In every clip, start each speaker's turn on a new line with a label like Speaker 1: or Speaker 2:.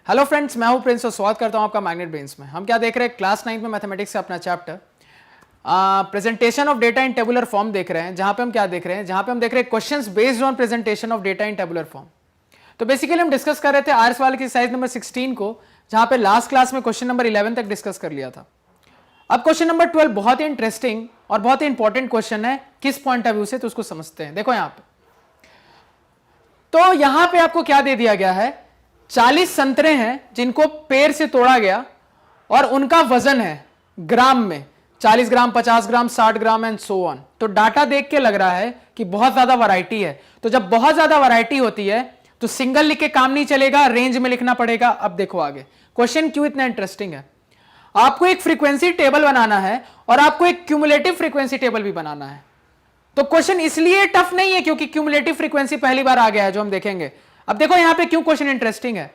Speaker 1: Hello friends, मैं हूं Prince और स्वागत करता हूं आपका मैग्नेट ब्रेन्स में। हम क्या देख रहे हैं, क्लास 9 में मैथमेटिक्स का अपना chapter presentation of data in tabular form देख रहे हैं। जहां पे हम क्या देख रहे हैं, जहां पे हम देख रहे हैं questions based on presentation of data in tabular form. तो बेसिकली हम डिस्कस कर रहे थे आर्स वाले की साइज नंबर 16 को, जहां पे लास्ट क्लास में क्वेश्चन नंबर 11 तक डिस्कस कर लिया था। अब क्वेश्चन नंबर 12 बहुत ही इंटरेस्टिंग और बहुत ही इंपॉर्टेंट क्वेश्चन है। किस पॉइंट ऑफ व्यू से, तो उसको समझते हैं। देखो यहां पे, तो यहां पे आपको क्या दे दिया गया है, 40 संतरे हैं जिनको पेड़ से तोड़ा गया और उनका वजन है ग्राम में, 40 ग्राम, 50 ग्राम, 60 ग्राम एंड सो ऑन। तो डाटा देख के लग रहा है कि बहुत ज्यादा वैरायटी है। तो जब बहुत ज्यादा वैरायटी होती है तो सिंगल लिख के काम नहीं चलेगा, रेंज में लिखना पड़ेगा। अब देखो आगे क्वेश्चन क्यों इतना इंटरेस्टिंग है। आपको एक फ्रीक्वेंसी टेबल बनाना है और आपको एक क्यूमुलेटिव फ्रीक्वेंसी टेबल भी बनाना है। तो क्वेश्चन इसलिए टफ नहीं है क्योंकि क्यूमुलेटिव फ्रीक्वेंसी पहली बार आ गया है, जो हम देखेंगे। अब देखो यहां पे क्यों क्वेश्चन इंटरेस्टिंग है।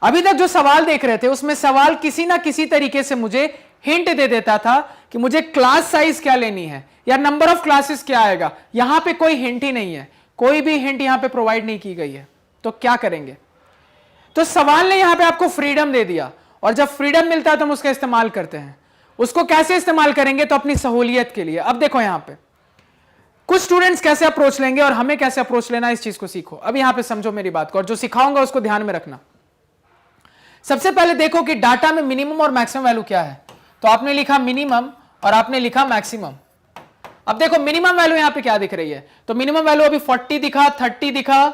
Speaker 1: अभी तक जो सवाल देख रहे थे उसमें सवाल किसी ना किसी तरीके से मुझे हिंट दे देता था कि मुझे क्लास साइज क्या लेनी है या नंबर ऑफ क्लासेस क्या आएगा। यहां पे कोई हिंट ही नहीं है, कोई भी हिंट यहां पे प्रोवाइड नहीं की गई है। तो क्या करेंगे, तो सवाल ने यहां पे आपको फ्रीडम दे दिया, और जब फ्रीडम मिलता है तो हम उसका इस्तेमाल करते हैं। उसको कैसे इस्तेमाल करेंगे, तो अपनी सहूलियत के लिए। अब देखो यहां पे कुछ स्टूडेंट्स कैसे अप्रोच लेंगे और हमें कैसे अप्रोच लेना, इस चीज को सीखो। अब यहां पे समझो मेरी बात को, और जो सिखाऊंगा उसको ध्यान में रखना। सबसे पहले देखो कि डाटा में मिनिमम और मैक्सिमम वैल्यू क्या है। तो आपने लिखा मिनिमम और आपने लिखा मैक्सिमम। अब देखो मिनिमम वैल्यू यहां पे क्या दिख रही है, तो मिनिमम वैल्यू अभी 40 दिखा, 30 दिखा,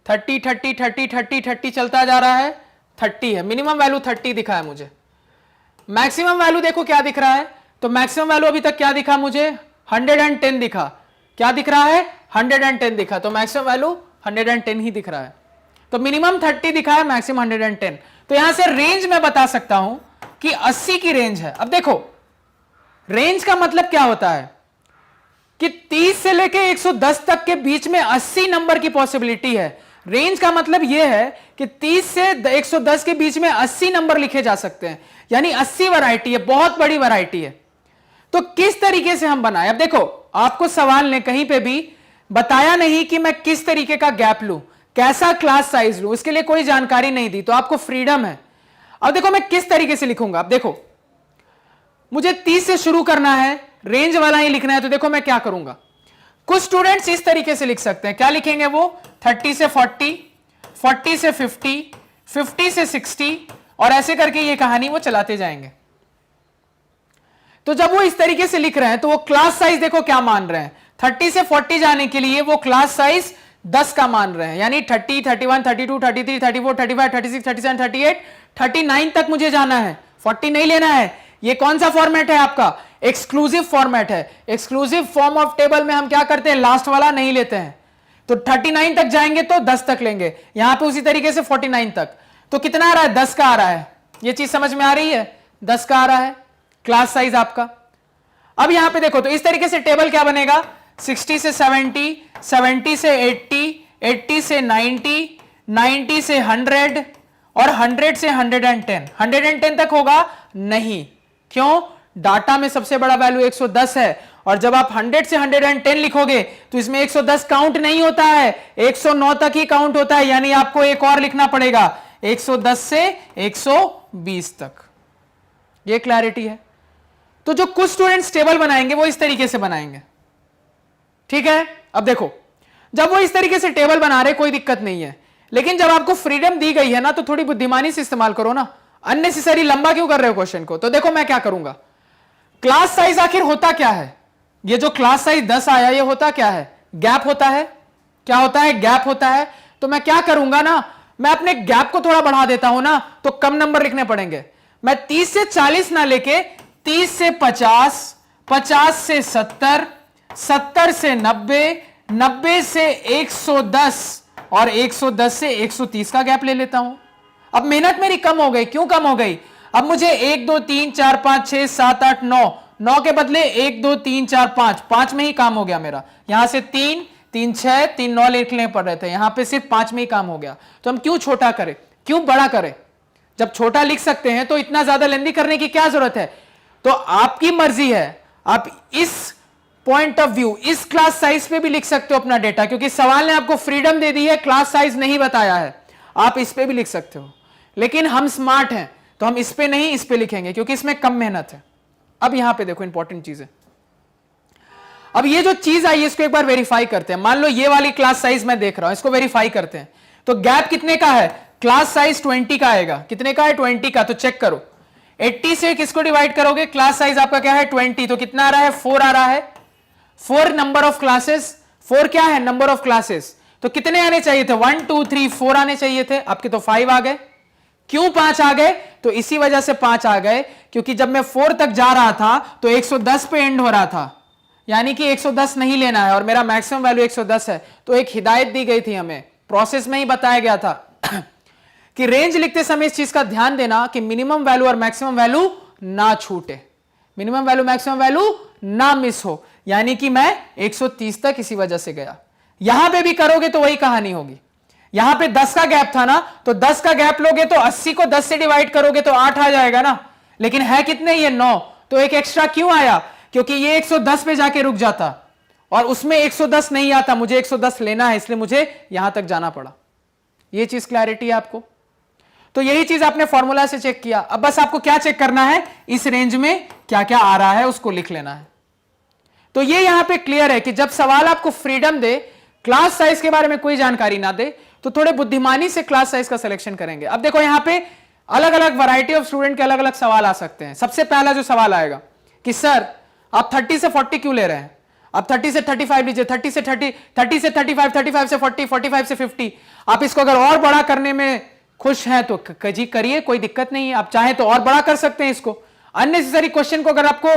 Speaker 1: 30 30 30 30 30 चलता जा रहा है, 30 है। मिनिमम वैल्यू 30 दिखा है मुझे। मैक्सिमम वैल्यू देखो क्या दिख रहा है, तो मैक्सिमम वैल्यू अभी तक क्या दिखा मुझे, 110 दिखा। क्या दिख रहा है, 110 दिखा। तो मैक्सिमम वैल्यू 110 ही दिख रहा है। तो मिनिमम 30 दिखा है, मैक्सिमम 110। तो यहां से रेंज मैं बता सकता हूं कि 80 की रेंज है। अब देखो रेंज का मतलब क्या होता है कि 30 से लेके 110 तक के बीच में 80 नंबर की पॉसिबिलिटी है। रेंज का मतलब यह है कि 30 से 110 के बीच में 80 नंबर लिखे जा सकते हैं, यानी 80 वैरायटी है, बहुत बड़ी वैरायटी है। तो किस तरीके से हम बनाए। अब देखो आपको सवाल ने कहीं पे भी बताया नहीं कि मैं किस तरीके का गैप लूं, कैसा क्लास साइज लूं, इसके लिए कोई जानकारी नहीं दी। तो आपको फ्रीडम है। अब देखो मैं किस तरीके से लिखूंगा। अब देखो मुझे 30 से शुरू करना है, रेंज वाला ही लिखना है। तो देखो मैं क्या करूंगा, कुछ स्टूडेंट्स इस तरीके से लिख सकते हैं। क्या लिखेंगे वो, 30 से 40, 40 से 50, 50 से 60, और ऐसे करके ये कहानी वो चलाते जाएंगे। तो जब वो इस तरीके से लिख रहे हैं तो वो क्लास साइज देखो क्या मान रहे हैं, 30 से 40 जाने के लिए वो क्लास साइज 10 का मान रहे हैं, यानी 30, 31, 32, 33, 34, 35, 36, 37, 38, 39 तक मुझे जाना है, 40 नहीं लेना है। ये कौन सा फॉर्मेट है आपका, एक्सक्लूसिव फॉर्मेट है। एक्सक्लूसिव फॉर्म ऑफ टेबल में हम क्या करते हैं, लास्ट वाला नहीं लेते हैं। तो 39 तक जाएंगे तो 10 तक लेंगे, यहां पे उसी तरीके से 49 तक। तो कितना आ रहा है, 10 का आ रहा है। ये चीज समझ में आ रही है, 10 का आ रहा है क्लास साइज आपका। अब यहां पे देखो तो इस तरीके से टेबल क्या बनेगा, 60 से 70, 70 से 80, 80 से 90, 90 से 100 और 100 से 110। 110 तक होगा नहीं, क्यों, डाटा में सबसे बड़ा वैल्यू 110 है, और जब आप 100 से 110 लिखोगे तो इसमें 110 काउंट नहीं होता है, 109 तक ही काउंट होता है। यानी आपको एक और लिखना पड़ेगा, 110 से 120 तक। ये क्लैरिटी है। तो जो कुछ स्टूडेंट्स टेबल बनाएंगे वो इस तरीके से बनाएंगे, ठीक है। अब देखो जब वो इस तरीके से टेबल बना रहे कोई दिक्कत नहीं है, लेकिन जब आपको फ्रीडम दी गई है ना तो थोड़ी बुद्धिमानी से इस्तेमाल करो ना। अननेसेसरी लंबा क्यों कर रहे हो क्वेश्चन को। तो देखो मैं क्या करूंगा, क्लास साइज आखिर होता क्या है, ये जो क्लास साइज 10 आया ये होता क्या है, गैप होता है। क्या होता है, गैप होता है। तो मैं क्या करूंगा ना, मैं अपने गैप को थोड़ा बढ़ा देता हूं ना, तो कम नंबर लिखने पड़ेंगे। मैं 30 से 40 ना लेके 30 से 50, 50 से 70, 70 से 90, 90 से 110 और 110 से 130 का गैप ले लेता हूं। अब मेहनत मेरी कम हो गई। क्यों कम हो गई, अब मुझे 1 2 3 4 5 6 7 8 9, 9 के बदले 1 2 3 4 5, 5 में ही काम हो गया मेरा। यहां से 3 3 6 3 9 लिखने पड़ रहे थे, यहां पे सिर्फ 5 में ही काम हो गया। तो हम क्यों छोटा करें, क्यों बड़ा करें, जब छोटा लिख सकते हैं तो इतना ज्यादा लेंदी करने की क्या जरूरत है। तो आपकी मर्जी है, आप इस पॉइंट ऑफ व्यू इस क्लास साइज पे भी लिख सकते हो अपना डेटा, क्योंकि सवाल ने आपको फ्रीडम दे दी है, क्लास साइज नहीं बताया है, आप इस पे भी लिख सकते हो। लेकिन हम स्मार्ट हैं तो हम इस पे नहीं, इस पे लिखेंगे क्योंकि इसमें कम मेहनत है। अब यहां पे देखो इंपॉर्टेंट चीज है, अब ये जो चीज आई इसको एक बार वेरीफाई करते हैं। मान लो ये वाली क्लास साइज मैं देख रहा हूं, इसको वेरीफाई करते हैं। तो गैप कितने का है? क्लास साइज 20 का आएगा। कितने का है? 20 का। तो चेक करो 80 से किसको डिवाइड करोगे? क्लास साइज आपका क्या है? 20। तो कितना आ रहा है? 4 आ रहा है। 4 नंबर ऑफ क्लासेस, 4 क्या है? Number of classes. तो कितने आने चाहिए थे? 1 2 3 4 आने चाहिए थे, आपके तो 5 आ गए। क्यों 5 आ गए? तो इसी वजह से 5 आ गए क्योंकि जब मैं 4 तक जा रहा था तो 110 पे एंड हो रहा था, यानी कि 110 नहीं लेना है और मेरा मैक्सिमम वैल्यू 110 है। तो एक हिदायत दी गई थी हमें, प्रोसेस में ही बताया गया था कि रेंज लिखते समय इस चीज का ध्यान देना कि मिनिमम वैल्यू और मैक्सिमम वैल्यू ना छूटे, मिनिमम वैल्यू मैक्सिमम वैल्यू ना मिस हो। यानी कि मैं 130 तक इसी वजह से गया। यहां पे भी करोगे तो वही कहानी होगी। यहां पे 10 का गैप था ना, तो 10 का गैप लोगे तो 80 को 10 से डिवाइड करोगे तो 8 आ जाएगा ना, लेकिन है कितने? ये 9। तो एक एक्स्ट्रा क्यों आया? क्योंकि ये 110 पे जाके रुक जाता और उसमें 110 नहीं आता, मुझे 110 लेना है, इसलिए मुझे यहां तक जाना पड़ा। ये चीज क्लैरिटी है आपको? तो यही चीज आपने फॉर्मूला से चेक किया। अब बस आपको क्या चेक करना है? इस रेंज में क्या क्या आ रहा है उसको लिख लेना है। तो ये यहां पे क्लियर है कि जब सवाल आपको फ्रीडम दे, क्लास साइज के बारे में कोई जानकारी ना दे, तो थोड़े बुद्धिमानी से क्लास साइज का सिलेक्शन करेंगे। अब देखो यहां पे अलग अलग वैरायटी ऑफ स्टूडेंट के अलग अलग सवाल आ सकते हैं। सबसे पहला जो सवाल आएगा कि सर आप 30 से 40 क्यों ले रहे हैं? आप 30 से 35 लीजिए, 30 से 30, 30 से 35, 35 से 40, 45 से 50। आप इसको अगर और बड़ा करने में खुश हैं तो जी करिए, कोई दिक्कत नहीं है। आप चाहें तो और बड़ा कर सकते हैं इसको। अननेसेसरी क्वेश्चन को अगर आपको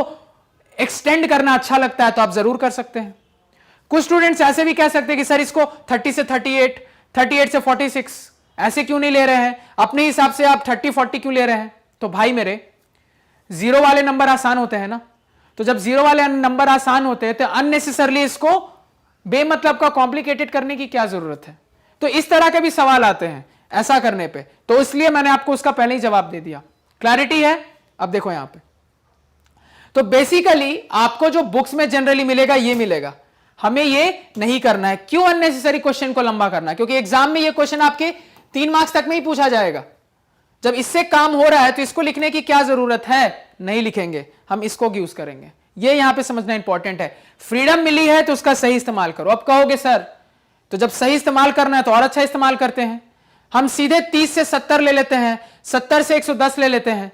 Speaker 1: एक्सटेंड करना अच्छा लगता है तो आप जरूर कर सकते हैं। कुछ स्टूडेंट्स ऐसे भी कह सकते हैं कि सर इसको 30 से 38, 38 से 46 ऐसे क्यों नहीं ले रहे हैं? अपने हिसाब से आप 30, 40 क्यों ले रहे हैं? तो भाई मेरे, जीरो वाले नंबर आसान होते हैं ना, तो जब जीरो वाले नंबर आसान होते हैं तो अननेसेसरली इसको बेमतलब का कॉम्प्लिकेटेड करने की क्या जरूरत है? तो इस तरह के भी सवाल आते हैं ऐसा करने पे, तो इसलिए मैंने आपको उसका पहले ही जवाब दे दिया। क्लैरिटी है? अब देखो यहां पे, तो बेसिकली आपको जो बुक्स में जनरली मिलेगा ये मिलेगा, हमें ये नहीं करना है। क्यों अननेसेसरी क्वेश्चन को लंबा करना है? क्योंकि एग्जाम में ये क्वेश्चन आपके 3 मार्क्स तक में ही पूछा जाएगा। जब इससे काम हो रहा है तो इसको लिखने की क्या जरूरत है? नहीं लिखेंगे, हम इसको यूज करेंगे। ये यहां पे समझना इंपॉर्टेंट है। फ्रीडम मिली है तो उसका सही इस्तेमाल करो। अब कहोगे सर तो जब सही इस्तेमाल करना है तो और अच्छा इस्तेमाल करते हैं, हम सीधे 30 से 70 ले लेते हैं, 70 से 110 ले लेते हैं,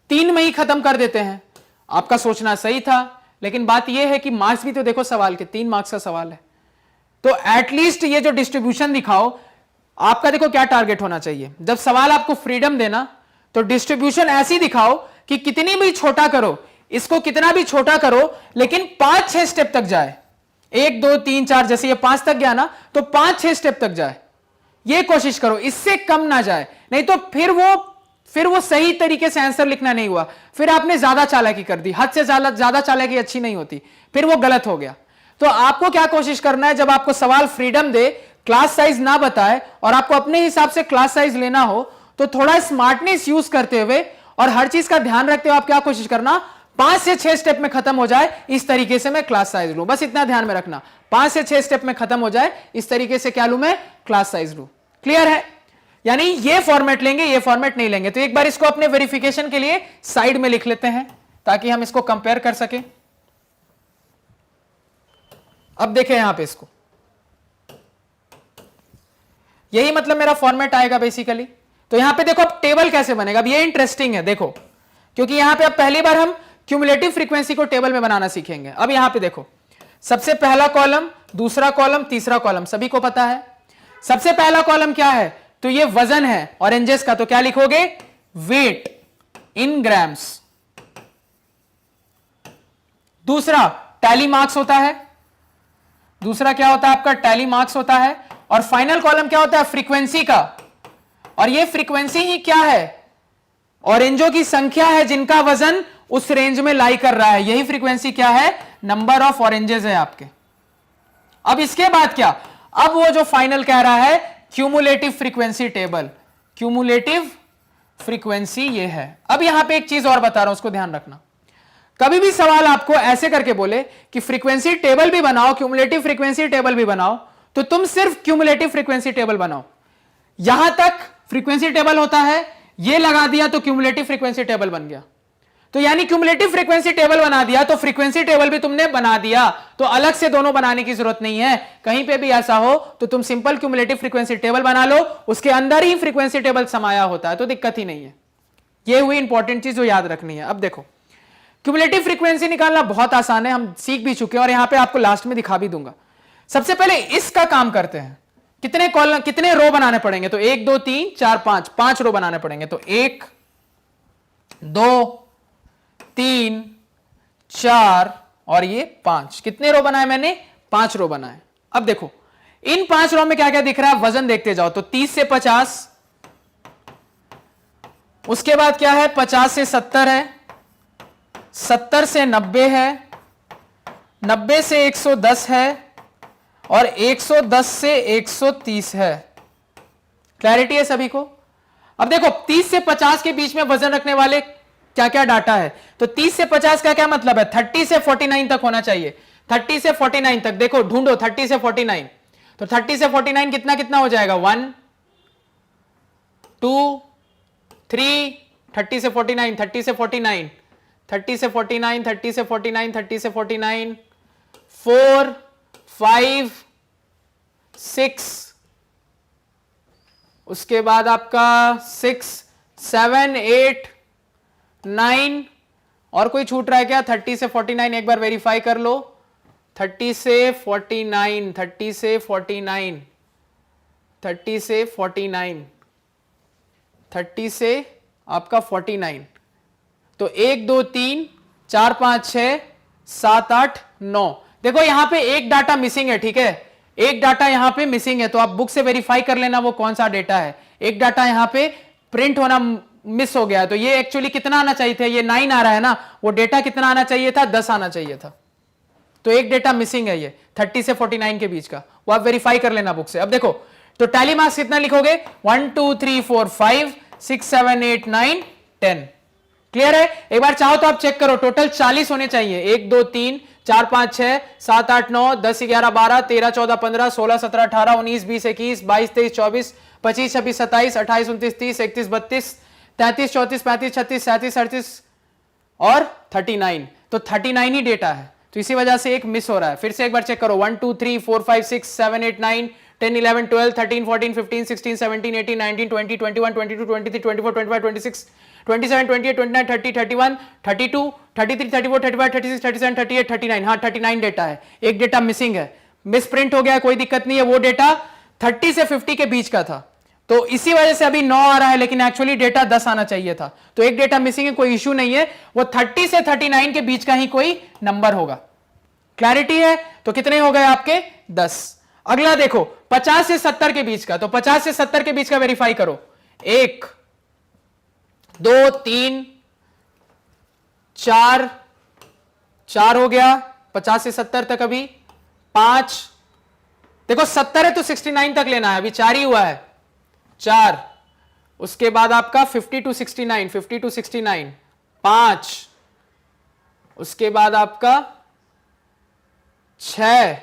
Speaker 1: 3 में ही खत्म कर देते हैं। आपका सोचना सही था, लेकिन बात यह है कि मार्क्स भी तो देखो सवाल के 3 मार्क्स का सवाल है, तो एटलीस्ट ये जो डिस्ट्रीब्यूशन दिखाओ। आपका देखो क्या टारगेट होना चाहिए, जब सवाल आपको फ्रीडम देना तो डिस्ट्रीब्यूशन ऐसी दिखाओ कि कितनी भी छोटा करो, इसको कितना भी छोटा करो, लेकिन 5-6 स्टेप तक जाए। 1 2 3 4, जैसे ये 5 तक गया ना, तो 5-6 स्टेप तक जाए, ये कोशिश करो, इससे कम ना जाए। नहीं तो फिर वो सही तरीके से आंसर लिखना नहीं हुआ, फिर आपने ज्यादा चालाकी कर दी। हद से ज्यादा चालाकी अच्छी नहीं होती, फिर वो गलत हो गया। तो आपको क्या कोशिश करना है, जब आपको सवाल फ्रीडम दे, क्लास साइज ना बताए और आपको अपने हिसाब से क्लास साइज लेना हो, तो थोड़ा स्मार्टनेस यूज करते हुए और हर चीज का ध्यान रखते हुए आप क्या कोशिश करना, 5 से 6 स्टेप में खत्म हो जाए, इस तरीके से मैं क्लास साइज लूं। बस इतना ध्यान में रखना, 5 से 6 स्टेप में खत्म हो जाए, इस तरीके से क्या लूं मैं, क्लास साइज लूं। क्लियर है? यानी ये फॉर्मेट लेंगे, ये फॉर्मेट नहीं लेंगे। तो एक बार इसको अपने वेरिफिकेशन के लिए साइड में लिख लेते हैं ताकि हम इसको कंपेयर कर सकें। अब देखें यहां पे इसको, यही मतलब मेरा फॉर्मेट आएगा बेसिकली। तो यहां पे देखो अब टेबल कैसे बनेगा। अब ये इंटरेस्टिंग है देखो, क्योंकि यहां पे अब पहली बार हम क्यूमुलेटिव फ्रीक्वेंसी को टेबल में बनाना सीखेंगे। अब यहां पे देखो, सबसे पहला कॉलम, दूसरा कॉलम, तीसरा कॉलम, सभी को पता है। सबसे पहला कॉलम क्या है, तो ये वजन है ऑरेंजेस का, तो क्या लिखोगे, वेट इन ग्राम्स। दूसरा टैली मार्क्स होता है, दूसरा क्या होता है आपका, टैली मार्क्स होता है। और फाइनल कॉलम क्या होता है, फ्रीक्वेंसी का। और ये फ्रीक्वेंसी ही क्या है, ऑरेंजों की संख्या है जिनका वजन उस रेंज में लाई कर रहा है, यही फ्रीक्वेंसी क्या है, नंबर ऑफ ऑरेंजेस है आपके। अब इसके बाद क्या, अब वो जो फाइनल कह रहा है cumulative frequency table, cumulative frequency ये है। अब यहां पे एक चीज और बता रहा हूं, उसको ध्यान रखना। कभी भी सवाल आपको ऐसे करके बोले कि फ्रीक्वेंसी टेबल भी बनाओ, क्यूमुलेटिव फ्रीक्वेंसी टेबल भी बनाओ, तो तुम सिर्फ क्यूमुलेटिव फ्रीक्वेंसी टेबल बनाओ। यहां तक फ्रीक्वेंसी टेबल होता है, ये लगा दिया तो क्यूमुलेटिव फ्रीक्वेंसी टेबल बन गया। तो यानी क्यूमुलेटिव फ्रीक्वेंसी टेबल बना दिया तो फ्रीक्वेंसी टेबल भी तुमने बना दिया, तो अलग से दोनों बनाने की जरूरत नहीं है। कहीं पे भी ऐसा हो तो तुम सिंपल क्यूमुलेटिव फ्रीक्वेंसी टेबल बना लो, उसके अंदर ही फ्रीक्वेंसी टेबल समाया होता है, तो दिक्कत ही नहीं है। ये हुई इंपॉर्टेंट चीज जो याद रखनी है। अब देखो क्यूमुलेटिव फ्रीक्वेंसी निकालना बहुत आसान है, हम सीख भी चुके हैं और यहां पे आपको लास्ट में दिखा भी दूंगा। सबसे पहले इसका काम करते हैं। कितने कॉलम, कितने रो बनाने पड़ेंगे? तो 1 2 3 4 5, 5 रो बनाने पड़ेंगे। तो 1 2 3 4 और ये 5। कितने रो बनाए मैंने? 5 रो बनाए। अब देखो इन 5 रो में क्या क्या दिख रहा है, वजन देखते जाओ। तो 30 से 50, उसके बाद क्या है, 50 से 70 है, 70 से 90 है, 90 से 110 है और 110 से 130 है। क्लैरिटी है सभी को? अब देखो 30 से 50 के बीच में वजन रखने वाले क्या क्या डाटा है। तो 30 से 50 का क्या मतलब है, 30 से 49 तक होना चाहिए। 30 से 49 तक देखो, ढूंढो 30 से 49। तो 30 से 49 कितना कितना हो जाएगा, 1 2 3, 30 से 49, 30 से 49, 30 से 49, 30 से 49, 30 से 49, 4 5 6, उसके बाद आपका 6 7 8 9 और कोई छूट रहा है क्या? 30 से 49 एक बार वेरीफाई कर लो। 30 से 49, 30 से 49, 30 से 49, 30 से आपका 49। तो 1 2 3 4 5 6 7 8 9। देखो यहां पे एक डाटा मिसिंग है, ठीक है, एक डाटा यहां पे मिसिंग है, तो आप बुक से वेरीफाई कर लेना वो कौन सा डेटा है। एक डाटा यहां पे प्रिंट होना मिस हो गया है, तो ये एक्चुअली कितना आना चाहिए था, ये 9 आ रहा है ना, वो डेटा कितना आना चाहिए था, 10 आना चाहिए था। तो एक डेटा मिसिंग है ये 30 से 49 के बीच का, वो आप वेरीफाई कर लेना बुक से। अब देखो तो टैली मार्क्स कितना लिखोगे, 1 2 3 4 5 6 7 8 9 10। क्लियर है? एक बार चाहो तो आप चेक करो, टोटल 40 होने चाहिए। 1 2 3 4 5 6 7 8 9 10 11 12 13 14 15 16 17 18 19 20 21 22 23 24 25 26 27 28 29 30 31 32 33 34 35 36 37 38 और 39। तो 39 ही डेटा है, तो इसी वजह से एक मिस हो रहा है। फिर से एक बार चेक करो, 1 2 3 4 5 6 7 8 9 10 11 12 13 14 15 16 17 18 19 20 21 22 23 24 25 26 27 28 29 30 31 32 33 34 35 36 37 38 39। हाँ 39 डेटा है, एक डेटा मिसिंग है, मिस प्रिंट हो गया, कोई दिक्कत नहीं है। वो डेटा 30 से 50 के बीच का था, तो इसी वजह से अभी 9 आ रहा है, लेकिन एक्चुअली डेटा 10 आना चाहिए था। तो एक डेटा मिसिंग है, कोई इश्यू नहीं है, वो 30 से 39 के बीच का ही कोई नंबर होगा। क्लैरिटी है? तो कितने हो गए आपके, 10। अगला देखो 50 से 70 के बीच का, तो 50 से 70 के बीच का वेरीफाई करो। 1 2 3 4 4 हो गया 50 से 70 तक। अभी 5, देखो 70 है तो 69 तक लेना है, अभी 4 ही हुआ है, 4। उसके बाद आपका 50 टू 69, 50 टू 69 5, उसके बाद आपका 6,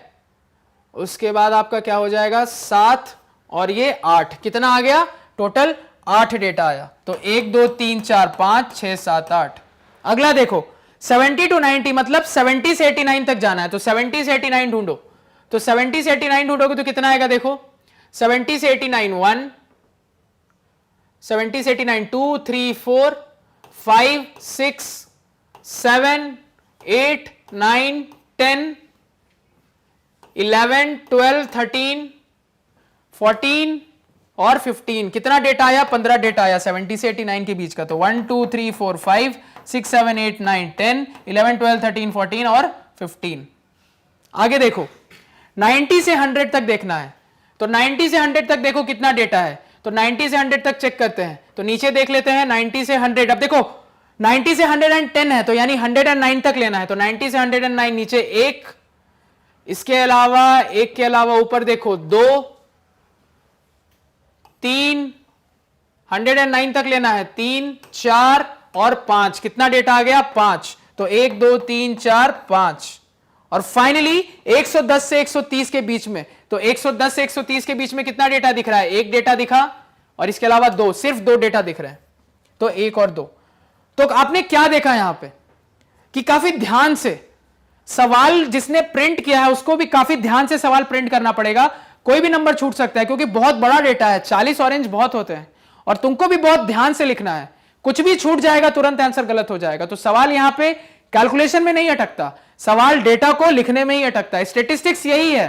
Speaker 1: उसके बाद आपका क्या हो जाएगा 7 और ये 8। कितना आ गया, टोटल 8 डेटा आया। तो 1 2 3 4 5 6 7 8। अगला देखो 70 टू 90, मतलब 70 से 89 तक जाना है, तो 70 से 89 ढूंढो। तो 70 से 89 ढूंढोगे तो कितना आएगा, देखो 70 से 89 1, 70 से 89 2 3 4 5 6 7 8 9 10 11 12 13 14 और 15। कितना डेटा आया, 15 डेटा आया 70 से 89 के बीच का। तो 1 2 3 4 5 6 7 8 9 10 11 12 13 14 और 15। आगे देखो 90 से 100 तक देखना है, तो 90 से 100 तक देखो कितना डेटा है। तो 90 से 100 तक चेक करते हैं, तो नीचे देख लेते हैं 90 से 100। अब देखो 90 से 110 है, तो यानी 109 तक लेना है। तो 90 से 109 नीचे 1, इसके अलावा 1 के अलावा ऊपर देखो 2 3, 109 तक लेना है, 3 4 और 5। कितना डेटा आ गया, 5। तो 1 2 3 4 5 और फाइनली 110 से 130 के बीच में। तो 110 से 130 के बीच में कितना डेटा दिख रहा है, एक डेटा दिखा और इसके अलावा 2, सिर्फ 2 डेटा दिख रहे हैं। तो 1 और 2। तो आपने क्या देखा यहां पे कि काफी ध्यान से सवाल जिसने प्रिंट किया है उसको भी काफी ध्यान से सवाल प्रिंट करना पड़ेगा, कोई भी नंबर छूट सकता है क्योंकि बहुत बड़ा डेटा है, 40 ऑरेंज बहुत होते हैं और तुमको भी बहुत ध्यान से लिखना है, कुछ भी छूट जाएगा तुरंत आंसर गलत हो जाएगा। तो सवाल यहां पे कैलकुलेशन में नहीं अटकता, सवाल डेटा को लिखने में ही अटकता है। स्टेटिस्टिक्स यही है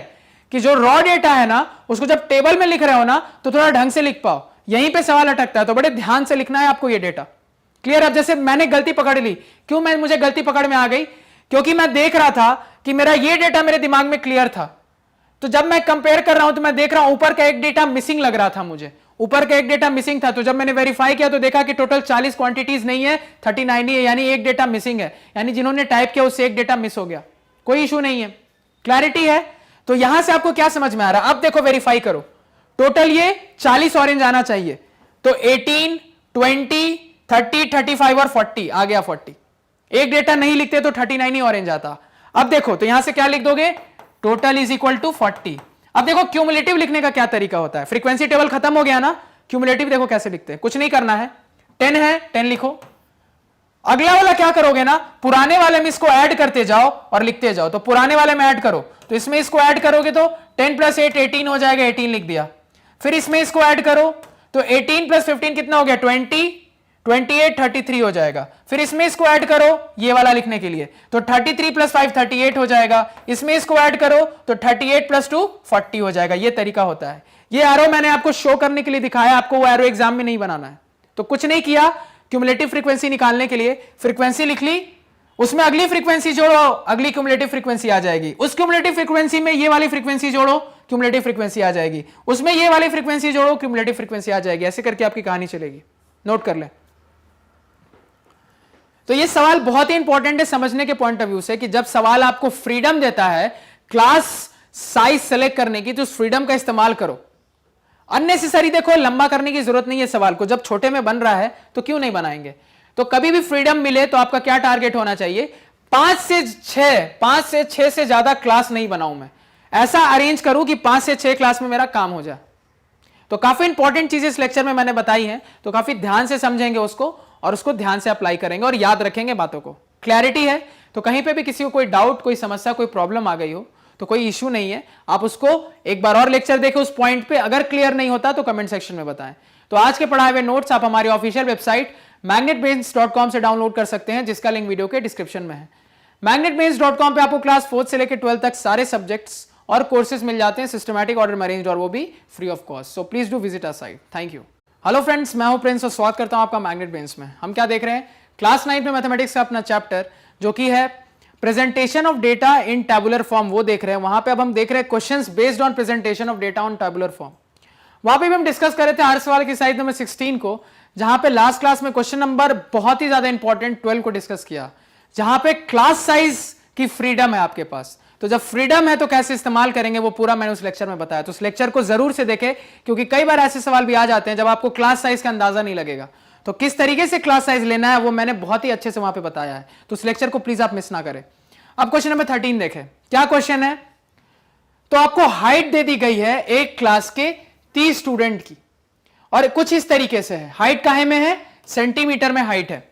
Speaker 1: कि जो रॉ डेटा है ना उसको जब टेबल में लिख रहे हो ना तो थोड़ा ढंग से लिख पाओ, यहीं पे सवाल अटकता है। तो बड़े ध्यान से लिखना है आपको ये डेटा। क्लियर? अब जैसे मैंने गलती पकड़ ली, क्यों मुझे गलती पकड़ में आ गई? क्योंकि मैं देख रहा था कि मेरा ये डेटा मेरे दिमाग में क्लियर था, तो जब मैं कंपेयर कर रहा हूं तो मैं देख रहा हूं ऊपर का एक डेटा मिसिंग लग रहा था, मुझे ऊपर का एक डेटा मिसिंग था। तो जब मैंने वेरीफाई किया तो देखा कि टोटल 40 क्वांटिटीज नहीं है, 39 ही है, यानी एक डेटा मिसिंग है, यानी जिन्होंने टाइप किया उससे एक डेटा मिस हो गया, कोई इशू नहीं है। क्लैरिटी है? तो यहां से आपको क्या समझ में आ रहा है? अब देखो वेरीफाई करो, टोटल ये 40 ऑरेंज आना चाहिए, तो 18, 20, 30, 35 और 40 आ गया। 40 एक डेटा नहीं लिखते तो 39 ही ऑरेंज आता। अब देखो तो यहां से क्या लिख दोगे, टोटल इज इक्वल टू 40। अब देखो क्यूमुलेटिव लिखने का क्या तरीका होता है, फ्रीक्वेंसी टेबल खत्म हो गया ना, क्यूमुलेटिव देखो कैसे लिखते हैं, कुछ नहीं करना है, 10 है 10 लिखो। अगला वाला क्या करोगे ना, पुराने वाले में इसको ऐड करते जाओ और लिखते जाओ। तो पुराने वाले में ऐड करो, तो इसमें इसको ऐड करोगे तो 10 + 8 18 हो जाएगा, 18 लिख दिया। फिर इसमें इसको ऐड करो तो 18 + 15 कितना हो गया, 20, 28 33 हो जाएगा। फिर इसमें इसको ऐड करो ये वाला लिखने के लिए, तो 33 + 5 38 हो जाएगा। इसमें इसको ऐड करो तो 38 + 2 40 हो जाएगा। ये तरीका होता है। ये एरो मैंने आपको शो करने के लिए दिखाया, आपको वो एरो एग्जाम में नहीं बनाना है। तो कुछ नहीं किया, क्यूमुलेटिव फ्रीक्वेंसी निकालने के लिए फ्रीक्वेंसी लिख ली, उसमें अगली फ्रीक्वेंसी जोड़ो, अगली क्यूमुलेटिव फ्रीक्वेंसी आ जाएगी। उस क्यूमुलेटिव फ्रीक्वेंसी में ये वाली फ्रीक्वेंसी जोड़ो, क्यूमुलेटिव फ्रीक्वेंसी आ जाएगी। उसमें ये वाली फ्रीक्वेंसी जोड़ो, क्यूमुलेटिव फ्रीक्वेंसी आ जाएगी। ऐसे करके आपकी कहानी चलेगी। नोट कर लें। तो ये सवाल बहुत ही इंपॉर्टेंट है समझने के पॉइंट ऑफ व्यू से कि जब सवाल आपको फ्रीडम देता है क्लास साइज सेलेक्ट करने की, तो उस फ्रीडम का इस्तेमाल करो। अननेसेसरी देखो लंबा करने की जरूरत नहीं है सवाल को, जब छोटे में बन रहा है तो क्यों नहीं बनाएंगे। तो कभी भी फ्रीडम मिले तो आपका क्या टारगेट होना चाहिए, 5 से 6 से ज्यादा क्लास नहीं बनाऊं मैं, ऐसा अरेंज करूं कि 5 से 6 क्लास में मेरा काम हो जाए। तो काफी इंपॉर्टेंट चीजें इस लेक्चर में मैंने बताई हैं, तो काफी ध्यान से समझेंगे उसको और उसको ध्यान से अप्लाई करेंगे और याद रखेंगे बातों को। क्लैरिटी है? तो कहीं पे भी किसी को कोई डाउट, कोई समस्या, कोई प्रॉब्लम आ गई हो तो कोई इश्यू नहीं है, आप उसको एक बार और लेक्चर देखें उस पॉइंट पे, अगर क्लियर नहीं होता तो कमेंट सेक्शन में बताएं। तो आज के पढ़ाए हुए नोट्स आप हमारी ऑफिशियल वेबसाइट magnetbeans.com से डाउनलोड कर सकते हैं, जिसका लिंक वीडियो के डिस्क्रिप्शन में है। magnetbeans.com पे आपको क्लास 4 से लेकर 12 तक सारे सब्जेक्ट्स और कोर्सेज मिल जाते हैं, सिस्टमैटिक ऑर्डर में अरेंज, और वो भी free of cost. So please do visit our site. Thank you. Hello friends, मैं हूं प्रिंस और स्वागत करता हूं आपका मैग्नेट बेंस में। हम क्या देख रहे हैं, क्लास 9 में मैथमेटिक्स का अपना चैप्टर जो कि है presentation of data in tabular form, वो देख रहे हैं। वहां पे अब हम देख रहे हैं questions based on presentation of data on tabular form. वहां पे भी हम डिस्कस कर रहे थे हर सवाल की साइज नंबर 16 को, जहां पे लास्ट क्लास में क्वेश्चन नंबर बहुत ही ज्यादा इंपॉर्टेंट 12 को डिस्कस किया, जहां पे क्लास साइज की फ्रीडम है आपके पास। तो जब फ्रीडम है तो कैसे इस्तेमाल करेंगे वो पूरा मैंने उस लेक्चर में बताया। तो उस लेक्चर को जरूर से देखें, क्योंकि कई बार ऐसे सवाल भी आ जाते हैं जब आपको क्लास साइज का अंदाजा नहीं लगेगा। तो किस तरीके से क्लास साइज लेना है वो मैंने बहुत ही अच्छे से वहां पे बताया है। तो उस लेक्चर को प्लीज आप मिस ना करें। अब क्वेश्चन नंबर 13 देखें, क्या क्वेश्चन है। तो आपको हाइट दे दी गई है एक क्लास के 30 स्टूडेंट की, और कुछ इस तरीके से है। हाइट काहे में है, सेंटीमीटर में हाइट है।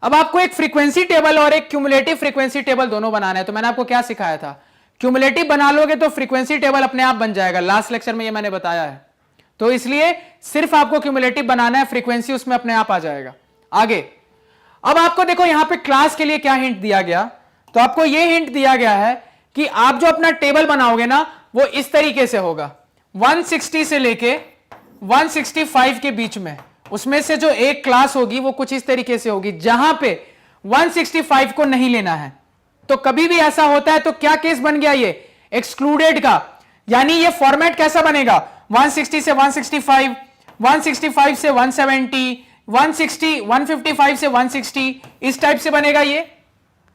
Speaker 1: अब आपको एक फ्रीक्वेंसी टेबल और एक क्यूमुलेटिव फ्रीक्वेंसी टेबल दोनों बनाना है। तो मैंने आपको क्या सिखाया था, क्यूमुलेटिव बना लोगे तो फ्रीक्वेंसी टेबल अपने आप बन जाएगा। लास्ट लेक्चर में ये मैंने बताया है। तो इसलिए सिर्फ आपको क्यूमुलेटिव बनाना है, फ्रीक्वेंसी उसमें अपने आप आ जाएगा। आगे अब आपको देखो यहां पे क्लास के लिए क्या हिंट दिया गया। तो आपको यह हिंट दिया गया है कि आप जो अपना टेबल बनाओगे ना वो इस तरीके से होगा, 160 से लेके 165 के बीच में। उसमें से जो एक क्लास होगी वो कुछ इस तरीके से होगी, जहां पे 165 को नहीं लेना है। तो कभी भी ऐसा होता है तो क्या केस बन गया, ये एक्सक्लूडेड का। यानी ये फॉर्मेट कैसा बनेगा, 160 से 165, 165 से 170, 160, 155 से 160, इस टाइप से बनेगा ये।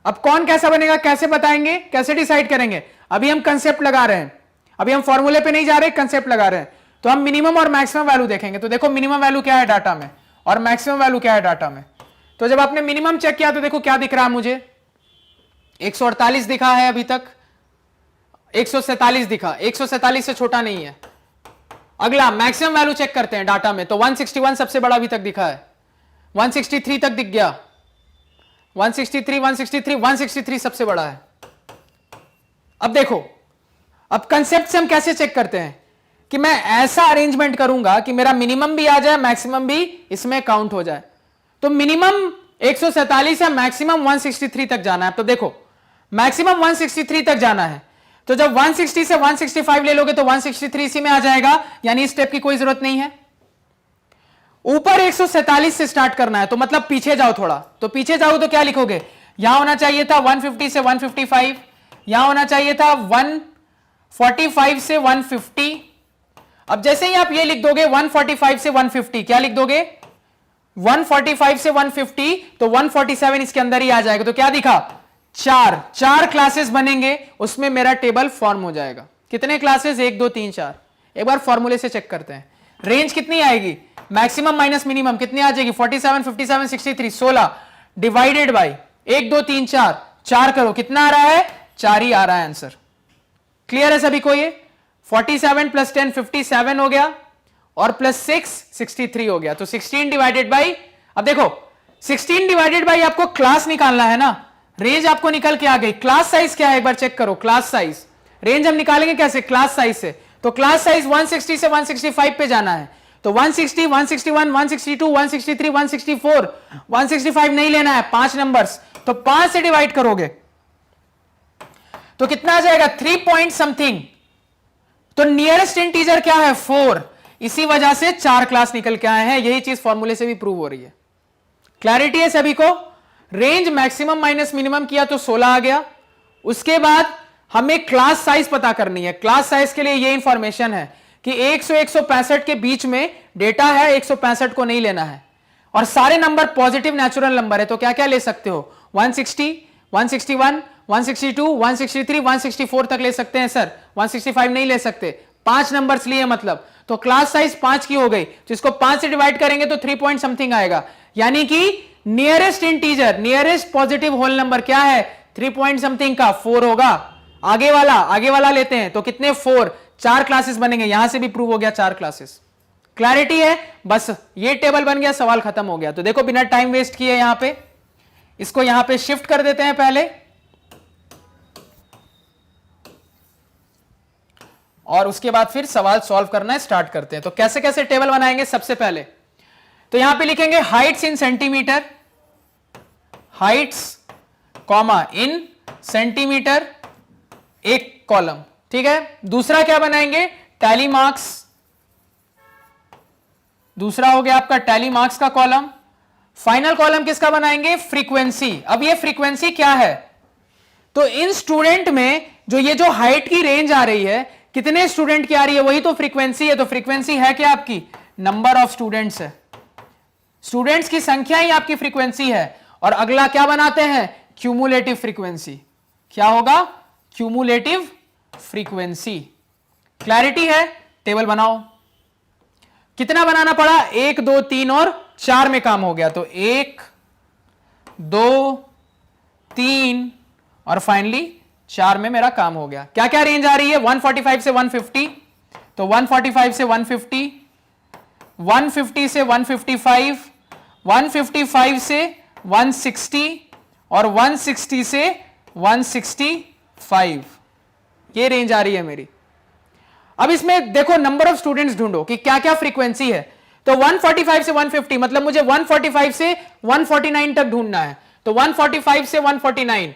Speaker 1: अब कौन कैसा बनेगा, कैसे बताएंगे, कैसे डिसाइड करेंगे। अभी हम कंसेप्ट लगा रहे हैं, अभी हम फॉर्मूले पे नहीं जा रहे, कंसेप्ट लगा रहे हैं। तो हम मिनिमम और मैक्सिमम वैल्यू देखेंगे। तो देखो मिनिमम वैल्यू क्या है डाटा में और मैक्सिमम वैल्यू क्या है डाटा में। तो जब आपने मिनिमम चेक किया तो देखो क्या दिख रहा है मुझे, 148 दिखा है अभी तक, 147 दिखा, 147 से छोटा नहीं है। अगला मैक्सिमम वैल्यू चेक करते हैं डाटा में, तो 161 सबसे बड़ा अभी तक दिखा है। 163 तक दिख गया, 163, 163, 163 सबसे बड़ा है। अब देखो, अब कंसेप्ट से हम कैसे चेक करते हैं कि मैं ऐसा अरेंजमेंट करूंगा कि मेरा मिनिमम भी आ जाए, मैक्सिमम भी इसमें काउंट हो जाए। तो मिनिमम 147 है, मैक्सिमम 163 तक जाना है। तो देखो, मैक्सिमम 163 तक जाना है, तो जब 160 से 165 ले लोगे तो 163 इसी में आ जाएगा, यानी स्टेप की कोई जरूरत नहीं है। ऊपर 147 से स्टार्ट करना है, तो मतलब पीछे जाओ थोड़ा, तो पीछे जाओ तो क्या लिखोगे, यहां होना चाहिए था 150 से 155, यहां होना चाहिए था 145 से 150। अब जैसे ही आप ये लिख दोगे 145 से 150, क्या लिख दोगे 145 से 150, तो 147 इसके अंदर ही आ जाएगा। तो क्या दिखा, चार क्लासेस बनेंगे, उसमें मेरा टेबल फॉर्म हो जाएगा। कितने क्लासेस, 1 2 3 4। एक बार फॉर्मूले से चेक करते हैं, रेंज कितनी आएगी, मैक्सिमम माइनस मिनिमम कितनी आ जाएगी, 47, 57, 63, 16 डिवाइडेड बाई 1 2 3 4, 4 करो, कितना आ रहा है, 4 ही आ रहा है आंसर। क्लियर है सभी को, ये 47 प्लस 10 57 हो गया, और प्लस 6 63 हो गया। तो 16 डिवाइडेड बाई, अब देखो 16 डिवाइडेड बाई आपको क्लास निकालना है ना, रेंज आपको निकल के आ गई। क्लास साइज क्या है, एक बार चेक करो, क्लास साइज, रेंज हम निकालेंगे कैसे, क्लास साइज से। तो क्लास साइज 160 से 165 पे जाना है, तो 160, 161, 162, 163, 164, 165 नहीं लेना है, 5 नंबर्स, तो 5 से डिवाइड करोगे तो कितना आ जाएगा, 3 पॉइंट समथिंग। तो नियरेस्ट इंटीजर क्या है, 4, इसी वजह से 4 क्लास निकल के आए हैं। यही चीज फॉर्मूले से भी प्रूव हो रही है। क्लैरिटी है सभी को। रेंज मैक्सिमम माइनस मिनिमम किया तो 16 आ गया। उसके बाद हमें क्लास साइज पता करनी है। क्लास साइज के लिए ये इंफॉर्मेशन है कि 100 165 के बीच में डेटा है, 165 को नहीं लेना है, और सारे नंबर पॉजिटिव नेचुरल नंबर है। तो क्या क्या ले सकते हो, 160, 161, 162, 163, 164 तक ले सकते हैं सर, 165 नहीं ले सकते। 5 नंबर्स लिए मतलब, तो क्लास साइज 5 की हो गई, तो इसको 5 से डिवाइड करेंगे तो 3 पॉइंट समथिंग आएगा। यानी कि nearest integer, nearest positive whole number क्या है, 3 पॉइंट समथिंग का 4 होगा। आगे वाला लेते हैं, तो कितने, 4, 4 क्लासेस बनेंगे। यहां से भी प्रूव हो गया 4 क्लासेस। क्लैरिटी है, बस ये टेबल बन गया, सवाल खत्म हो गया। तो देखो बिना टाइम वेस्ट किए यहां पे इसको यहां पे शिफ्ट कर देते हैं पहले, और उसके बाद फिर सवाल सॉल्व करना स्टार्ट करते हैं। तो कैसे कैसे टेबल बनाएंगे, सबसे पहले तो यहां पे लिखेंगे heights in centimetre, Heights comma in centimetre, एक कॉलम, ठीक है। दूसरा क्या बनाएंगे, टैली मार्क्स, दूसरा हो गया आपका टैली मार्क्स का कॉलम। फाइनल कॉलम किसका बनाएंगे, फ्रीक्वेंसी। अब ये फ्रीक्वेंसी क्या है, तो इन स्टूडेंट में जो हाइट की रेंज आ रही है, कितने स्टूडेंट की आ रही है, वही तो फ्रीक्वेंसी है। तो फ्रीक्वेंसी है क्या आपकी, नंबर ऑफ स्टूडेंट्स है, स्टूडेंट्स की संख्या ही आपकी फ्रीक्वेंसी है। और अगला क्या बनाते हैं, क्यूमुलेटिव फ्रीक्वेंसी। क्या होगा, क्यूमुलेटिव फ्रीक्वेंसी। क्लैरिटी है, टेबल बनाओ। कितना बनाना पड़ा, 1 2 3 और 4 में काम हो गया। तो 1 2 3 और फाइनली 4 में मेरा काम हो गया। क्या क्या रेंज आ रही है, 145 से 150, तो 145 से 150, 150 से 155, 155 से 160 और 160 से 165, ये रेंज आ रही है मेरी। अब इसमें देखो नंबर ऑफ स्टूडेंट्स ढूंढो कि क्या क्या फ्रीक्वेंसी है। तो 145 से 150 मतलब मुझे 145 से 149 तक ढूंढना है। तो 145 से 149,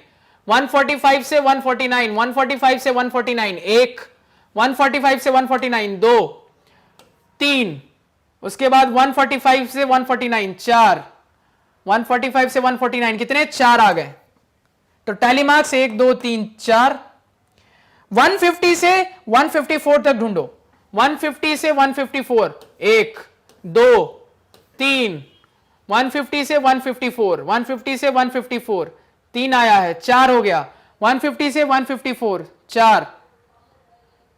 Speaker 1: 145 से 149, 145 से 149 1, 145 से 149 2, 3, उसके बाद 145 से 149 4, 145 से 149 कितने, 4 आ गए। तो टैली मार्क्स 1 2 3 4। 150 से 154 तक ढूंढो, 150 से 154 1 2 3, 150 से 154, 150 से 154 3 आया है, 4 हो गया। 150 से 154 4,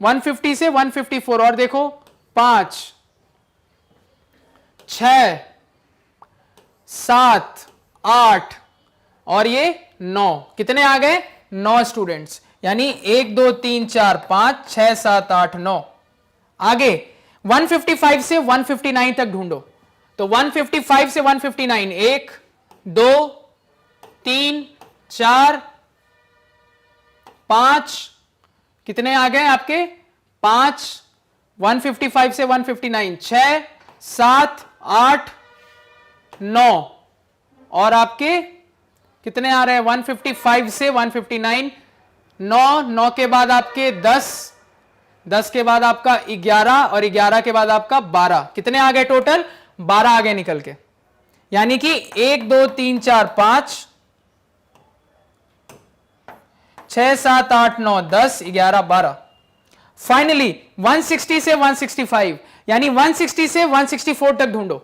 Speaker 1: 150 से 154 और देखो 5 6 7 8 और ये 9, कितने आ गए, 9 स्टूडेंट्स। यानी 1 2 3 4 5 6 7 8 9। आगे 155 से 159 तक ढूंढो, तो 155 से 159, 1 2 3 4 5, कितने आ गए आपके 5, 155 से 159, 6 7 8 9, और आपके कितने आ रहे हैं 155 से 159, 9, 9 के बाद आपके 10, 10 के बाद आपका 11, और 11 के बाद आपका 12, कितने आ गए टोटल 12 आ गए निकल के। यानी कि 1 2 3 4 5 6 7 8 9 10 11 12। फाइनली 160 से 165, यानी 160 से 164 तक ढूंढो।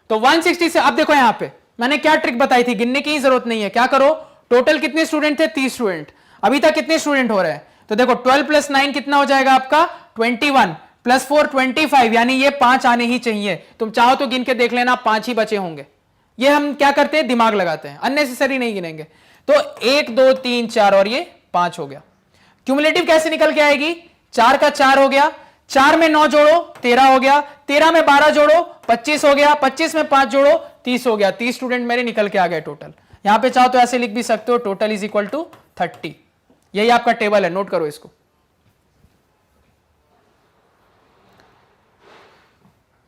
Speaker 1: तो 160 से, अब देखो यहां पे मैंने क्या ट्रिक बताई थी, गिनने की जरूरत नहीं है। क्या करो, टोटल कितने स्टूडेंट थे 30 स्टूडेंट, अभी तक कितने स्टूडेंट हो रहे हैं, तो देखो 12 प्लस 9 कितना हो जाएगा आपका 21, प्लस 4 25, यानी ये 5 आने ही चाहिए। तुम चाहो तो गिन के देख लेना, 5 ही बचे होंगे। ये हम क्या करते हैं, दिमाग लगाते हैं, अननेसेसरी नहीं गिनेंगे। तो 1 2 3 4 और ये 5 हो गया। क्यूमुलेटिव कैसे निकल के आएगी, 4 का 4 हो गया, 4 में 9 जोड़ो 13 हो गया, 13 में 12 जोड़ो 25 हो गया, 25 में 5 जोड़ो 30 हो गया। 30 स्टूडेंट मेरे निकल के आ गए टोटल। यहां पे चाहो तो ऐसे लिख भी सकते हो, टोटल इज इक्वल टू 30। यही आपका टेबल है, नोट करो इसको।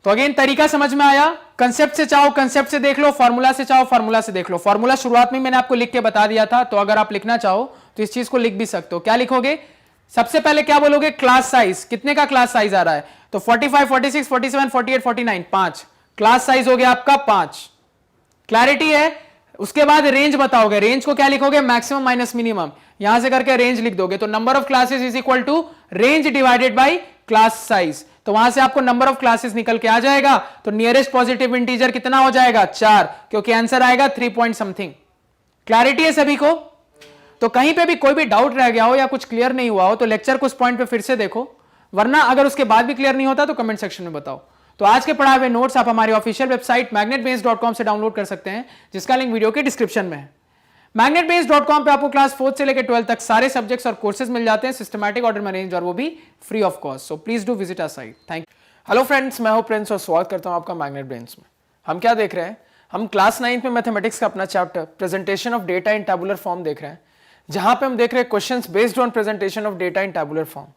Speaker 1: तो अगेन तरीका समझ में आया, कंसेप्ट से चाहो कंसेप्ट से देख लो, फॉर्मूला से चाहो फॉर्मूला से देख लो। फॉर्मूला शुरुआत में मैंने आपको लिख के बता दिया था, तो अगर आप लिखना चाहो तो इस चीज को लिख भी सकते हो। क्या लिखोगे, सबसे पहले क्या बोलोगे, क्लास साइज, कितने का क्लास साइज आ रहा है, तो 45 46 47 48 49, 5 क्लास साइज हो गया आपका 5। क्लैरिटी है। उसके बाद रेंज बताओगे, रेंज को क्या लिखोगे, मैक्सिमम माइनस मिनिमम, यहां से करके रेंज लिख दोगे। तो number of classes is equal to range divided by class size. तो वहां से आपको नंबर ऑफ क्लासेस निकल के आ जाएगा। तो नियरेस्ट पॉजिटिव इंटीजर कितना हो जाएगा 4, क्योंकि आंसर आएगा 3 पॉइंट समथिंग। क्लैरिटी है सभी को। तो कहीं पे भी कोई भी डाउट रह गया हो या कुछ क्लियर नहीं हुआ हो तो लेक्चर को उस पॉइंट पे फिर से देखो, वरना अगर उसके बाद भी क्लियर नहीं होता तो कमेंट सेक्शन में बताओ। तो आज के पढ़ाए हुए नोट्स आप हमारी ऑफिशियल वेबसाइट magnetbase.com से डाउनलोड कर सकते हैं, जिसका लिंक वीडियो के डिस्क्रिप्शन में है। magnetbase.com पे आपको क्लास 4 से लेकर 12 तक सारे सब्जेक्ट्स और कोर्सेज मिल जाते हैं, सिस्टमैटिक ऑर्डर में अरेंज, और वो भी free of cost. So please do visit our site. Thank you. Hello friends, मैं हूं प्रिंस और स्वागत करता हूं आपका मैग्नेट ब्रेन्स में। हम क्या देख रहे हैं, हम क्लास 9 में मैथमेटिक्स का अपना chapter presentation of data in tabular form देख रहे हैं, जहां पे हम देख रहे हैं questions based on presentation of data in tabular form.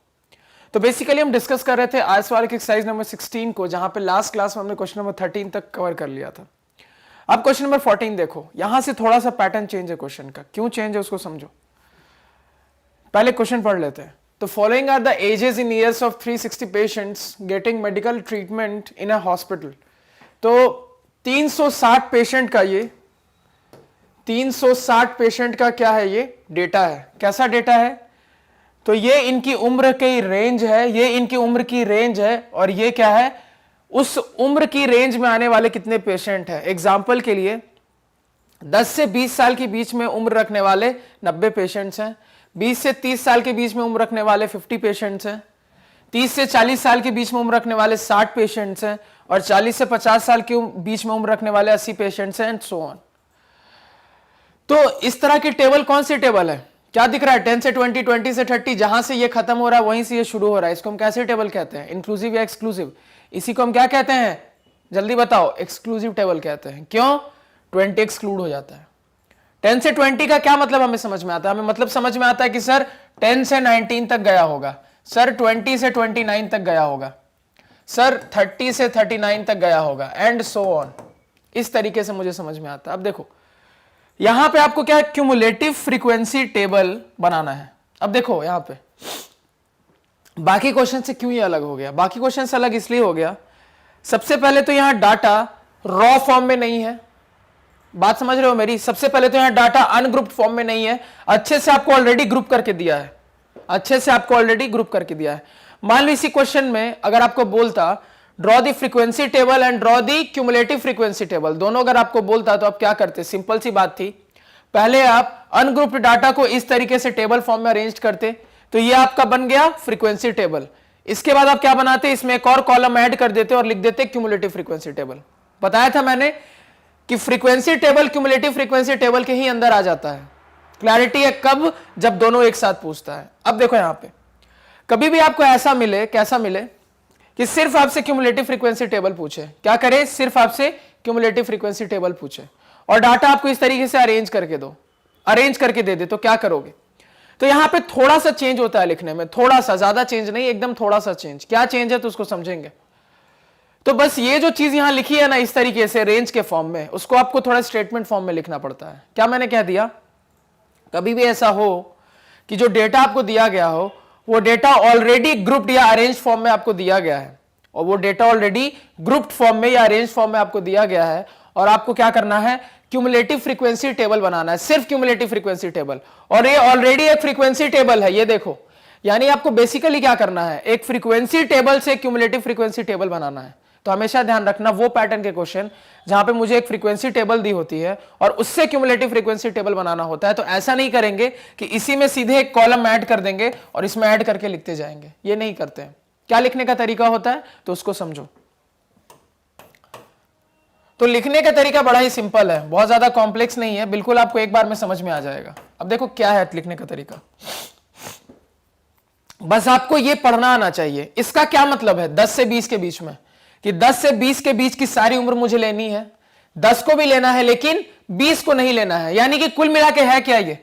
Speaker 1: तो बेसिकली हम डिस्कस कर रहे थे आर्ट्स वाले एक्सरसाइज नंबर 16 को, जहां पे लास्ट क्लास में हमने क्वेश्चन नंबर 13 तक कवर कर लिया था। अब क्वेश्चन नंबर 14 देखो, यहां से थोड़ा सा पैटर्न चेंज है क्वेश्चन का। क्यों चेंज है उसको समझो। पहले क्वेश्चन पढ़ लेते हैं। तो following are the ages in years of 360 patients getting medical treatment in a hospital. तो 360 पेशेंट का ये 360 पेशेंट का क्या है, ये डेटा है। कैसा डेटा है, तो ये इनकी उम्र की रेंज है, ये इनकी उम्र की रेंज है, और ये क्या है, उस उम्र की रेंज में आने वाले कितने पेशेंट हैं। एग्जाम्पल के लिए 10 से 20 साल के बीच में उम्र रखने वाले 90 पेशेंट्स हैं, 20 से 30 साल के बीच में उम्र रखने वाले 50 पेशेंट्स हैं, 30 से 40 साल के बीच में उम्र रखने वाले 60 पेशेंट्स हैं, और 40 से 50 साल के बीच में उम्र रखने वाले 80 पेशेंट्स हैं, एंड सो ऑन। तो इस तरह की टेबल कौन सी टेबल है, क्या दिख रहा है, 10 से 20, 20 से 30, जहां से ये खत्म हो रहा है वहीं से ये शुरू हो रहा है। इसको हम कैसे टेबल कहते हैं, इंक्लूसिव या एक्सक्लूसिव। इसी को हम क्या कहते हैं, जल्दी बताओ, एक्सक्लूसिव टेबल कहते हैं। क्यों, 20 एक्सक्लूड हो जाता है। 10 से 20 का क्या मतलब हमें समझ में आता है, हमें मतलब समझ में आता है कि सर 10 से 19 तक गया होगा, सर 20 से 29 तक गया होगा, सर 30 से 39 तक गया होगा, एंड सो ऑन। इस तरीके से मुझे समझ में आता है। अब देखो यहां पे आपको क्या है, क्यूमुलेटिव फ्रीक्वेंसी टेबल बनाना है। अब देखो यहां पे बाकी क्वेश्चन से क्यों ये अलग हो गया, बाकी क्वेश्चन से अलग इसलिए हो गया, सबसे पहले तो यहां डाटा रॉ फॉर्म में नहीं है, बात समझ रहे हो मेरी। सबसे पहले तो यहां डाटा अनग्रुप्ड फॉर्म में नहीं है, अच्छे से आपको ऑलरेडी ग्रुप करके दिया है, अच्छे से आपको ऑलरेडी ग्रुप करके दिया है। मान लो इसी क्वेश्चन में अगर आपको बोलता draw the frequency table and draw the cumulative frequency table, दोनों अगर आपको बोलता तो आप क्या करते, सिंपल सी बात थी, पहले आप अनग्रुप्ड डाटा को इस तरीके से टेबल फॉर्म में अरेंज करते, तो ये आपका बन गया फ्रीक्वेंसी टेबल। इसके बाद आप क्या बनाते, इसमें एक और कॉलम ऐड कर देते और लिख देते क्यूमुलेटिव फ्रीक्वेंसी टेबल। बताया था मैंने कि frequency table cumulative frequency table के ही अंदर आ जाता है। क्लैरिटी है कब, जब दोनों एक साथ पूछता है। अब देखो यहां पे कभी भी आपको ऐसा मिले, कैसा मिले कि सिर्फ आपसे क्यूमुलेटिव फ्रीक्वेंसी टेबल पूछे, क्या करे, सिर्फ आपसे क्यूमुलेटिव फ्रीक्वेंसी टेबल पूछे और डाटा आपको इस तरीके से अरेंज करके दे दे, तो क्या करोगे? तो यहां पे थोड़ा सा चेंज होता है लिखने में, थोड़ा सा, ज्यादा चेंज नहीं, एकदम थोड़ा सा चेंज। क्या चेंज है तो उसको समझेंगे। तो बस ये जो चीज यहां लिखी है ना इस तरीके से रेंज के फॉर्म में, उसको आपको थोड़ा स्टेटमेंट फॉर्म में लिखना पड़ता है। क्या मैंने कह दिया? कभी भी ऐसा हो कि जो डेटा आपको दिया गया हो वो डेटा ऑलरेडी ग्रुप्ड या अरेंज फॉर्म में आपको दिया गया है, और वो डेटा ऑलरेडी ग्रुप्ड फॉर्म में या अरेंज फॉर्म में आपको दिया गया है, और आपको क्या करना है? क्यूमुलेटिव फ्रीक्वेंसी टेबल बनाना है, सिर्फ क्यूमुलेटिव फ्रीक्वेंसी टेबल। और ये ऑलरेडी एक फ्रीक्वेंसी टेबल है, ये देखो। यानी आपको बेसिकली क्या करना है? एक फ्रीक्वेंसी टेबल से क्यूमुलेटिव फ्रीक्वेंसी टेबल बनाना है। तो हमेशा ध्यान रखना वो पैटर्न के क्वेश्चन जहां पे मुझे एक फ्रीक्वेंसी टेबल दी होती है और उससे क्यूमुलेटिव फ्रीक्वेंसी टेबल बनाना होता है, तो ऐसा नहीं करेंगे कि इसी में सीधे एक कॉलम ऐड कर देंगे और इसमें ऐड करके लिखते जाएंगे, ये नहीं करते हैं। क्या लिखने का तरीका होता है तो उसको समझो। तो लिखने का तरीका बड़ा ही सिंपल है, बहुत ज्यादा कॉम्प्लेक्स नहीं है, बिल्कुल आपको एक बार में समझ में आ जाएगा। अब देखो क्या है लिखने का तरीका, बस आपको यह पढ़ना आना चाहिए। इसका क्या मतलब है 10 से 20 के बीच में, कि 10 से 20 के बीच की सारी उम्र मुझे लेनी है, 10 को भी लेना है लेकिन 20 को नहीं लेना है। यानी कि कुल मिला के है क्या ये?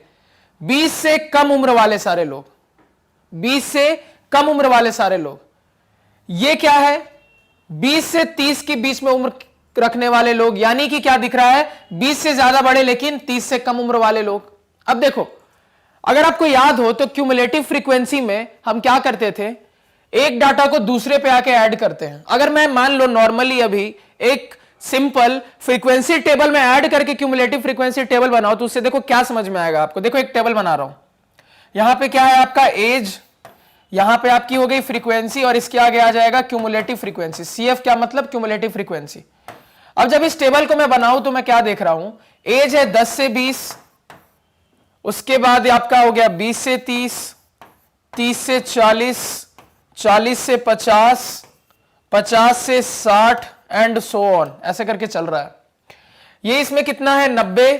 Speaker 1: 20 से कम उम्र वाले सारे लोग, 20 से कम उम्र वाले सारे लोग। ये क्या है? 20 से 30 के बीच में उम्र रखने वाले लोग। यानी कि क्या दिख रहा है? 20 से ज्यादा बड़े लेकिन 30 से कम उम्र वाले लोग। अब देखो, अगर आपको याद हो तो क्यूमुलेटिव फ्रीक्वेंसी में हम क्या करते थे? एक डाटा को दूसरे पे आके ऐड करते हैं। अगर मैं मान लो नॉर्मली अभी एक सिंपल फ्रीक्वेंसी टेबल में ऐड करके क्यूमुलेटिव फ्रीक्वेंसी टेबल बनाओ तो उससे देखो क्या समझ में आएगा आपको। देखो एक टेबल बना रहा हूं, यहां पे क्या है आपका एज, यहां पे आपकी हो गई फ्रीक्वेंसी और इसके आगे आ जाएगा क्यूमुलेटिव फ्रीक्वेंसी। सीएफ क्या मतलब? Cumulative frequency. अब जब इस टेबल को मैं बनाऊं तो मैं क्या देख रहा हूं? एज है 10 से 20, उसके बाद आपका हो गया 20 से 30, 30 से 40, 40 से 50, 50 से 60 एंड सो ऑन, ऐसे करके चल रहा है। ये इसमें कितना है? 90,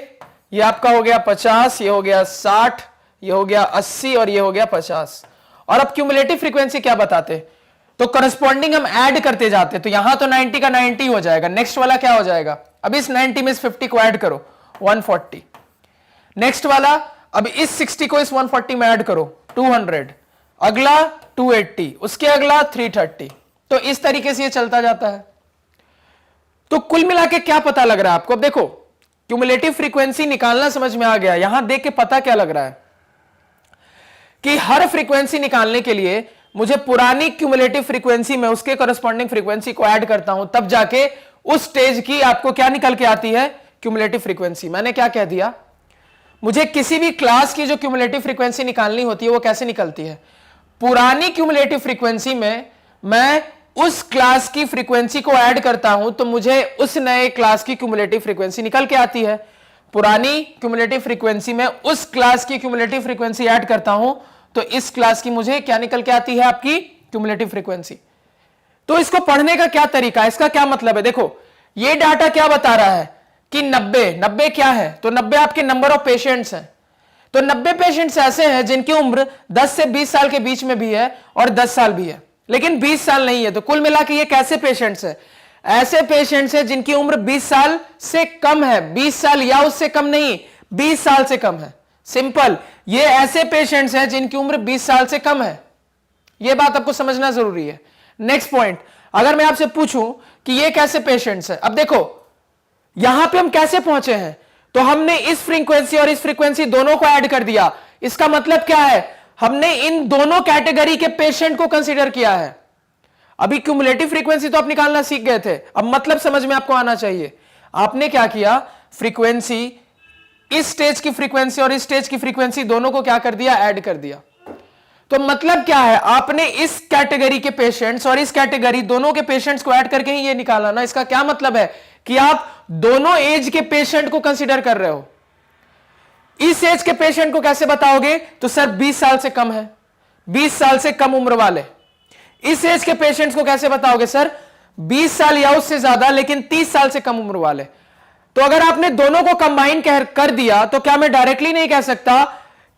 Speaker 1: ये आपका हो गया 50, ये हो गया 60, ये हो गया 80 और ये हो गया 50। और अब क्यूमुलेटिव फ्रीक्वेंसी क्या बताते? तो करस्पॉन्डिंग हम ऐड करते जाते, तो यहां तो 90 का 90 हो जाएगा, नेक्स्ट वाला क्या हो जाएगा? अब इस 90 में इस 50 को ऐड करो, 140। नेक्स्ट वाला, अब इस 60 को इस 140 में ऐड करो, 200। अगला 280, उसके अगला 330। तो इस तरीके से ये चलता जाता है। तो कुल मिला के क्या पता लग रहा है आपको? अब देखो क्यूमुलेटिव फ्रीक्वेंसी निकालना समझ में आ गया। यहां देख के पता क्या लग रहा है कि हर फ्रीक्वेंसी निकालने के लिए मुझे पुरानी क्यूमुलेटिव फ्रीक्वेंसी में उसके कॉरेस्पॉन्डिंग फ्रीक्वेंसी को ऐड करता हूं, तब जाके उस स्टेज की आपको क्या निकल के आती है? Cumulative frequency. मैंने क्या कह दिया? मुझे किसी भी क्लास की जो क्यूमुलेटिव फ्रीक्वेंसी निकालनी होती है वो कैसे निकलती है? पुरानी क्यूमुलेटिव फ्रीक्वेंसी में मैं उस क्लास की फ्रीक्वेंसी को ऐड करता हूं तो मुझे उस नए क्लास की क्यूमुलेटिव फ्रीक्वेंसी निकल के आती है। पुरानी क्यूमुलेटिव फ्रीक्वेंसी में उस क्लास की क्यूमुलेटिव फ्रीक्वेंसी ऐड करता हूं तो इस क्लास की मुझे क्या निकल के आती है? आपकी क्यूमुलेटिव फ्रीक्वेंसी। तो इसको पढ़ने का क्या तरीका है? इसका क्या मतलब है? देखो ये डाटा क्या बता रहा है कि 90 क्या है? तो 90 आपके नंबर ऑफ पेशेंट्स हैं। तो 90 पेशेंट्स ऐसे हैं जिनकी उम्र 10 से 20 साल के बीच में भी है और 10 साल भी है, लेकिन 20 साल नहीं है। तो कुल मिला के ये कैसे पेशेंट्स हैं? ऐसे पेशेंट्स हैं जिनकी उम्र 20 साल से कम है, 20 साल या उससे कम नहीं, 20 साल से कम है। सिंपल, ये ऐसे पेशेंट्स हैं जिनकी उम्र 20 साल से कम है। यह बात आपको समझना जरूरी है। नेक्स्ट पॉइंट, अगर मैं आपसे पूछूं कि ये कैसे पेशेंट्स हैं, अब देखो यहां पे हम कैसे पहुंचे हैं? तो हमने इस फ्रीक्वेंसी और इस फ्रीक्वेंसी दोनों को ऐड कर दिया। इसका मतलब क्या है? हमने इन दोनों कैटेगरी के पेशेंट को कंसीडर किया है। अभी क्यूमुलेटिव फ्रीक्वेंसी तो आप निकालना सीख गए थे, अब मतलब समझ में आपको आना चाहिए। आपने क्या किया? फ्रीक्वेंसी, इस स्टेज की फ्रीक्वेंसी और इस स्टेज की फ्रीक्वेंसी दोनों को क्या कर दिया? ऐड कर दिया। तो मतलब क्या है? आपने इस कैटेगरी के पेशेंट्स और इस कैटेगरी दोनों के पेशेंट्स को ऐड करके ही ये निकाला ना। इसका क्या मतलब है कि आप दोनों एज के पेशेंट को कंसीडर कर रहे हो। इस एज के पेशेंट को कैसे बताओगे? तो सर 20 साल से कम है, 20 साल से कम उम्र वाले। इस एज के पेशेंट्स को कैसे बताओगे? सर 20 साल या उससे ज्यादा लेकिन 30 साल से कम उम्र वाले। तो अगर आपने दोनों को कंबाइन कर दिया तो क्या मैं डायरेक्टली नहीं कह सकता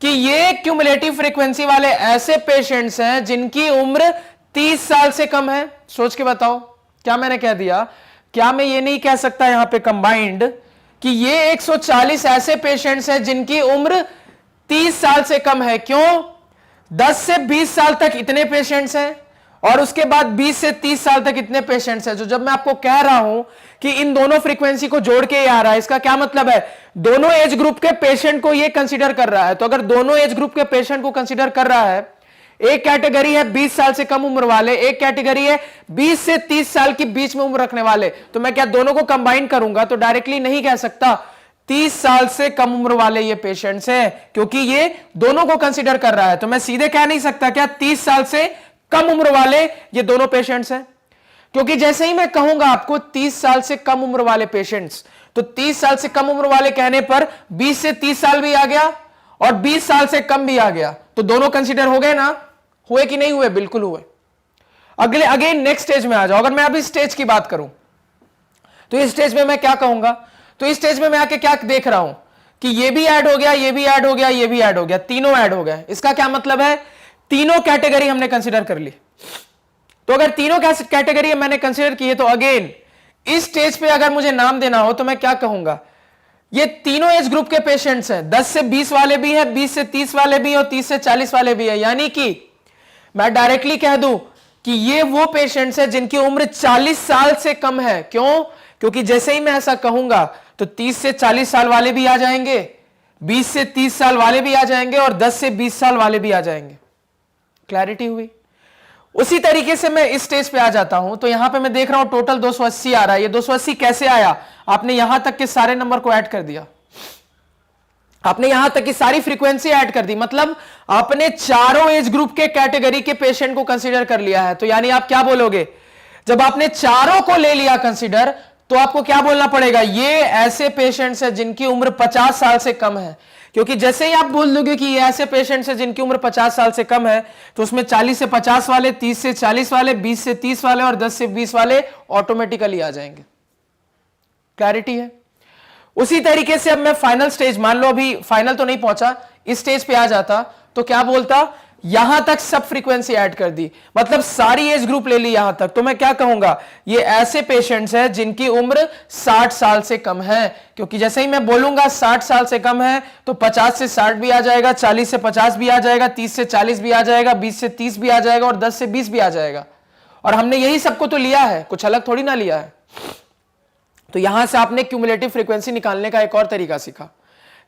Speaker 1: कि ये क्यूमुलेटिव फ्रीक्वेंसी वाले ऐसे पेशेंट्स हैं जिनकी उम्र 30 साल से कम है? सोच के बताओ, क्या मैंने कह दिया
Speaker 2: क्या मैं ये नहीं कह सकता यहां पे कंबाइंड कि ये 140 ऐसे पेशेंट्स हैं जिनकी उम्र 30 साल से कम है? क्यों? 10 से 20 साल तक इतने पेशेंट्स हैं और उसके बाद 20 से 30 साल तक इतने पेशेंट्स हैं। जो जब मैं आपको कह रहा हूं कि इन दोनों फ्रीक्वेंसी को जोड़ के ही आ रहा है, इसका क्या मतलब है? दोनों एज ग्रुप के पेशेंट को ये कंसीडर कर रहा है। तो अगर दोनों एज ग्रुप के पेशेंट को कंसीडर कर रहा है, एक कैटेगरी है 20 साल से कम उम्र वाले, एक कैटेगरी है 20 से 30 साल के बीच में उम्र रखने वाले, तो मैं क्या दोनों को कंबाइन करूंगा? तो डायरेक्टली नहीं कह सकता 30 साल से कम उम्र वाले ये पेशेंट्स हैं, क्योंकि ये दोनों को कंसीडर कर रहा है। तो मैं सीधे कह नहीं सकता क्या 30 साल से कम उम्र वाले ये दोनों पेशेंट्स हैं, क्योंकि जैसे ही मैं कहूंगा आपको 30 साल से कम उम्र वाले पेशेंट्स, तो 30 साल से कम उम्र वाले कहने पर 20 से 30 साल भी आ गया और 20 साल से कम भी आ गया, तो दोनों कंसीडर हो गए ना? हुए कि नहीं हुए? बिल्कुल हुए। अगले अगेन नेक्स्ट स्टेज में आ जाओ। अगर मैं अभी स्टेज की बात करूं तो इस स्टेज में मैं क्या कहूंगा? तो इस स्टेज में मैं आके क्या देख रहा हूं कि ये भी ऐड हो गया, ये भी ऐड हो गया, ये भी ऐड हो गया, तीनों ऐड हो गए। इसका क्या मतलब है? तीनों कैटेगरी हमने कंसीडर कर ली। तो अगर तीनों कैटेगरी मैंने कंसीडर की है, तो अगेन इस स्टेज पे अगर मुझे नाम देना हो तो मैं क्या कहूंगा? ये तीनों एज ग्रुप के पेशेंट्स हैं, 10 से 20 वाले भी हैं, 20 से 30 वाले भी हैं और 30 से 40 वाले भी हैं। यानी कि मैं डायरेक्टली कह दूं कि ये वो पेशेंट्स हैं जिनकी उम्र 40 साल से कम है। क्यों? क्योंकि जैसे ही मैं ऐसा कहूंगा तो 30 से 40 साल वाले भी आ जाएंगे, 20 से 30 साल वाले भी आ जाएंगे और 10 से 20 साल वाले भी आ जाएंगे। क्लैरिटी हुई? उसी तरीके से मैं इस स्टेज पे आ जाता हूं, तो यहां पे मैं देख रहा हूं टोटल 280 आ रहा है। ये 280 कैसे आया? आपने यहां तक के सारे नंबर को ऐड कर दिया, आपने यहां तक की सारी फ्रीक्वेंसी ऐड कर दी, मतलब आपने चारों एज ग्रुप के कैटेगरी के पेशेंट को कंसीडर कर लिया है। तो यानी आप क्या बोलोगे? जब आपने चारों को ले लिया कंसीडर, तो आपको क्या बोलना पड़ेगा? ये ऐसे पेशेंट्स हैं जिनकी उम्र 50 साल से कम है। क्योंकि जैसे ही आप बोल दोगे कि ये ऐसे पेशेंट्स हैं जिनकी उम्र 50 साल से कम है, तो उसमें 40 से 50 वाले, 30 से 40 वाले, 20 से 30 वाले और 10 से 20 वाले ऑटोमेटिकली आ जाएंगे। क्लैरिटी है? उसी तरीके से अब मैं फाइनल स्टेज, मान लो अभी फाइनल तो नहीं पहुंचा, इस स्टेज पे आ जाता तो क्या बोलता? यहां तक सब फ्रीक्वेंसी ऐड कर दी, मतलब सारी एज ग्रुप ले ली यहां तक। तो मैं क्या कहूंगा? ये ऐसे पेशेंट्स हैं जिनकी उम्र 60 साल से कम है। क्योंकि जैसे ही मैं बोलूंगा 60 साल से कम है, तो 50 से 60 भी आ जाएगा, 40 से 50 भी आ जाएगा, 30 से 40 भी आ जाएगा, 20 से 30 भी आ जाएगा और 10 से 20 भी आ जाएगा। और हमने यही सबको तो लिया है, कुछ अलग थोड़ी ना लिया है। तो यहां से आपने क्यूमुलेटिव फ्रीक्वेंसी निकालने का एक और तरीका सीखा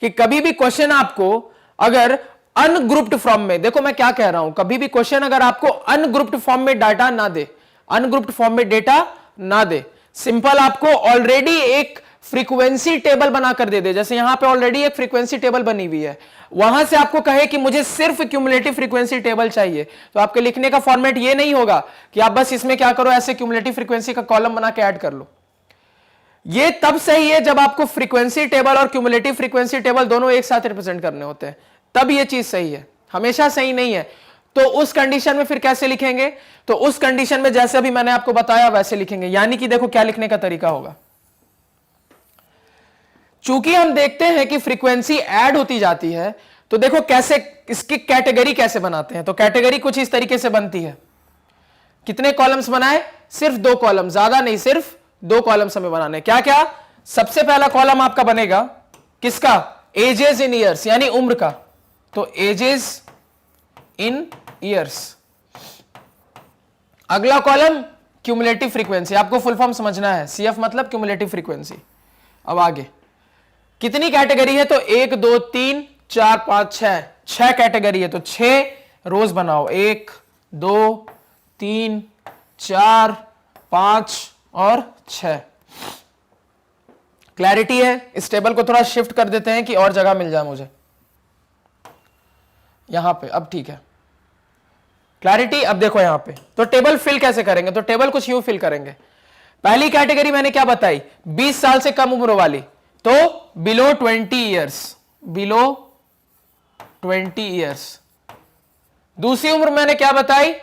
Speaker 2: कि कभी भी क्वेश्चन आपको अगर अनग्रुप्ड फॉर्म में, देखो मैं क्या कह रहा हूं, कभी भी क्वेश्चन अगर आपको अनग्रुप्ड फॉर्म में डाटा ना दे, अनग्रुप्ड फॉर्म में डेटा ना दे, सिंपल आपको ऑलरेडी एक फ्रीक्वेंसी टेबल बनाकर दे दे, जैसे यहां पे ऑलरेडी एक फ्रीक्वेंसी टेबल बनी हुई है, वहां से आपको कहे कि मुझे सिर्फ क्यूमुलेटिव फ्रीक्वेंसी टेबल चाहिए, तो आपके लिखने का फॉर्मेट ये नहीं होगा कि आप बस इसमें क्या करो, ऐसे क्यूमुलेटिव फ्रीक्वेंसी का कॉलम बना के ऐड कर लो। ये तब सही है जब आपको फ्रीक्वेंसी टेबल और क्यूमुलेटिव फ्रीक्वेंसी टेबल दोनों एक साथ रिप्रेजेंट करने होते हैं, तब ये चीज सही है, हमेशा सही नहीं है। तो उस कंडीशन में फिर कैसे लिखेंगे? तो उस कंडीशन में जैसे अभी मैंने आपको बताया वैसे लिखेंगे। यानी कि देखो क्या लिखने का तरीका होगा, चूंकि हम देखते हैं कि फ्रीक्वेंसी ऐड होती जाती है, तो देखो कैसे इसकी कैटेगरी कैसे बनाते हैं। तो कैटेगरी कुछ इस तरीके से बनती है। कितने कॉलम्स बनाए? सिर्फ 2 कॉलम, ज्यादा नहीं, सिर्फ 2 कॉलम्स हमें बनाने। क्या क्या? सबसे पहला कॉलम आपका बनेगा किसका? एजेस इन ईयर्स, यानी उम्र का। तो एजेस इन ईयर्स। अगला कॉलम क्यूमुलेटिव फ्रीक्वेंसी, आपको फुल फॉर्म समझना है, सीएफ मतलब क्यूमुलेटिव फ्रीक्वेंसी। अब आगे कितनी कैटेगरी है? तो 1 2 3 4 5 6, 6 कैटेगरी है, तो 6 रोज बनाओ, 1 2 3 4 5 और 6। क्लैरिटी है? इस टेबल को थोड़ा शिफ्ट कर देते हैं कि और जगह मिल जाए मुझे यहां पे। अब ठीक है, क्लैरिटी? अब देखो यहां पे, तो टेबल फिल कैसे करेंगे? तो टेबल कुछ यूं फिल करेंगे। पहली कैटेगरी मैंने क्या बताई? 20 साल से कम उम्र वाली, तो बिलो 20 ईयर्स, बिलो 20 ईयर्स। दूसरी उम्र मैंने क्या बताई?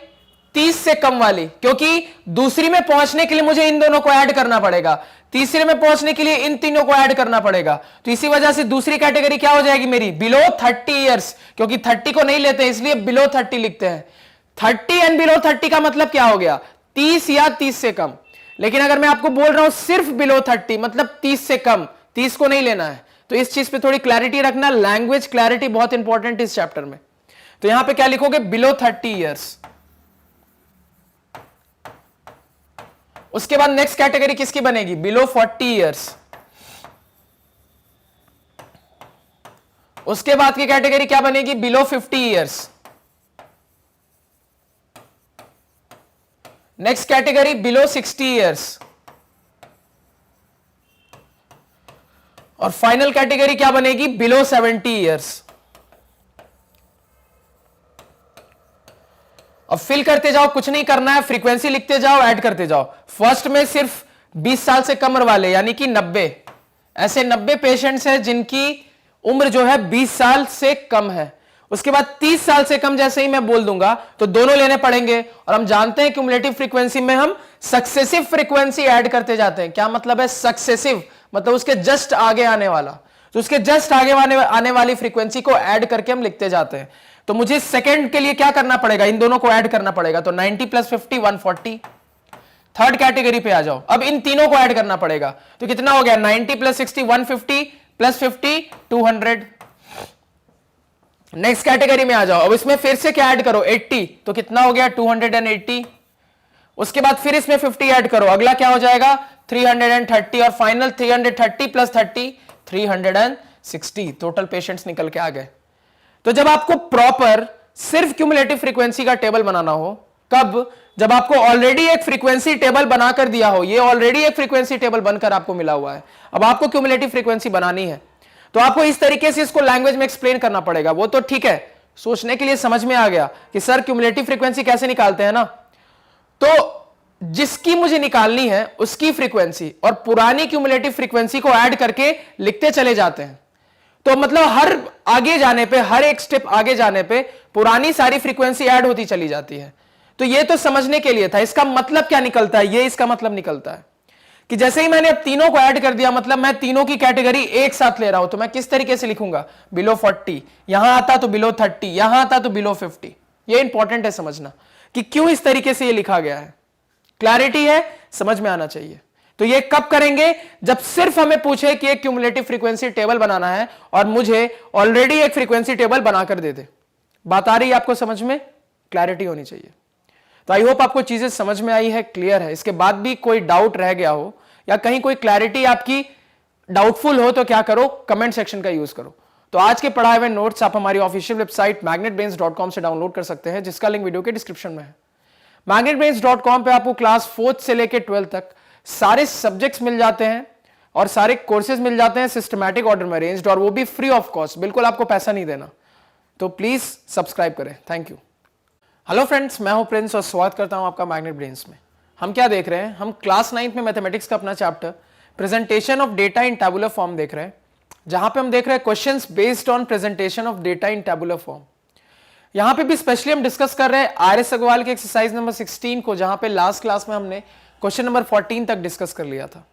Speaker 2: 30 से कम वाली, क्योंकि दूसरी में पहुंचने के लिए मुझे इन दोनों को ऐड करना पड़ेगा, तीसरे में पहुंचने के लिए इन तीनों को ऐड करना पड़ेगा। तो इसी वजह से दूसरी कैटेगरी क्या हो जाएगी मेरी? बिलो 30 ईयर्स, क्योंकि 30 को नहीं लेते इसलिए बिलो 30 लिखते हैं। 30 एंड बिलो 30 का मतलब क्या हो गया? 30 या 30 से कम। लेकिन अगर मैं आपको बोल रहा हूं सिर्फ बिलो 30 मतलब 30 से कम, 30 को नहीं लेना है, तो इस चीज पे थोड़ी क्लैरिटी रखना। लैंग्वेज क्लैरिटी बहुत इंपॉर्टेंट इस चैप्टर में। तो यहां पे क्या लिखोगे, बिलो 30 ईयर्स। उसके बाद नेक्स्ट कैटेगरी किसकी बनेगी, बिलो 40 ईयर्स। उसके बाद की कैटेगरी क्या बनेगी, below 50 years. Next category below 60 years. और फाइनल कैटेगरी क्या बनेगी, बिलो 70 ईयर्स। अब फिल करते जाओ, कुछ नहीं करना है, फ्रीक्वेंसी लिखते जाओ, ऐड करते जाओ। फर्स्ट में सिर्फ 20 साल से कम वाले यानी कि 90, ऐसे 90 पेशेंट्स हैं जिनकी उम्र जो है 20 साल से कम है। उसके बाद 30 साल से कम जैसे ही मैं बोल दूंगा तो दोनों लेने पड़ेंगे। और हम जानते हैं क्यूमुलेटिव फ्रीक्वेंसी में हम सक्सेसिव फ्रीक्वेंसी ऐड करते जाते हैं। क्या मतलब है सक्सेसिव, मतलब उसके जस्ट आगे आने वाला। तो उसके जस्ट आगे आने वाली फ्रीक्वेंसी को ऐड करके हम लिखते जाते हैं। तो मुझे सेकंड के लिए क्या करना पड़ेगा, इन दोनों को ऐड करना पड़ेगा। तो 90 + 50 140। थर्ड कैटेगरी पे आ जाओ, अब इन तीनों को ऐड करना पड़ेगा। तो कितना हो गया, 90 + 60 150 + 50 200। नेक्स्ट कैटेगरी में आ जाओ, अब इसमें फिर से क्या ऐड करो 80, तो कितना हो गया 280। उसके बाद फिर इसमें 50 ऐड करो, अगला क्या हो जाएगा 330। और फाइनल 330 + 30 360। टोटल पेशेंट्स निकल के आ गए। तो जब आपको प्रॉपर सिर्फ क्यूमुलेटिव फ्रीक्वेंसी का टेबल बनाना हो, कब, जब आपको ऑलरेडी एक फ्रीक्वेंसी टेबल बनाकर दिया हो, ये ऑलरेडी एक फ्रीक्वेंसी टेबल बनकर आपको मिला हुआ है, अब आपको क्यूमुलेटिव फ्रीक्वेंसी बनानी है, तो आपको इस तरीके से इसको लैंग्वेज में एक्सप्लेन करना पड़ेगा। वो तो ठीक है, सोचने के लिए समझ में आ गया कि सर क्यूमुलेटिव फ्रीक्वेंसी कैसे निकालते हैं ना। तो जिसकी मुझे निकालनी है उसकी फ्रीक्वेंसी और पुरानी क्यूमुलेटिव फ्रीक्वेंसी को ऐड करके लिखते चले जाते हैं। तो मतलब हर आगे जाने पे, हर एक स्टेप आगे जाने पे पुरानी सारी फ्रीक्वेंसी ऐड होती चली जाती है। तो ये तो समझने के लिए था। इसका मतलब क्या निकलता है, ये इसका मतलब निकलता है कि जैसे ही मैंने अब तीनों को ऐड कर दिया, मतलब मैं तीनों की कैटेगरी एक साथ ले रहा हूं, तो मैं किस तरीके से लिखूंगा, बिलो 40, यहां आता तो बिलो 30, यहां आता तो बिलो 50। ये इंपॉर्टेंट है समझना कि क्यों इस तरीके से ये लिखा गया है। क्लैरिटी है, समझ में आना चाहिए। तो ये कब करेंगे, जब सिर्फ हमें पूछे कि एक क्यूमुलेटिव फ्रीक्वेंसी टेबल बनाना है और मुझे ऑलरेडी एक फ्रीक्वेंसी टेबल बनाकर दे दे। बात आ रही है आपको समझ में, क्लैरिटी होनी चाहिए। तो आई होप आपको चीजें समझ में आई है, क्लियर है। इसके बाद भी कोई डाउट रह गया हो या कहीं कोई क्लैरिटी आपकी डाउटफुल हो तो क्या करो, कमेंट सेक्शन का यूज करो। तो आज के पढ़ाए हुए नोट्स आप हमारी ऑफिशियल वेबसाइट magnetbrains.com से डाउनलोड कर सकते हैं, जिसका लिंक वीडियो के डिस्क्रिप्शन में है। magnetbrains.com पे आपको क्लास 4th से लेकर 12th तक सारे सब्जेक्ट्स मिल जाते हैं और सारे कोर्सेज मिल जाते हैं सिस्टमैटिक ऑर्डर में अरेंज्ड, और वो भी फ्री ऑफ कॉस्ट, बिल्कुल आपको पैसा नहीं देना। तो प्लीज सब्सक्राइब करें। Thank you. हेलो फ्रेंड्स, मैं हूं प्रिंस और स्वागत करता हूं आपका मैग्नेट ब्रेन्स में। हम क्या देख रहे हैं, हम क्लास 9th में मैथमेटिक्स का अपना chapter presentation of data in tabular form देख रहे हैं, जहां पे हम देख रहे हैं questions based on presentation of data in tabular form. यहां पे भी स्पेशली हम डिस्कस कर रहे हैं आर.एस. अग्रवाल के एक्सरसाइज नंबर 16 को, जहां पे लास्ट क्लास में हमने क्वेश्चन नंबर 14 तक डिस्कस कर लिया था।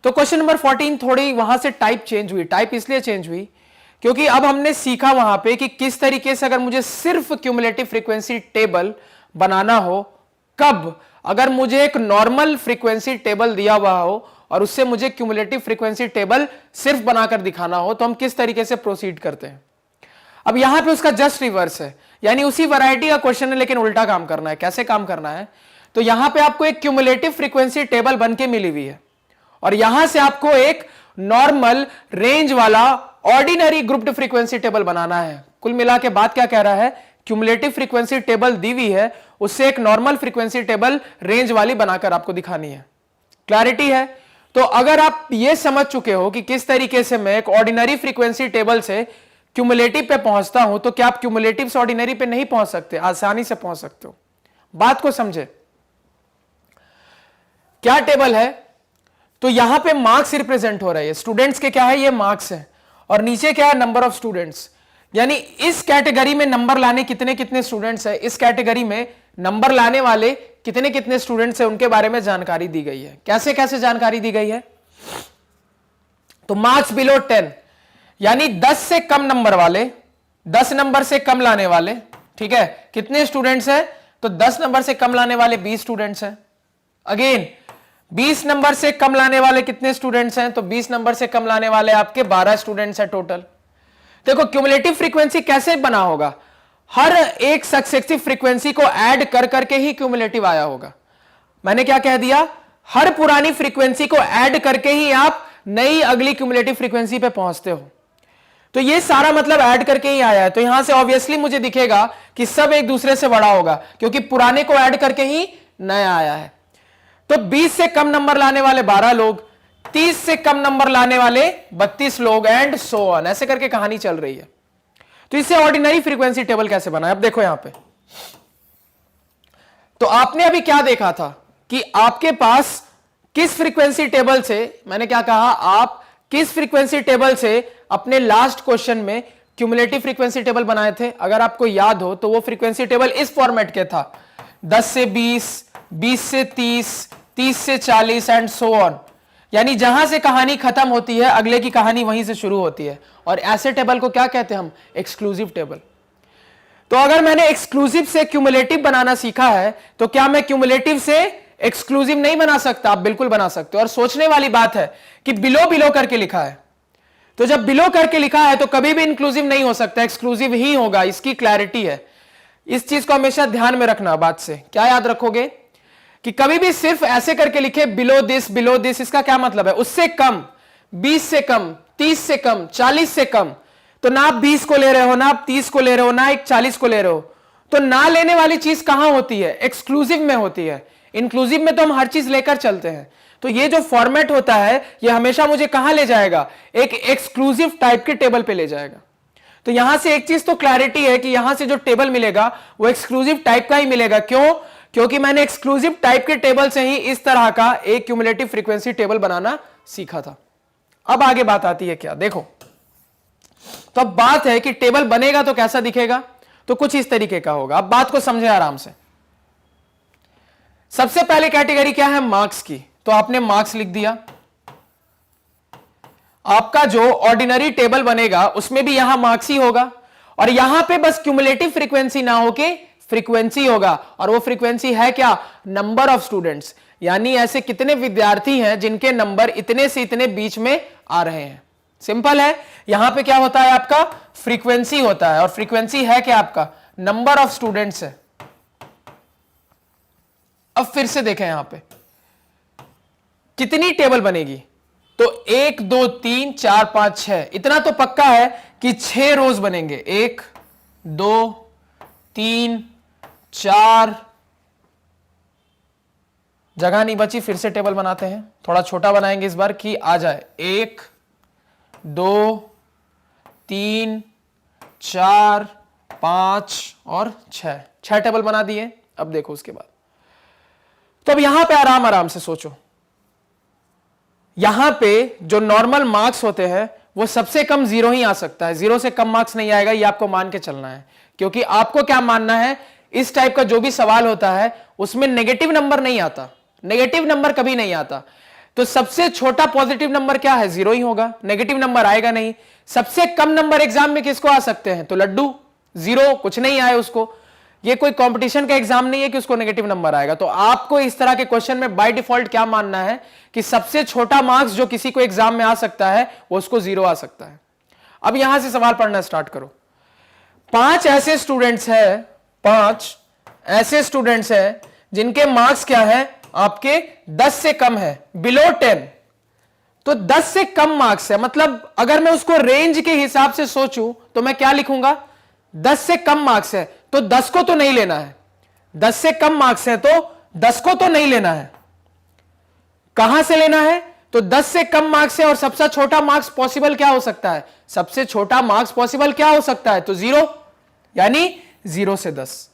Speaker 2: तो क्वेश्चन नंबर 14 थोड़ी वहां से टाइप चेंज हुई। टाइप इसलिए चेंज हुई क्योंकि अब हमने सीखा वहां पे कि किस तरीके से अगर मुझे सिर्फ क्यूमुलेटिव फ्रीक्वेंसी टेबल बनाना हो, कब, अगर मुझे एक नॉर्मल फ्रीक्वेंसी टेबल दिया हुआ हो और उससे मुझे क्यूमुलेटिव फ्रीक्वेंसी टेबल सिर्फ बनाकर दिखाना हो, तो हम किस तरीके से प्रोसीड करते हैं। अब यहां पे उसका जस्ट रिवर्स है, यानी उसी वैरायटी का क्वेश्चन है लेकिन उल्टा काम करना है। कैसे काम करना है, तो यहां पे आपको एक क्यूमुलेटिव फ्रीक्वेंसी टेबल बन के मिली हुई है और यहां से आपको एक नॉर्मल रेंज वाला ऑर्डिनरी ग्रुप्ड फ्रीक्वेंसी टेबल बनाना है। कुल मिला के बात क्या कह रहा है, क्यूमुलेटिव फ्रीक्वेंसी टेबल दी हुई है, उससे एक नॉर्मल फ्रीक्वेंसी टेबल रेंज वाली बनाकर आपको दिखानी है। क्लैरिटी है। तो अगर आप ये समझ चुके हो कि किस तरीके से मैं एक ऑर्डिनरी फ्रीक्वेंसी टेबल से क्यूमुलेटिव पे पहुंचता हूं, तो क्या आप क्यूमुलेटिव से ऑर्डिनरी पे नहीं पहुंच सकते, आसानी से पहुंच सकते हो। बात को समझे, क्या टेबल है, तो यहां पे मार्क्स रिप्रेजेंट हो रहे हैं। स्टूडेंट्स के क्या है, ये मार्क्स है, और नीचे क्या है, नंबर ऑफ स्टूडेंट्स। यानी इस कैटेगरी में नंबर लाने कितने कितने स्टूडेंट्स हैं, इस कैटेगरी में नंबर लाने वाले कितने कितने स्टूडेंट्स हैं, उनके बारे में जानकारी दी गई है। कैसे कैसे जानकारी दी गई है, तो मार्क्स बिलो 10 यानी 10 से कम नंबर वाले, 10 नंबर से कम लाने वाले, ठीक है, कितने स्टूडेंट्स हैं, तो 10 नंबर से कम लाने वाले 20 स्टूडेंट्स हैं। अगेन 20 नंबर से कम लाने वाले कितने स्टूडेंट्स हैं? तो 20 नंबर से कम लाने वाले आपके 12 स्टूडेंट्स हैं टोटल। देखो क्यूमुलेटिव फ्रीक्वेंसी कैसे बना होगा, हर एक सक्सेसिव फ्रीक्वेंसी को ऐड कर करके ही क्यूमुलेटिव आया होगा। मैंने क्या कह दिया, हर पुरानी फ्रीक्वेंसी को ऐड करके ही आप नई अगली क्यूमुलेटिव फ्रीक्वेंसी पे पहुंचते हो। तो ये सारा मतलब ऐड करके ही आया है। तो यहां से ऑब्वियसली मुझे दिखेगा कि सब एक दूसरे से बड़ा होगा, क्योंकि पुराने को ऐड करके ही नया आया है। तो 20 से कम नंबर लाने वाले 12 लोग, 30 से कम नंबर लाने वाले 32 लोग, एंड सो ऑन, ऐसे करके कहानी चल रही है। तो इससे ऑर्डिनरी फ्रीक्वेंसी टेबल कैसे बना है, अब देखो यहां पे। तो आपने अभी क्या देखा था कि आपके पास किस फ्रीक्वेंसी टेबल से, मैंने क्या कहा, आप किस फ्रीक्वेंसी टेबल से अपने लास्ट क्वेश्चन में क्यूमुलेटिव फ्रीक्वेंसी टेबल बनाए थे? अगर आपको याद हो तो वो फ्रीक्वेंसी टेबल इस फॉर्मेट के था, 10 से 20, 20 से 30, 30 से 40 एंड सो ऑन। यानी जहां से कहानी खत्म होती है अगले की कहानी वहीं से शुरू होती है। और ऐसे टेबल को क्या कहते हैं हम? Exclusive table. तो अगर मैंने एक्सक्लूसिव से क्यूमुलेटिव बनाना सीखा है तो क्या मैं क्यूमुलेटिव से एक्सक्लूसिव नहीं बना सकता? आप बिल्कुल बना सकते हो। और सोचने वाली बात है कि बिलो बिलो करके लिखा है, तो जब बिलो करके लिखा है तो कभी भी इंक्लूसिव नहीं हो सकता, एक्सक्लूसिव ही होगा। इसकी क्लैरिटी है, इस चीज को हमेशा ध्यान में रखना। बात से क्या याद रखोगे कि कभी भी सिर्फ ऐसे करके लिखे बिलो दिस, इसका क्या मतलब है? उससे कम, 20 से कम, 30 से कम, 40 से कम। तो ना आप 20 को ले रहे हो, ना आप 30 को ले रहे हो, ना एक 40 को ले रहे हो। तो ना लेने वाली चीज कहां होती है? एक्सक्लूसिव में होती है। इंक्लूसिव में तो हम हर चीज लेकर चलते हैं। तो ये जो फॉर्मेट होता है ये हमेशा मुझे कहां ले जाएगा? एक एक्सक्लूसिव टाइप के टेबल पे ले जाएगा। तो यहां से एक चीज तो क्लैरिटी है कि यहां से जो टेबल मिलेगा वो एक्सक्लूसिव टाइप का ही मिलेगा। क्यों? क्योंकि मैंने एक्सक्लूसिव टाइप के टेबल से ही इस तरह का एक क्यूमुलेटिव फ्रीक्वेंसी टेबल बनाना सीखा था। अब आगे बात आती है क्या, देखो। तो अब बात है कि टेबल बनेगा तो कैसा दिखेगा? तो कुछ इस तरीके का होगा। अब बात को समझे आराम से। सबसे पहले कैटेगरी क्या है? मार्क्स की। तो आपने मार्क्स लिख दिया। आपका जो ऑर्डिनरी टेबल बनेगा उसमें भी यहां मार्क्स ही होगा, और यहां पे बस क्यूमुलेटिव फ्रीक्वेंसी ना होके फ्रीक्वेंसी होगा। और वो फ्रीक्वेंसी है क्या? नंबर ऑफ स्टूडेंट्स, यानी ऐसे कितने विद्यार्थी हैं जिनके नंबर इतने से इतने बीच में आ रहे हैं। सिंपल है। यहां पे क्या होता है? आपका फ्रीक्वेंसी होता है, और फ्रीक्वेंसी है क्या? आपका नंबर ऑफ स्टूडेंट्स है। अब फिर से देखें यहां पे कितनी टेबल बनेगी। तो 1 2 3 4 5 6, इतना तो पक्का है कि 6 रोज बनेंगे। 1 2 3 4, जगह नहीं बची, फिर से टेबल बनाते हैं। थोड़ा छोटा बनाएंगे इस बार कि आ जाए। 1 2 3 4 5 और 6 टेबल बना दिए। अब देखो उसके बाद, तो अब यहां पे आराम आराम से सोचो। यहां पे जो नॉर्मल मार्क्स होते हैं वो सबसे कम 0 ही आ सकता है, 0 से कम मार्क्स नहीं आएगा, ये आपको मान के चलना है। क्योंकि आपको क्या मानना है, इस टाइप का जो भी सवाल होता है उसमें नेगेटिव नंबर नहीं आता, नेगेटिव नंबर कभी नहीं आता। तो सबसे छोटा पॉजिटिव नंबर क्या है? 0 ही होगा, नेगेटिव नंबर आएगा नहीं। सबसे कम नंबर एग्जाम में किसको आ सकते हैं? तो लड्डू, 0, कुछ नहीं आए उसको। ये कोई कंपटीशन का एग्जाम नहीं है कि उसको नेगेटिव नंबर आएगा। तो आपको इस तरह के क्वेश्चन में बाय डिफॉल्ट क्या मानना है कि सबसे छोटा मार्क्स जो किसी को एग्जाम में आ सकता है वो उसको 0 आ सकता है। अब यहां से सवाल पढ़ना स्टार्ट करो। 5 ऐसे स्टूडेंट्स हैं, 5 ऐसे स्टूडेंट्स हैं जिनके मार्क्स क्या है? आपके 10 से कम है, बिलो 10। तो 10 से कम मार्क्स है, मतलब अगर मैं उसको रेंज के हिसाब से सोचूं तो मैं क्या लिखूंगा? 10 से कम मार्क्स है तो 10 को तो नहीं लेना है। 10 से कम मार्क्स है तो 10 को तो नहीं लेना है। कहां से लेना है? तो 10 से कम मार्क्स है और सबसे छोटा मार्क्स पॉसिबल क्या हो सकता है? सबसे छोटा मार्क्स पॉसिबल क्या हो सकता है? तो 0, यानी 0 से 10।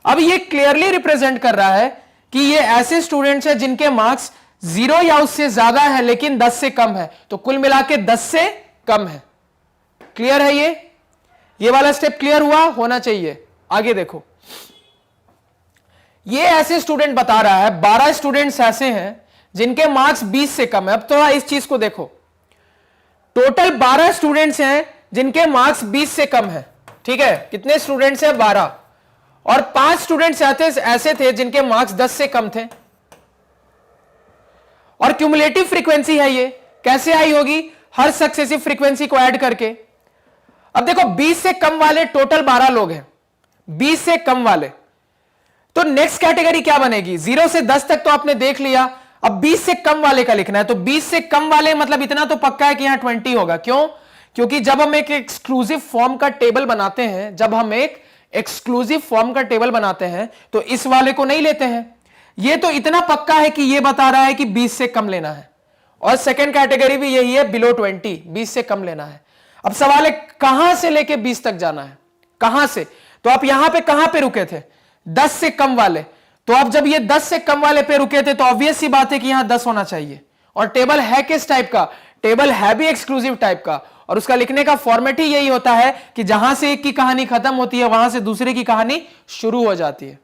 Speaker 2: अब ये क्लियरली रिप्रेजेंट कर रहा है कि ये ऐसे स्टूडेंट्स हैं जिनके मार्क्स 0 या उससे ज्यादा है लेकिन 10 से कम है। तो कुल मिला के 10 से कम है। क्लियर है? ये वाला स्टेप क्लियर हुआ होना चाहिए। आगे देखो, ये ऐसे स्टूडेंट बता रहा है, 12 स्टूडेंट्स ऐसे हैं जिनके मार्क्स 20 से कम है। अब थोड़ा इस चीज को देखो, टोटल 12 स्टूडेंट्स हैं जिनके मार्क्स 20 से कम है। ठीक है, कितने स्टूडेंट्स हैं? 12। और 5 स्टूडेंट्स ऐसे थे जिनके मार्क्स 10 से कम थे। और क्यूमुलेटिव फ्रीक्वेंसी है ये, कैसे आई होगी? हर सक्सेसिव फ्रीक्वेंसी को ऐड करके। अब देखो 20 से कम वाले टोटल 12 लोग हैं, 20 से कम वाले, तो नेक्स्ट कैटेगरी क्या बनेगी? 0 से 10 तक तो आपने देख लिया, अब 20 से कम वाले का लिखना है। तो 20 से कम वाले मतलब इतना तो पक्का है कि यहां 20 होगा। क्यों? क्योंकि जब हम एक एक्सक्लूसिव फॉर्म का टेबल बनाते हैं, जब हम एक एक्सक्लूसिव फॉर्म का टेबल बनाते हैं तो इस वाले को नहीं लेते हैं। ये तो इतना पक्का है कि ये बता रहा है कि 20 से कम लेना है, और सेकेंड कैटेगरी भी यही है, बिलो 20, 20 से कम लेना है। अब सवाल है कहां से लेके 20 तक जाना है, कहां से? तो आप यहां पे कहां पे रुके थे? 10 से कम वाले। तो अब जब ये 10 से कम वाले पे रुके थे तो ऑब्वियस सी बात है कि यहां 10 होना चाहिए। और टेबल है किस टाइप का? टेबल है भी एक्सक्लूसिव टाइप का, और उसका लिखने का फॉर्मेट ही यही होता है कि जहां से एक की कहानी खत्म होती है वहां से दूसरे की कहानी शुरू हो जाती है।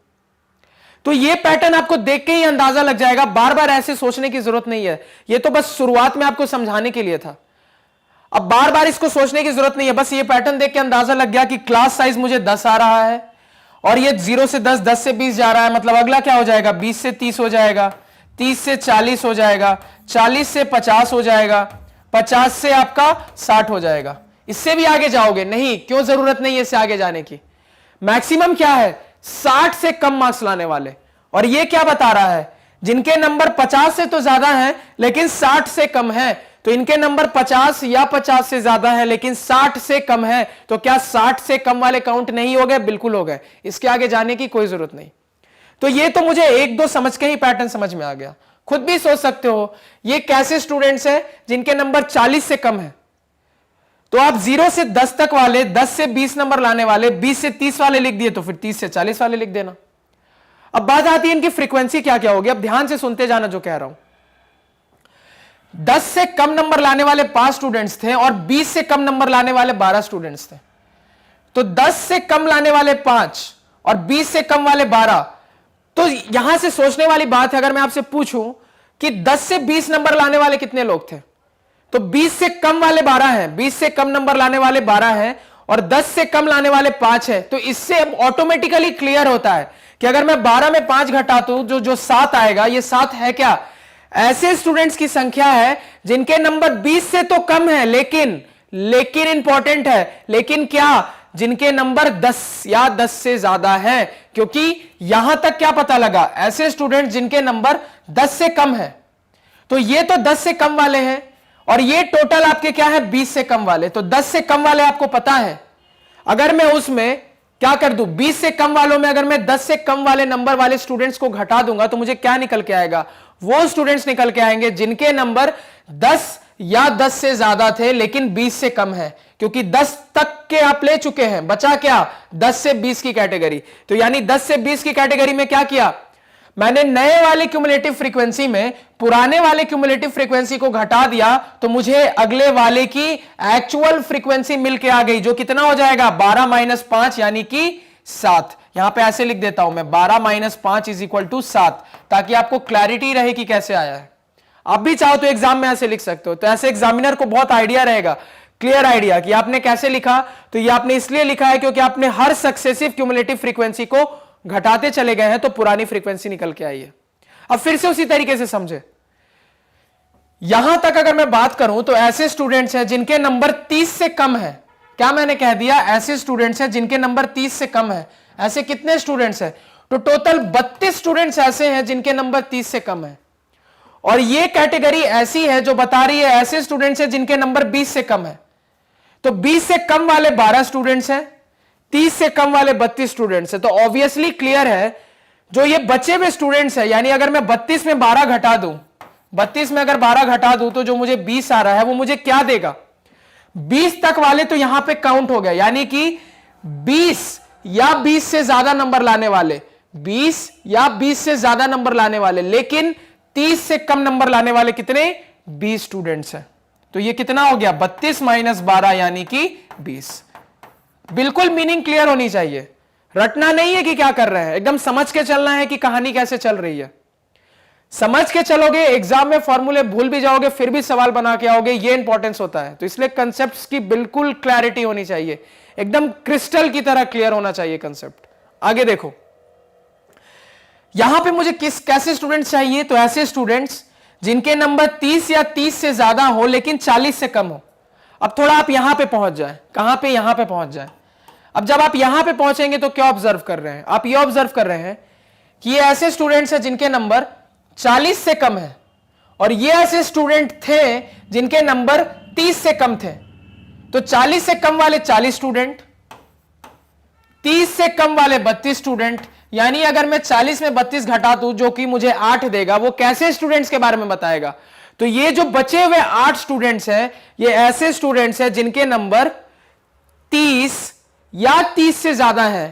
Speaker 2: तो ये पैटर्न आपको देख के ही अंदाजा लग जाएगा, बार बार ऐसे सोचने की जरूरत नहीं है। ये तो बस शुरुआत में आपको समझाने के लिए था, अब बार बार इसको सोचने की जरूरत नहीं है। बस ये पैटर्न देख के अंदाजा लग गया कि क्लास साइज मुझे 10 आ रहा है, और ये 0 से 10, 10 से 20 जा रहा है, मतलब अगला क्या हो जाएगा? 20 से 30 हो जाएगा, 30 से 40 हो जाएगा, 40 से 50 हो जाएगा, 50 से आपका 60 हो जाएगा। इससे भी आगे जाओगे नहीं, क्यों? जरूरत नहीं है इससे आगे जाने की। मैक्सिमम क्या है? 60 से कम मार्क्स लाने वाले। और ये क्या बता रहा है? जिनके नंबर 50 से तो ज्यादा हैं लेकिन 60 से कम है, तो इनके नंबर 50 या 50 से ज्यादा है लेकिन 60 से कम है। तो क्या 60 से कम वाले काउंट नहीं हो गए? बिल्कुल हो गए। इसके आगे जाने की कोई जरूरत नहीं। तो ये तो मुझे 1-2 समझ के ही पैटर्न समझ में आ गया। खुद भी सोच सकते हो ये कैसे स्टूडेंट्स हैं जिनके नंबर 40 से कम है। तो आप 0 से 10 तक वाले, 10 से 20 नंबर लाने वाले, 20 से 30 वाले लिख दिए, तो फिर 30 से 40 वाले लिख देना। अब बात आती है इनकी फ्रीक्वेंसी क्या क्या होगी। अब ध्यान से सुनते जाना जो कह रहा हूं। 10 से कम नंबर लाने वाले 5 स्टूडेंट्स थे और 20 से कम नंबर लाने वाले 12 स्टूडेंट्स थे। तो 10 से कम लाने वाले 5 और 20 से कम वाले 12। तो यहां से सोचने वाली बात है, अगर मैं आपसे पूछूं कि 10 से 20 नंबर लाने वाले कितने लोग थे, तो 20 से कम वाले 12 हैं, 20 से कम नंबर लाने वाले 12 हैं, और 10 से कम लाने वाले 5 है। तो इससे अब ऑटोमेटिकली क्लियर होता है कि अगर मैं 12 में 5 घटाता हूं जो 7 आएगा, ये 7 है क्या? ऐसे स्टूडेंट्स की संख्या है जिनके नंबर 20 से तो कम है, लेकिन इंपॉर्टेंट है, लेकिन क्या? जिनके नंबर 10 या 10 से ज्यादा हैं। क्योंकि यहां तक क्या पता लगा? ऐसे स्टूडेंट जिनके नंबर 10 से कम है। तो ये तो 10 से कम वाले हैं, और ये टोटल आपके क्या है? 20 से कम वाले। तो 10 से कम वाले आपको पता है। अगर मैं उसमें क्या कर दूं? 20 से कम वालों में अगर मैं 10 से कम वाले नंबर वाले स्टूडेंट्स को घटा दूंगा तो मुझे क्या निकल के आएगा? वो स्टूडेंट्स निकल के आएंगे जिनके नंबर 10 या 10 से ज्यादा थे लेकिन 20 से कम है। क्योंकि 10 तक के आप ले चुके हैं, बचा क्या? 10 से 20 की कैटेगरी। तो यानी 10 से 20 की कैटेगरी में क्या किया मैंने? नए वाले क्यूमुलेटिव फ्रीक्वेंसी में पुराने वाले क्यूमुलेटिव फ्रीक्वेंसी को घटा दिया, तो मुझे अगले वाले की एक्चुअल फ्रीक्वेंसी मिलके आ गई, जो कितना हो जाएगा? 12 - 5 यानी कि 7। यहां पे ऐसे लिख देता हूं मैं, 12 - 5 = 7, ताकि आपको क्लैरिटी रहे कि कैसे आया है। आप भी चाहो तो एग्जाम में ऐसे लिख सकते हो, तो ऐसे एग्जामिनर को बहुत आइडिया रहेगा, क्लियर आइडिया कि आपने कैसे लिखा। तो ये आपने इसलिए लिखा है क्योंकि आपने हर सक्सेसिव क्यूमुलेटिव फ्रीक्वेंसी को घटाते चले गए हैं, तो पुरानी फ्रीक्वेंसी निकल के आई है। अब फिर से उसी तरीके से समझे। यहां तक अगर मैं बात करूं तो ऐसे स्टूडेंट्स हैं जिनके नंबर 30 से कम है। क्या मैंने कह दिया? ऐसे स्टूडेंट्स हैं जिनके नंबर 30 से कम है। ऐसे कितने स्टूडेंट्स हैं? तो टोटल 32 स्टूडेंट्स ऐसे हैं जिनके नंबर 30 से कम है। और ये कैटेगरी ऐसी है जो बता रही है ऐसे स्टूडेंट्स हैं जिनके नंबर 20 से कम है। तो 20 से कम वाले 12 स्टूडेंट्स हैं, 30 से कम वाले 32 स्टूडेंट्स हैं। तो ऑब्वियसली क्लियर है जो ये बचे हुए स्टूडेंट्स हैं, यानी अगर मैं 32 में 12 घटा दूं, 32 में अगर 12 घटा दूं तो जो मुझे 20 आ रहा है वो मुझे क्या देगा? 20 तक वाले तो यहां पे काउंट हो गए, यानी कि 20 या 20 से ज्यादा नंबर लाने वाले, 20 या 20 से ज्यादा नंबर लाने वाले, लेकिन 30 से कम नंबर लाने वाले कितने? 20 स्टूडेंट्स हैं। तो ये कितना हो गया? 32 - 12 यानी कि 20। बिल्कुल मीनिंग क्लियर होनी चाहिए, रटना नहीं है कि क्या कर रहे हैं, एकदम समझ के चलना है कि कहानी कैसे चल रही है। समझ के चलोगे, एग्जाम में फॉर्मूले भूल भी जाओगे फिर भी सवाल बना के आओगे, ये इंपॉर्टेंस होता है। तो इसलिए कंसेप्ट्स की बिल्कुल क्लैरिटी होनी चाहिए, एकदम क्रिस्टल की तरह क्लियर होना चाहिए कंसेप्ट। आगे देखो, यहां पे मुझे कैसे स्टूडेंट्स चाहिए? तो ऐसे स्टूडेंट्स जिनके नंबर 30 या 30 से ज्यादा हो लेकिन 40 से कम हो। अब थोड़ा आप यहां पे पहुंच जाए, कहां पे, यहां पे पहुंच जाए। अब जब आप यहां पे पहुंचेंगे तो क्या ऑब्जर्व कर रहे हैं आप? ये ऑब्जर्व कर रहे हैं कि ये ऐसे स्टूडेंट्स हैं जिनके नंबर 40 से कम है, और ये ऐसे स्टूडेंट थे जिनके नंबर 30 से कम थे। तो 40 से कम वाले 40 स्टूडेंट, 30 से कम वाले 32 स्टूडेंट, यानी अगर मैं 40 में 32 घटा दूं जो कि मुझे 8 देगा, वो कैसे स्टूडेंट्स के बारे में बताएगा? तो ये जो बचे हुए 8 स्टूडेंट्स हैं, ये ऐसे स्टूडेंट्स हैं जिनके नंबर 30 या 30 से ज्यादा है,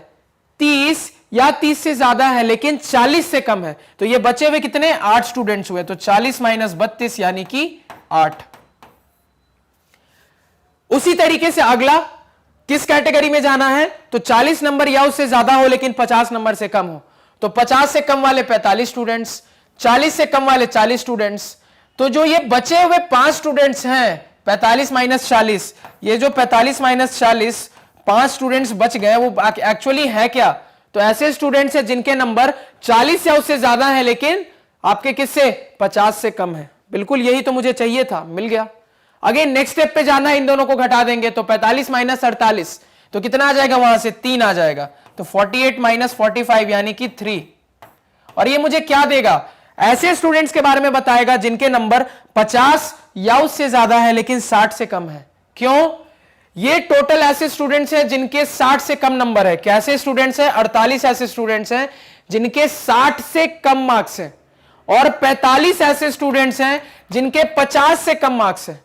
Speaker 2: 30 या 30 से ज्यादा है लेकिन 40 से कम है। तो ये बचे हुए कितने? 8 स्टूडेंट्स हुए। तो 40 माइनस 32 यानी कि 8। उसी तरीके से अगला किस कैटेगरी में जाना है? तो 40 नंबर या उससे ज्यादा हो लेकिन 50 नंबर से कम हो। तो 50 से कम वाले 45 स्टूडेंट्स, 40 से कम वाले 40 स्टूडेंट्स। तो जो ये बचे हुए 5 स्टूडेंट्स हैं, 45 माइनस 40, ये जो 45 माइनस 40 5 स्टूडेंट्स बच गए, वो एक्चुअली है क्या? तो ऐसे स्टूडेंट्स हैं जिनके नंबर 40 या उससे ज्यादा है लेकिन आपके किससे? 50 से कम है। बिल्कुल यही तो मुझे चाहिए था, मिल गया। अगेन नेक्स्ट स्टेप पे जाना है, इन दोनों को घटा देंगे। तो 45 माइनस 48 तो कितना आ जाएगा? वहां से 3 आ जाएगा। तो 48 माइनस 45 यानी कि 3। और ये मुझे क्या देगा? ऐसे स्टूडेंट्स के बारे में बताएगा जिनके नंबर 50 या उससे ज्यादा है लेकिन 60 से कम है। क्यों? ये टोटल ऐसे स्टूडेंट्स हैं जिनके 60 से कम नंबर है। कैसे स्टूडेंट्स हैं? 48 ऐसे स्टूडेंट्स हैं जिनके 60 से कम मार्क्स हैं, और 45 ऐसे स्टूडेंट्स हैं जिनके 50 से कम मार्क्स हैं।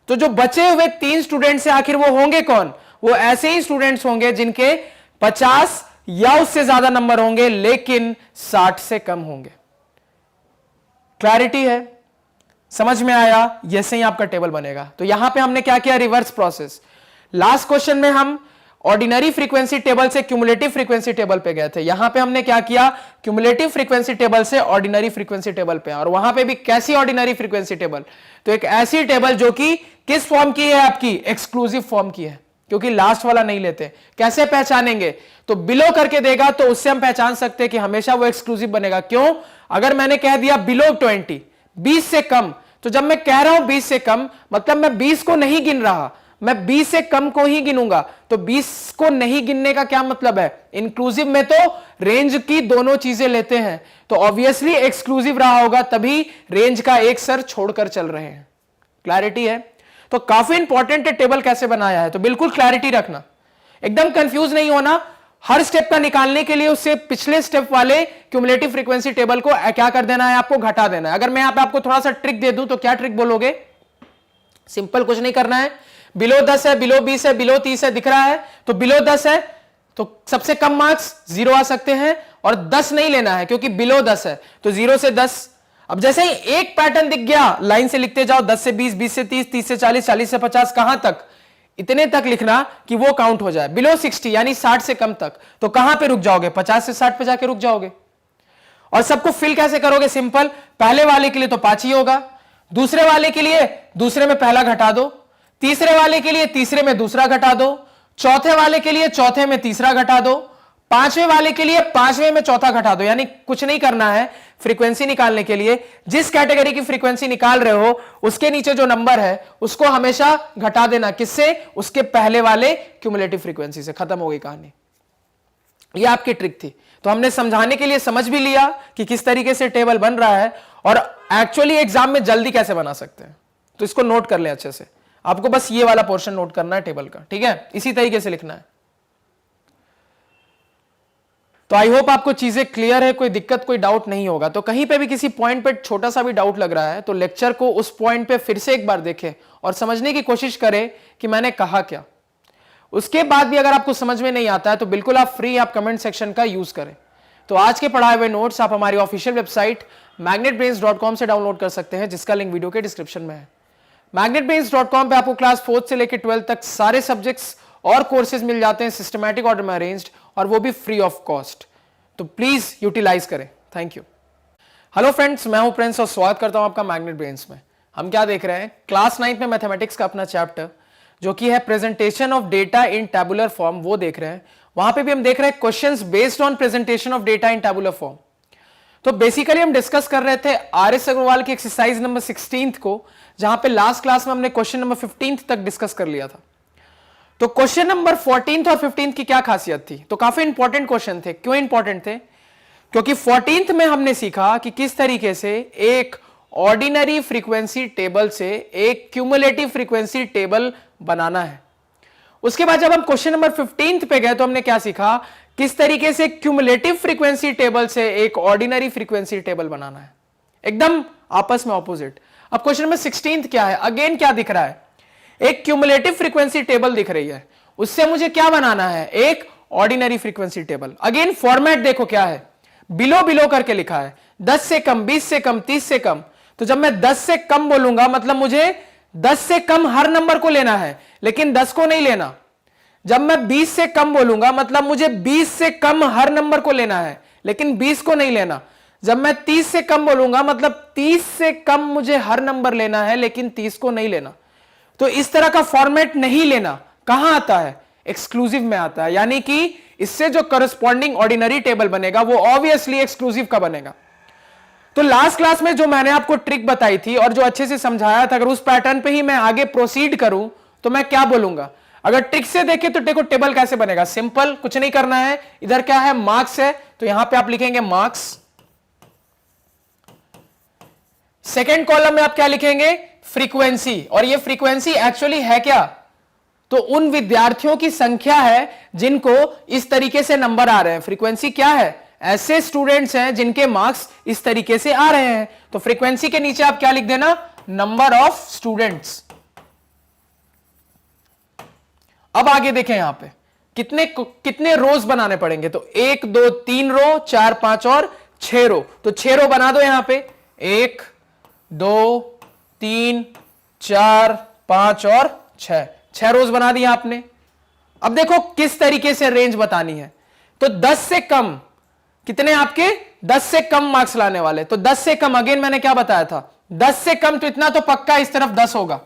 Speaker 2: तो जो बचे हुए 3 स्टूडेंट्स हैं, आखिर वो होंगे कौन? वो ऐसे ही स्टूडेंट्स होंगे जिनके 50 या उससे ज्यादा नंबर होंगे लेकिन 60 से कम होंगे। क्लैरिटी है? समझ में आया? जैसे ही आपका टेबल बनेगा। तो यहां पे हमने क्या किया? Reverse process. लास्ट क्वेश्चन में हम ऑर्डिनरी फ्रीक्वेंसी टेबल से क्यूमुलेटिव फ्रीक्वेंसी टेबल पे गए थे। यहां पे हमने क्या किया? क्यूमुलेटिव फ्रीक्वेंसी टेबल से ऑर्डिनरी फ्रीक्वेंसी टेबल पे। और वहां पे भी कैसी ऑर्डिनरी फ्रीक्वेंसी टेबल? तो एक ऐसी टेबल जो कि किस फॉर्म की है? आपकी एक्सक्लूसिव फॉर्म की है, क्योंकि लास्ट वाला नहीं लेते। कैसे पहचानेंगे? तो बिलो करके देगा तो उससे हम पहचान सकते हैं कि हमेशा वो एक्सक्लूसिव बनेगा। क्यों? अगर मैंने कह दिया बिलो 20, 20 से कम, तो जब मैं कह रहा हूं 20 से कम, मतलब मैं 20 को नहीं गिन रहा, मैं 20 से कम को ही गिनूंगा। तो 20 को नहीं गिनने का क्या मतलब है? इंक्लूसिव में तो रेंज की दोनों चीजें लेते हैं, तो ऑब्वियसली एक्सक्लूसिव रहा होगा, तभी रेंज का एक सर छोड़कर चल रहे हैं। क्लैरिटी है? तो काफी इंपॉर्टेंट है टेबल कैसे बनाया है। तो बिल्कुल क्लैरिटी रखना, एकदम कंफ्यूज नहीं होना। हर स्टेप का निकालने के लिए उससे पिछले स्टेप वाले क्यूमुलेटिव फ्रीक्वेंसी टेबल को क्या कर देना है? आपको घटा देना है। अगर मैं यहां पे आपको थोड़ा सा ट्रिक दे दूं तो क्या ट्रिक बोलोगे? सिंपल, कुछ नहीं करना है। बिलो 10 है, बिलो 20 है, बिलो 30 है, दिख रहा है। तो बिलो 10 है तो सबसे कम मार्क्स 0 आ सकते हैं, और 10 नहीं लेना है क्योंकि बिलो 10 है। तो 0 से 10। अब जैसे ही एक पैटर्न दिख गया, लाइन से लिखते जाओ, 10 से 20, 20 से 30, 30 से 40, 40 से 50, कहां तक? इतने तक लिखना कि वो काउंट हो जाए। बिलो 60 यानी 60 से कम तक, तो कहां पे रुक जाओगे? 50 से 60 पे जाके रुक जाओगे। और सबको फिल कैसे करोगे? सिंपल, पहले वाले के लिए तो 5 ही होगा, दूसरे वाले के लिए दूसरे में पहला घटा दो, तीसरे वाले के लिए तीसरे में दूसरा घटा दो, चौथे वाले के लिए चौथे में तीसरा घटा दो, पांचवें वाले के लिए पांचवें में चौथा घटा दो। यानी कुछ नहीं करना है। फ्रीक्वेंसी निकालने के लिए जिस कैटेगरी की फ्रीक्वेंसी निकाल रहे हो उसके नीचे जो नंबर है उसको हमेशा घटा देना। किससे? उसके पहले वाले क्यूमुलेटिव फ्रीक्वेंसी से। खत्म हो गई कहानी। यह आपकी ट्रिक थी। तो हमने समझाने के लिए समझ भी लिया कि किस तरीके से टेबल बन रहा है, और एक्चुअली एग्जाम में जल्दी कैसे बना सकते हैं। तो इसको नोट कर लें अच्छे से। आपको बस ये वाला पोर्शन नोट करना है टेबल का, ठीक है? इसी तरीके से लिखना है। तो आई होप आपको चीजें क्लियर है, कोई दिक्कत, कोई डाउट नहीं होगा। तो कहीं पे भी किसी पॉइंट पे छोटा सा भी डाउट लग रहा है तो लेक्चर को उस पॉइंट पे फिर से एक बार देखें और समझने की कोशिश करें कि मैंने कहा क्या। उसके बाद भी अगर आपको समझ में नहीं आता है तो बिल्कुल आप फ्री, आप कमेंट सेक्शन का यूज करें। तो आज के पढ़ाए हुए नोट्स आप हमारी ऑफिशियल वेबसाइट magnetbrains.com से डाउनलोड कर सकते हैं, जिसका लिंक वीडियो के डिस्क्रिप्शन में है। magnetbrains.com पे आपको क्लास 4 से लेकर 12 तक सारे सब्जेक्ट्स और कोर्सेज मिल जाते हैं सिस्टमैटिक ऑर्डर में अरेंज्ड, और वो भी फ्री ऑफ कॉस्ट। तो प्लीज यूटिलाइज करें। Thank you. हेलो फ्रेंड्स, मैं हूं प्रिंस और स्वागत करता हूं आपका मैग्नेट ब्रेन्स में। हम क्या देख रहे हैं? क्लास 9 में मैथमेटिक्स का अपना चैप्टर जो कि है presentation of data in tabular form, वो देख रहे हैं। वहां पे भी हम देख रहे हैं questions based on presentation of data in tabular form.
Speaker 1: तो बेसिकली हम डिस्कस कर रहे थे आर.एस. अग्रवाल की एक्सरसाइज नंबर 16 को, जहां पे लास्ट क्लास में हमने क्वेश्चन नंबर 15 तक डिस्कस कर लिया था। तो क्वेश्चन नंबर 14 और 15 की क्या खासियत थी? तो काफी इंपॉर्टेंट क्वेश्चन थे। क्यों इंपॉर्टेंट थे? क्योंकि 14th में हमने सीखा कि किस तरीके से एक ऑर्डिनरी फ्रीक्वेंसी टेबल से एक क्यूमुलेटिव फ्रीक्वेंसी टेबल बनाना है। उसके बाद जब हम क्वेश्चन नंबर 15 पे गए तो हमने क्या सीखा, किस तरीके से क्यूमुलेटिव फ्रीक्वेंसी टेबल से एक ऑर्डिनरी फ्रीक्वेंसी टेबल बनाना है, एकदम आपस में ऑपोजिट। अब क्वेश्चन नंबर 16 क्या है? अगेन क्या दिख रहा है? एक क्यूमुलेटिव फ्रीक्वेंसी टेबल दिख रही है, उससे मुझे क्या बनाना है? एक ordinary frequency table. Again format देखो क्या है, बिलो बिलो करके लिखा है, 10 से कम, 20 से कम, 30 से कम। तो जब मैं 10 से कम बोलूंगा मतलब मुझे 10 से कम हर नंबर को लेना है, लेकिन 10 को नहीं लेना। जब मैं 20 से कम बोलूंगा मतलब मुझे 20 से कम हर नंबर को लेना है, लेकिन 20 को नहीं लेना। जब मैं 30 से कम बोलूंगा मतलब 30 से कम मुझे हर नंबर लेना है, लेकिन 30 को नहीं लेना। तो इस तरह का फॉर्मेट नहीं लेना कहां आता है? एक्सक्लूसिव में आता है। यानी कि इससे जो करस्पॉन्डिंग ऑर्डिनरी टेबल बनेगा वो ऑब्वियसली एक्सक्लूसिव का बनेगा। तो लास्ट क्लास में जो मैंने आपको ट्रिक बताई थी और जो अच्छे से समझाया था, अगर उस पैटर्न पे ही मैं आगे प्रोसीड करूं तो मैं क्या बोलूंगा? अगर ट्रिक से देखें तो देखो टेबल कैसे बनेगा। सिंपल, कुछ नहीं करना है। इधर क्या है? मार्क्स है, तो यहां पे आप लिखेंगे मार्क्स। सेकेंड कॉलम में आप क्या लिखेंगे? फ्रीक्वेंसी। और ये फ्रीक्वेंसी एक्चुअली है क्या? तो उन विद्यार्थियों की संख्या है जिनको इस तरीके से नंबर आ रहे हैं। फ्रीक्वेंसी क्या है? ऐसे स्टूडेंट्स हैं जिनके मार्क्स इस तरीके से आ रहे हैं। तो फ्रीक्वेंसी के नीचे आप क्या लिख देना? Number of students. अब आगे देखें, यहां पे कितने रोज बनाने पड़ेंगे? तो 1 2 3 रो, 4 5 और 6 रो। तो 6 रो बना दो यहां पे। 1 2 3 4 5 और 6 रोज बना दिया आपने। अब देखो किस तरीके से रेंज बतानी है। तो 10 से कम कितने आपके? 10 से कम मार्क्स लाने वाले। तो 10 से कम, अगेन मैंने क्या बताया था? 10 से कम तो इतना तो पक्का इस तरफ 10 होगा,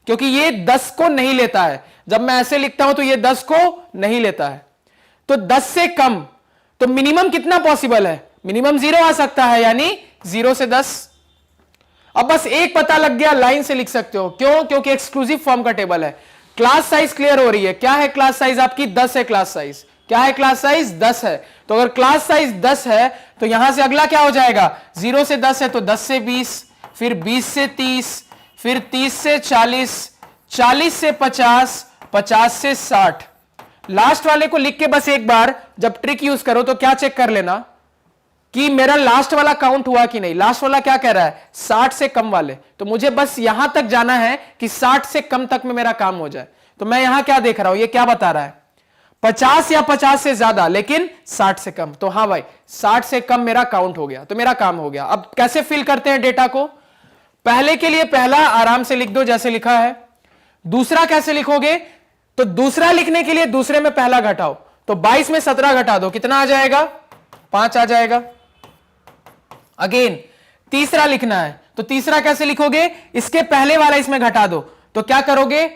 Speaker 1: क्योंकि ये 10 को नहीं लेता है। जब मैं ऐसे लिखता हूं तो ये 10 को नहीं लेता है। तो 10 से कम, तो मिनिमम कितना पॉसिबल है? मिनिमम 0 आ सकता है, यानी 0 से 10। अब बस एक पता लग गया, लाइन से लिख सकते हो। क्यों? क्योंकि एक्सक्लूसिव फॉर्म का टेबल है। क्लास साइज क्लियर हो रही है। क्या है क्लास साइज आपकी? 10 है क्लास साइज। क्या है क्लास साइज? 10 है। तो अगर क्लास साइज 10 है तो यहां से अगला क्या हो जाएगा? 0 से 10 है तो 10 से 20, फिर 20 से 30, फिर 30 से 40, 40 से 50, 50 से 60। लास्ट वाले को लिख के बस एक बार जब ट्रिक यूज करो तो क्या चेक कर लेना कि मेरा लास्ट वाला काउंट हुआ कि नहीं। लास्ट वाला क्या कह रहा है? 60 से कम वाले। तो मुझे बस यहां तक जाना है कि 60 से कम तक में मेरा काम हो जाए। तो मैं यहां क्या देख रहा हूं? ये क्या बता रहा है? 50 या 50 से ज्यादा, लेकिन 60 से कम। तो हाँ भाई, 60 से कम मेरा काउंट हो गया, तो मेरा काम हो गया। अब कैसे फिल करते हैं डेटा को? पहले के लिए पहला आराम से लिख दो जैसे लिखा है। दूसरा कैसे लिखोगे? तो दूसरा लिखने के लिए दूसरे में पहला घटाओ। तो 22 में 17 घटा दो, कितना आ जाएगा? 5 आ जाएगा। अगेन तीसरा लिखना है, तो तीसरा कैसे लिखोगे? इसके पहले वाला इसमें घटा दो। तो क्या करोगे?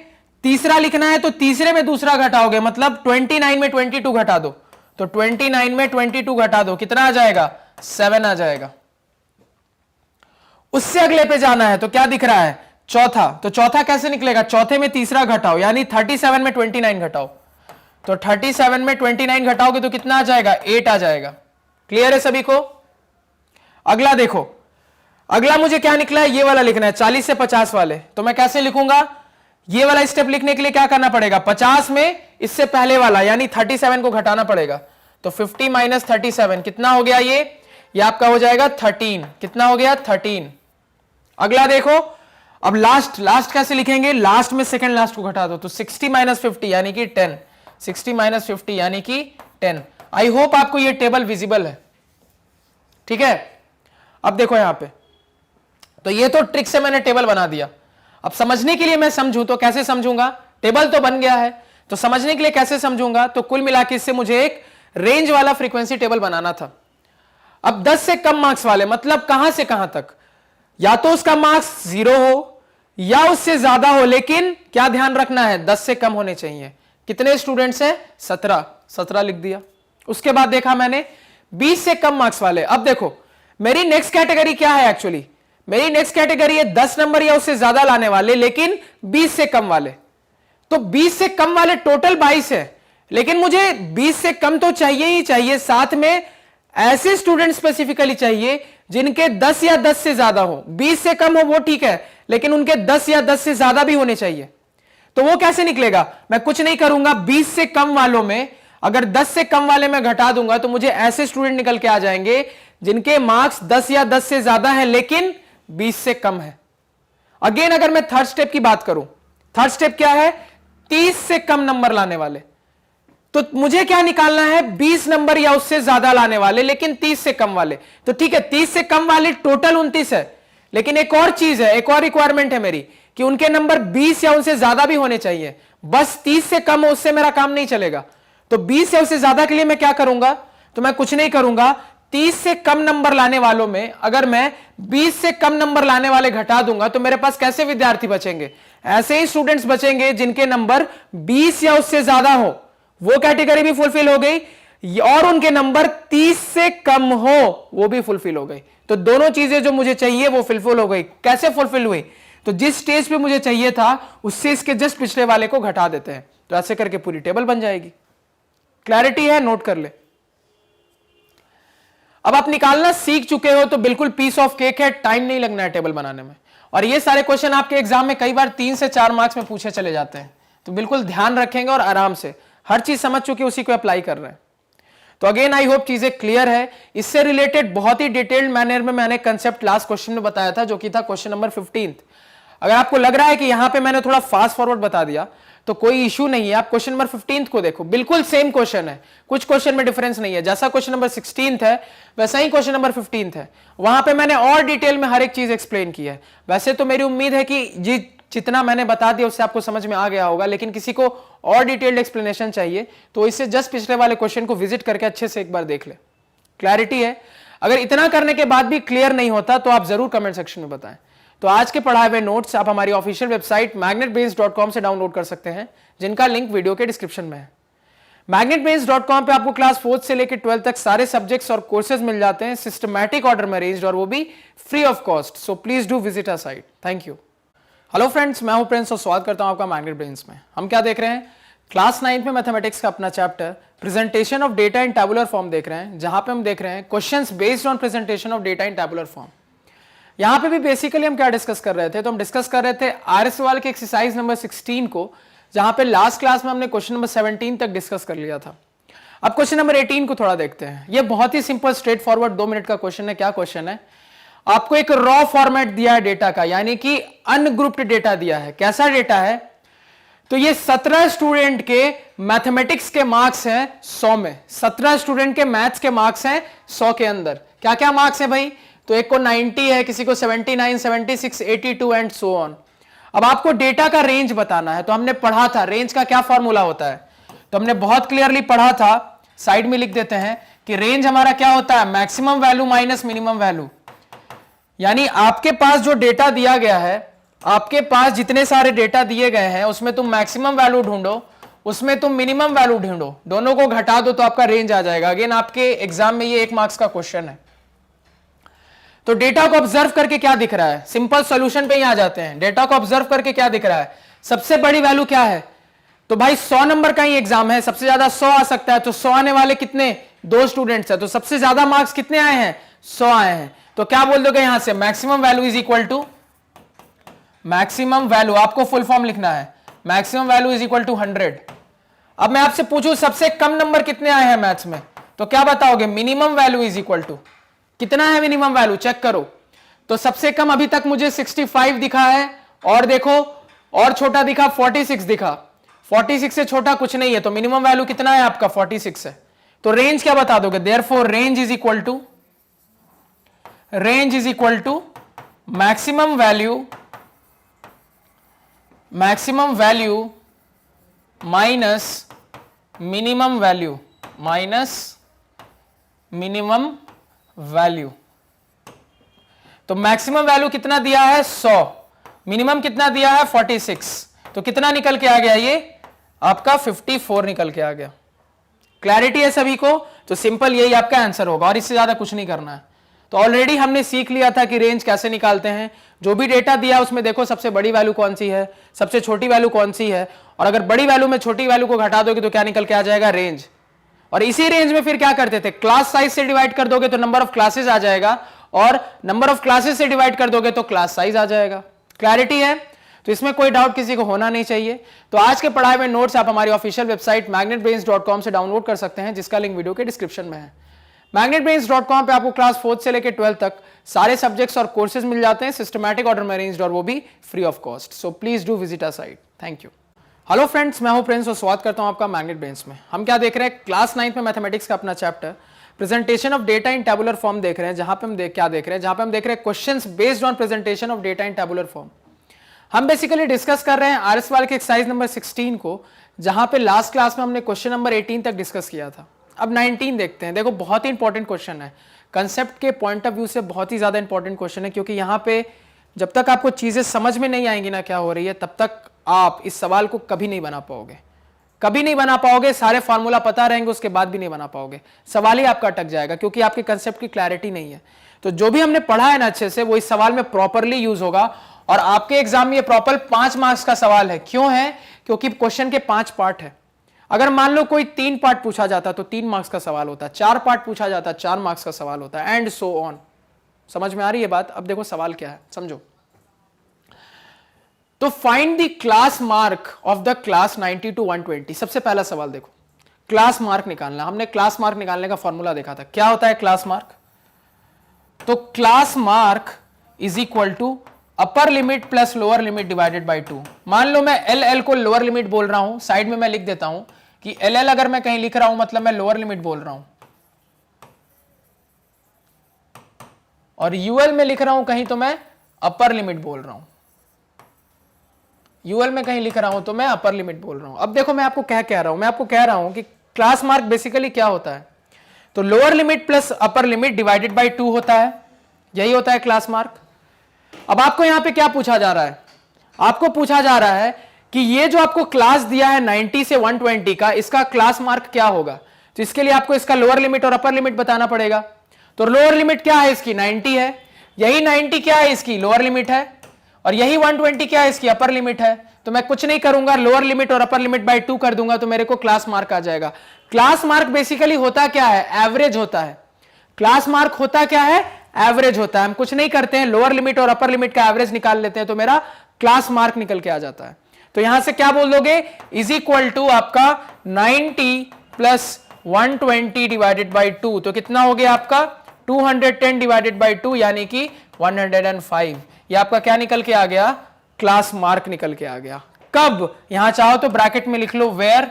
Speaker 1: तीसरा लिखना है तो तीसरे में दूसरा घटाओगे, मतलब 29 में 22 घटा दो। तो 29 में 22 घटा दो, कितना आ जाएगा? 7 आ जाएगा। उससे अगले पे जाना है तो क्या दिख रहा है? चौथा। तो चौथा कैसे निकलेगा? चौथे में तीसरा घटाओ, यानी 37 में 29 घटाओ। तो 37 में 29 घटाओगे तो कितना आ जाएगा? 8 आ जाएगा। क्लियर है सभी को? अगला देखो, अगला मुझे क्या निकला है? ये वाला लिखना है, 40 से 50 वाले। तो मैं कैसे लिखूंगा? ये वाला स्टेप लिखने के लिए क्या करना पड़ेगा? 50 में इससे पहले वाला यानी 37 को घटाना पड़ेगा। तो 50 माइनस 37 कितना हो गया? ये आपका हो जाएगा 13। कितना हो गया? 13। अगला देखो, अब लास्ट कैसे लिखेंगे? लास्ट में सेकंड लास्ट को घटा दो। तो 60 माइनस 50 यानी कि 10। 60 माइनस 50 यानी कि 10। आई होप आपको ये टेबल विजिबल है। ठीक है, अब देखो यहां पे, तो ये तो ट्रिक से मैंने टेबल बना दिया। अब समझने के लिए मैं समझूं तो कैसे समझूंगा? टेबल तो बन गया है, तो समझने के लिए कैसे समझूंगा? तो कुल मिलाकर इससे मुझे एक रेंज वाला फ्रीक्वेंसी टेबल बनाना था। अब 10 से कम मार्क्स वाले, मतलब कहां से कहां तक? या तो उसका मार्क्स 0 हो या उससे ज्यादा हो, लेकिन क्या ध्यान रखना है? 10 से कम होने चाहिए। कितने स्टूडेंट्स हैं? 17 लिख दिया। उसके बाद देखा मैंने 20 से कम मार्क्स वाले। अब देखो
Speaker 2: मेरी नेक्स्ट कैटेगरी क्या है एक्चुअली? मेरी नेक्स्ट कैटेगरी है 10 नंबर या उससे ज्यादा लाने वाले लेकिन 20 से कम वाले। तो 20 से कम वाले टोटल 22 है, लेकिन मुझे 20 से कम तो चाहिए ही चाहिए, साथ में ऐसे स्टूडेंट स्पेसिफिकली चाहिए जिनके 10 या 10 से ज्यादा हो। 20 से कम हो वो ठीक है, लेकिन उनके 10 या 10 से ज्यादा भी होने चाहिए। तो वो कैसे निकलेगा? मैं कुछ नहीं करूंगा, 20 से कम वालों में अगर 10 से कम वाले में घटा दूंगा तो मुझे ऐसे स्टूडेंट निकल के आ जाएंगे जिनके मार्क्स 10 या 10 से ज्यादा है लेकिन 20 से कम है। अगेन अगर मैं थर्ड स्टेप की बात करूं, थर्ड स्टेप क्या है? 30 से कम नंबर लाने वाले। तो मुझे क्या निकालना है? 20 नंबर या उससे ज्यादा लाने वाले लेकिन 30 से कम वाले। तो ठीक है, 30 से कम वाले टोटल 29 है, लेकिन एक और चीज है, एक और रिक्वायरमेंट है मेरी कि उनके नंबर 20 या उनसे ज्यादा भी होने चाहिए। बस 30 से कम हो उससे मेरा काम नहीं चलेगा। तो 20 या उससे ज्यादा के लिए मैं क्या करूंगा? तो मैं कुछ नहीं करूंगा, 30 से कम नंबर लाने वालों में अगर मैं 20 से कम नंबर लाने वाले घटा दूंगा तो मेरे पास कैसे विद्यार्थी बचेंगे? ऐसे ही स्टूडेंट्स बचेंगे जिनके नंबर 20 या उससे ज्यादा हो। वो कैटेगरी भी फुलफिल हो गई, और उनके नंबर 30 से कम हो वो भी फुलफिल हो गई। तो दोनों चीजें जो मुझे चाहिए वो फुलफिल हो गई। कैसे फुलफिल हुई? तो जिस स्टेज पे मुझे चाहिए था उससे इसके जस्ट पिछले वाले को घटा देते हैं, तो ऐसे करके पूरी टेबल बन जाएगी। क्लैरिटी है? नोट कर ले। अब आप निकालना सीख चुके हो तो बिल्कुल पीस ऑफ केक है, टाइम नहीं लगना है टेबल बनाने में। और ये सारे क्वेश्चन आपके एग्जाम में कई बार 3 से 4 मार्क्स में पूछे चले जाते हैं, तो बिल्कुल ध्यान रखेंगे और आराम से हर चीज समझ चुके उसी को अप्लाई कर रहे हैं। तो अगेन आई होप चीजें क्लियर है। इससे रिलेटेड बहुत ही डिटेल्ड मैनर में मैंने कंसेप्ट लास्ट क्वेश्चन में बताया था, जो कि था क्वेश्चन नंबर 15। अगर आपको लग रहा है कि यहां पे मैंने थोड़ा फास्ट फॉरवर्ड बता दिया तो कोई इशू नहीं है, आप क्वेश्चन नंबर 15 को देखो, बिल्कुल सेम क्वेश्चन है, कुछ क्वेश्चन में डिफरेंस नहीं है। जैसा क्वेश्चन नंबर 16 है वैसा ही क्वेश्चन नंबर 15 है। वहां पे मैंने और डिटेल में हर एक चीज एक्सप्लेन की है। वैसे तो मेरी उम्मीद है कि जितना मैंने बता दिया उससे आपको समझ में आ गया होगा, लेकिन किसी को और डिटेल्ड एक्सप्लेनेशन चाहिए तो इससे जस्ट पिछले वाले क्वेश्चन को विजिट करके अच्छे से एक बार देख ले। क्लैरिटी है? अगर इतना करने के बाद भी क्लियर नहीं होता तो आप जरूर कमेंट सेक्शन में बताएं। तो आज के पढ़ाए हुए नोट्स आप हमारी ऑफिशियल वेबसाइट magnetbrains.com से डाउनलोड कर सकते हैं, जिनका लिंक वीडियो के डिस्क्रिप्शन में है। magnetbrains.com पे आपको क्लास 4th से लेकर 12th तक सारे सब्जेक्ट्स और कोर्सेज मिल जाते हैं, सिस्टमैटिक ऑर्डर में अरेंज्ड, और वो भी free of cost. So please do visit our site. Thank you. Hello friends, मैं हूं प्रिंस और स्वागत करता हूं आपका मैग्नेट ब्रेन्स में। हम क्या देख रहे हैं? क्लास 9 में मैथमेटिक्स का अपना chapter presentation of data in tabular form देख रहे हैं, जहां पे हम देख रहे हैं questions based on presentation of data in tabular form. यहां पे भी बेसिकली हम क्या डिस्कस कर रहे थे? तो हम डिस्कस कर रहे थे आरएसवाल के एक्सरसाइज नंबर 16 को, जहां पे लास्ट क्लास में हमने क्वेश्चन नंबर 17 तक डिस्कस कर लिया था। अब क्वेश्चन नंबर 18 को थोड़ा देखते हैं। ये बहुत ही सिंपल स्ट्रेट फॉरवर्ड 2 मिनट का क्वेश्चन है। क्या क्वेश्चन है? आपको एक रॉ फॉर्मेट दिया है डेटा का, यानी कि अनग्रुप्ड डेटा दिया है। कैसा डेटा है? तो ये 17 स्टूडेंट के मैथमेटिक्स के मार्क्स हैं 100 में, 17 स्टूडेंट के मैथ्स के मार्क्स हैं 100 के अंदर। क्या क्या मार्क्स है भाई? तो एक को 90 है, किसी को 79, 76, 82 एंड सो ऑन। अब आपको डेटा का रेंज बताना है। तो हमने पढ़ा था रेंज का क्या फॉर्मूला होता है, तो हमने बहुत क्लियरली पढ़ा था, साइड में लिख देते हैं कि रेंज हमारा क्या होता है? Maximum value minus minimum value. यानी आपके पास जो डेटा दिया गया है, आपके पास जितने सारे डेटा दिए गए हैं उसमें तुम मैक्सिमम वैल्यू ढूंढो, उसमें तुम मिनिमम वैल्यू ढूंढो, दोनों को घटा दो तो आपका रेंज आ जाएगा। अगेन आपके एग्जाम में ये 1 मार्क्स का क्वेश्चन है। तो डेटा को ऑब्जर्व करके क्या दिख रहा है? सिंपल सॉल्यूशन पे ही आ जाते हैं। डेटा को ऑब्जर्व करके क्या दिख रहा है? सबसे बड़ी वैल्यू क्या है? तो भाई 100 नंबर का ही एग्जाम है, सबसे ज्यादा 100 आ सकता है। तो 100 आने वाले कितने? 2 स्टूडेंट्स है, तो सबसे ज्यादा मार्क्स कितने आए हैं? 100 आए हैं। तो क्या बोल दोगे यहां से? Maximum value is equal to maximum value, आपको फुल फॉर्म लिखना है, maximum value is equal to 100। अब मैं आपसे पूछूं सबसे कम नंबर कितने आए हैं मैथ्स में, तो क्या बताओगे? Minimum value is equal to कितना है? मिनिमम वैल्यू चेक करो। तो सबसे कम अभी तक मुझे 65 दिखा है, और देखो और छोटा दिखा 46 दिखा। 46 से छोटा कुछ नहीं है, तो मिनिमम वैल्यू कितना है आपका? 46 है। तो रेंज क्या बता दोगे? Therefore range is equal to maximum value minus minimum value. तो मैक्सिमम वैल्यू कितना दिया है? 100, मिनिमम कितना दिया है? 46। तो कितना निकल के आ गया? ये आपका 54 निकल के आ गया। क्लैरिटी है सभी को? तो सिंपल यही आपका आंसर होगा, और इससे ज्यादा कुछ नहीं करना है। तो ऑलरेडी हमने सीख लिया था कि रेंज कैसे निकालते हैं। जो भी डेटा दिया उसमें देखो सबसे बड़ी वैल्यू कौन सी है, सबसे छोटी वैल्यू कौन सी है, और अगर बड़ी वैल्यू में छोटी वैल्यू को घटा दोगे तो क्या निकल के आ जाएगा, रेंज। और इसी रेंज में फिर क्या करते थे, क्लास साइज से डिवाइड कर दोगे तो नंबर ऑफ क्लासेस आ जाएगा, और नंबर ऑफ क्लासेस से डिवाइड कर दोगे तो क्लास साइज आ जाएगा। क्लैरिटी है? तो इसमें कोई डाउट किसी को होना नहीं चाहिए। तो आज के पढ़ाए हुए नोट्स आप हमारी ऑफिशियल वेबसाइट magnetbrains.com से डाउनलोड कर सकते हैं, जिसका लिंक वीडियो के डिस्क्रिप्शन में है। magnetbrains.com पे आपको क्लास 4 से लेकर 12 तक सारे सब्जेक्ट्स और कोर्सेज मिल जाते हैं, सिस्टमैटिक ऑर्डर में अरेंज्ड, और वो भी free of cost. So please do visit our site. Thank you. Hello friends, मैं हूं प्रिंस और स्वागत करता हूं आपका मैग्नेट ब्रेन्स में। हम क्या देख रहे हैं, क्लास 9 में मैथमेटिक्स का अपना chapter presentation of data in tabular form देख रहे हैं, जहां पे हम देख रहे हैं questions based on presentation of data in tabular form. हम बेसिकली डिस्कस कर रहे हैं आरएस वाले के एक्सरसाइज नंबर 16 को, जहां पे लास्ट क्लास में हमने क्वेश्चन नंबर 18 तक डिस्कस किया था। अब 19 देखते हैं। देखो बहुत ही इंपॉर्टेंट क्वेश्चन है, कंसेप्ट के पॉइंट ऑफ व्यू से बहुत ही ज्यादा इंपॉर्टेंट क्वेश्चन है, क्योंकि यहाँ पे जब तक आपको चीजें समझ में नहीं आएंगी ना क्या हो रही है, तब तक आप इस सवाल को कभी नहीं बना पाओगे, कभी नहीं बना पाओगे। सारे फॉर्मूला पता रहेंगे उसके बाद भी नहीं बना पाओगे, सवाल ही आपका अटक जाएगा, क्योंकि आपके कंसेप्ट की क्लैरिटी नहीं है। तो जो भी हमने पढ़ा है ना अच्छे से, वो इस सवाल में प्रॉपरली यूज होगा, और आपके एग्जाम में ये प्रॉपर 5 मार्क्स का सवाल है। क्यों है? क्योंकि क्वेश्चन के 5 पार्ट है। अगर मान लो कोई 3 पार्ट पूछा जाता तो 3 मार्क्स का सवाल होता, 4 पार्ट पूछा जाता 4 मार्क्स का सवाल होता, एंड सो ऑन। समझ में आ रही है बात? अब देखो सवाल क्या है, समझो। तो find the class mark of the class 90 to 120। सबसे पहला सवाल देखो, क्लास मार्क निकालना। हमने क्लास मार्क निकालने का फॉर्मूला देखा था। क्या होता है क्लास मार्क? तो class mark is equal to upper limit plus lower limit divided by 2। मान लो मैं एल एल को लोअर लिमिट बोल रहा हूं, साइड में मैं लिख देता हूं कि एल एल अगर मैं कहीं लिख रहा हूं मतलब मैं लोअर लिमिट बोल रहा हूं, और यूएल में लिख रहा हूं कहीं तो मैं अपर लिमिट बोल रहा हूं, यूएल में कहीं लिख रहा हूं तो मैं अपर लिमिट बोल रहा हूं। अब देखो मैं आपको क्या कह रहा हूं, मैं आपको कह रहा हूं कि क्लास मार्क बेसिकली क्या होता है, तो lower limit plus upper limit divided by 2 होता है, यही होता है क्लास मार्क। अब आपको यहां पे क्या पूछा जा रहा है? आपको पूछा जा रहा है कि ये जो आपको क्लास दिया है 90 से 120 का, इसका क्लास मार्क क्या होगा। तो इसके लिए आपको इसका लोअर लिमिट और अपर लिमिट बताना पड़ेगा। तो लोअर लिमिट क्या है इसकी, 90 है, यही 90 क्या है इसकी लोअर लिमिट है, और यही 120 क्या है इसकी अपर लिमिट है। तो मैं कुछ नहीं करूंगा, लोअर लिमिट और अपर लिमिट बाय 2 कर दूंगा तो मेरे को क्लास मार्क आ जाएगा। क्लास मार्क बेसिकली होता क्या है, एवरेज होता है। क्लास मार्क होता क्या है, एवरेज होता है। हम कुछ नहीं करते हैं, लोअर लिमिट और अपर लिमिट का एवरेज निकाल लेते हैं तो मेरा क्लास मार्क निकल के आ जाता है। तो यहां से क्या बोल दोगे, इज इक्वल टू आपका 90 प्लस 120 डिवाइडेड बाई 2। तो कितना हो गया आपका 210 डिवाइडेड बाई 2, यानी कि 105। ये आपका क्या निकल के आ गया, क्लास मार्क निकल के आ गया। कब? यहां चाहो तो ब्रैकेट में लिख लो वेयर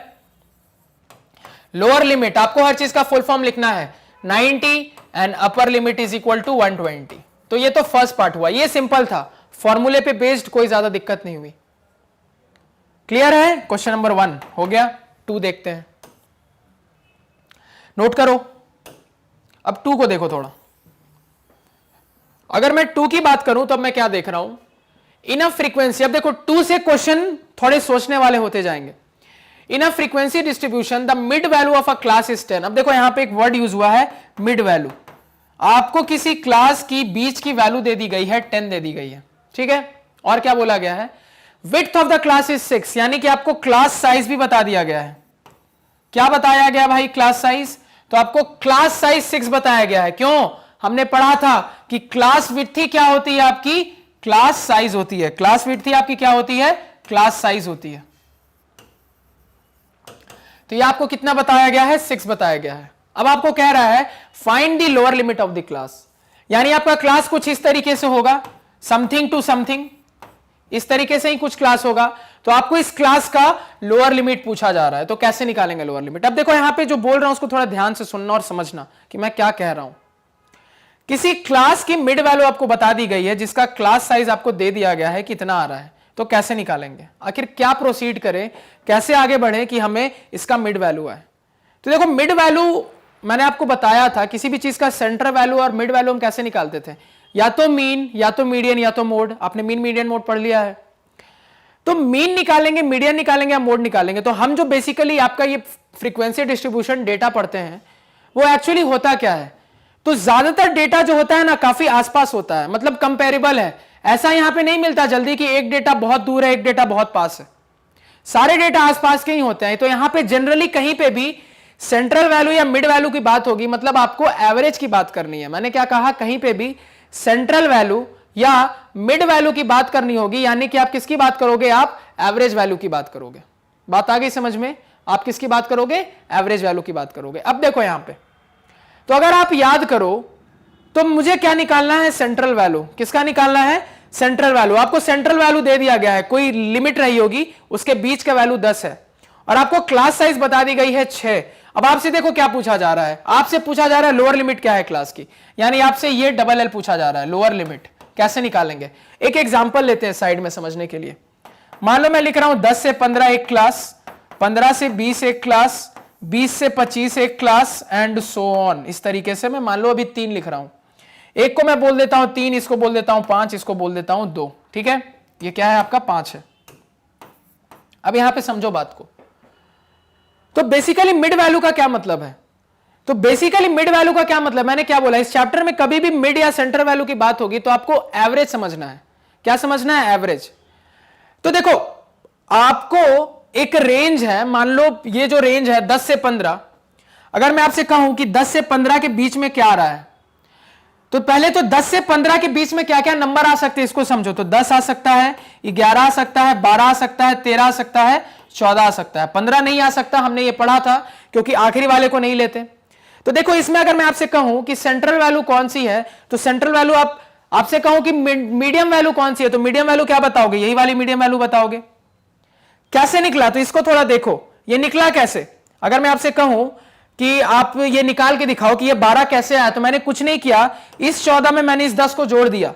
Speaker 2: लोअर लिमिट, आपको हर चीज का फुल फॉर्म लिखना है, 90 and upper limit is equal to 120। तो ये तो फर्स्ट पार्ट हुआ, ये सिंपल था, फॉर्मूले पे बेस्ड, कोई ज्यादा दिक्कत नहीं हुई। क्लियर है? क्वेश्चन नंबर 1 हो गया। 2 देखते हैं, नोट करो। अब 2 को देखो थोड़ा। अगर मैं 2 की बात करूं तो अब मैं क्या देख रहा हूं, इनफ फ्रीक्वेंसी। अब देखो 2 से क्वेश्चन थोड़े सोचने वाले होते जाएंगे। Enough frequency distribution, the mid value of a class is 10। अब देखो यहां पे एक वर्ड यूज हुआ है मिड वैल्यू। आपको किसी क्लास की बीच की वैल्यू दे दी गई है, 10 दे दी गई है, ठीक है। और क्या बोला गया है, width of the class is 6, यानी कि आपको क्लास साइज भी बता दिया गया है। क्या बताया गया भाई, क्लास साइज। तो आपको क्लास साइज 6 बताया गया है। क्यों? हमने पढ़ा था कि क्लास विड्थ ही क्या होती है आपकी, क्लास साइज होती है। क्लास विड्थ ही आपकी क्या होती है, क्लास साइज होती है। तो ये आपको कितना बताया गया है, 6 बताया गया है। अब आपको कह रहा है find the lower limit of the class, यानी आपका क्लास कुछ इस तरीके से होगा, समथिंग टू समथिंग, इस तरीके से ही कुछ क्लास होगा। तो आपको इस क्लास का लोअर लिमिट पूछा जा रहा है, तो कैसे निकालेंगे लोअर लिमिट। अब देखो यहां पे जो बोल रहा हूं उसको थोड़ा ध्यान से सुनना और समझना कि मैं क्या कह रहा हूं। किसी क्लास की मिड वैल्यू आपको बता दी गई है, जिसका क्लास साइज आपको दे दिया गया है कितना आ रहा है, तो कैसे निकालेंगे, आखिर क्या प्रोसीड करें, कैसे आगे बढ़े कि हमें इसका मिड वैल्यू आए। तो देखो मिड वैल्यू मैंने आपको बताया था, किसी भी चीज का सेंटर वैल्यू और मिड वैल्यू हम कैसे निकालते थे, या तो मीन, या तो मीडियन, या तो मोड। आपने मीन मीडियन मोड पढ़ लिया है। तो मीन निकालेंगे, मीडियन निकालेंगे या मोड निकालेंगे। तो हम जो बेसिकली आपका ये फ्रीक्वेंसी डिस्ट्रीब्यूशन डेटा पढ़ते हैं, वो एक्चुअली होता क्या है,
Speaker 1: तो ज्यादातर डेटा जो होता है ना काफी आसपास होता है, मतलब कंपेरेबल है। ऐसा यहां पे नहीं मिलता जल्दी कि एक डेटा बहुत दूर है एक डेटा बहुत पास है, सारे डेटा आसपास के ही होते हैं। तो यहां पे जनरली कहीं पे भी सेंट्रल वैल्यू या मिड वैल्यू की बात होगी, मतलब आपको एवरेज की बात करनी है। मैंने क्या कहा, कहीं पे भी सेंट्रल वैल्यू या मिड वैल्यू की बात करनी होगी, यानी कि आप किसकी बात करोगे, आप एवरेज वैल्यू की बात करोगे। बात आ गई समझ में, आप किसकी बात करोगे, एवरेज वैल्यू की बात करोगे। अब देखो यहां पे, तो अगर आप याद करो तो मुझे क्या निकालना है, सेंट्रल वैल्यू। किसका निकालना है, सेंट्रल वैल्यू। आपको सेंट्रल वैल्यू दे दिया गया है, कोई लिमिट रही होगी, उसके बीच का वैल्यू 10 है और आपको क्लास साइज बता दी गई है 6। अब आपसे देखो क्या पूछा जा रहा है, आपसे पूछा जा रहा है लोअर लिमिट क्या है क्लास की, यानी आपसे ये डबल एल पूछा जा रहा है, लोअर लिमिट कैसे निकालेंगे। एक एग्जांपल लेते हैं साइड में समझने के लिए। मान लो मैं लिख रहा हूं 10 से 15 एक क्लास, 15 से 20 एक क्लास, 20 से 25 एक क्लास एंड सो ऑन। इस तरीके से मैं मान लो अभी 3 लिख रहा हूं, एक को मैं बोल देता हूं 3, इसको बोल देता हूं 5, इसको बोल देता हूं 2। ठीक है, ये क्या है आपका 5 है। अब यहां पे समझो बात को, तो बेसिकली मिड वैल्यू का क्या मतलब है, तो बेसिकली मिड वैल्यू का क्या मतलब, मैंने क्या बोला, इस चैप्टर में कभी भी मिड या सेंटर वैल्यू की बात होगी तो आपको एवरेज समझना है। क्या समझना है, एवरेज। तो देखो आपको एक रेंज है, मान लो ये जो रेंज है 10 से 15, अगर मैं आपसे कहूं कि 10 से 15 के बीच में क्या आ रहा है, तो पहले तो 10 से 15 के बीच में क्या क्या नंबर आ सकते हैं इसको समझो। तो 10 आ सकता है, 11 आ सकता है, 12 आ सकता है, 13 आ सकता है, 14 आ सकता है, 15 नहीं आ सकता, हमने ये पढ़ा था क्योंकि आखिरी वाले को नहीं लेते। तो देखो इसमें अगर मैं आपसे कहूं कि सेंट्रल वैल्यू कौन सी है, तो सेंट्रल वैल्यू आपसे कहूं कि मीडियम वैल्यू कौन सी है, तो मीडियम वैल्यू क्या बताओगे, यही वाली मीडियम वैल्यू बताओगे। कैसे निकला, तो इसको थोड़ा देखो, ये निकला कैसे। अगर मैं आपसे कहूं कि आप ये निकाल के दिखाओ कि ये 12 कैसे आया, तो मैंने कुछ नहीं किया, इस 14 में मैंने इस 10 को जोड़ दिया,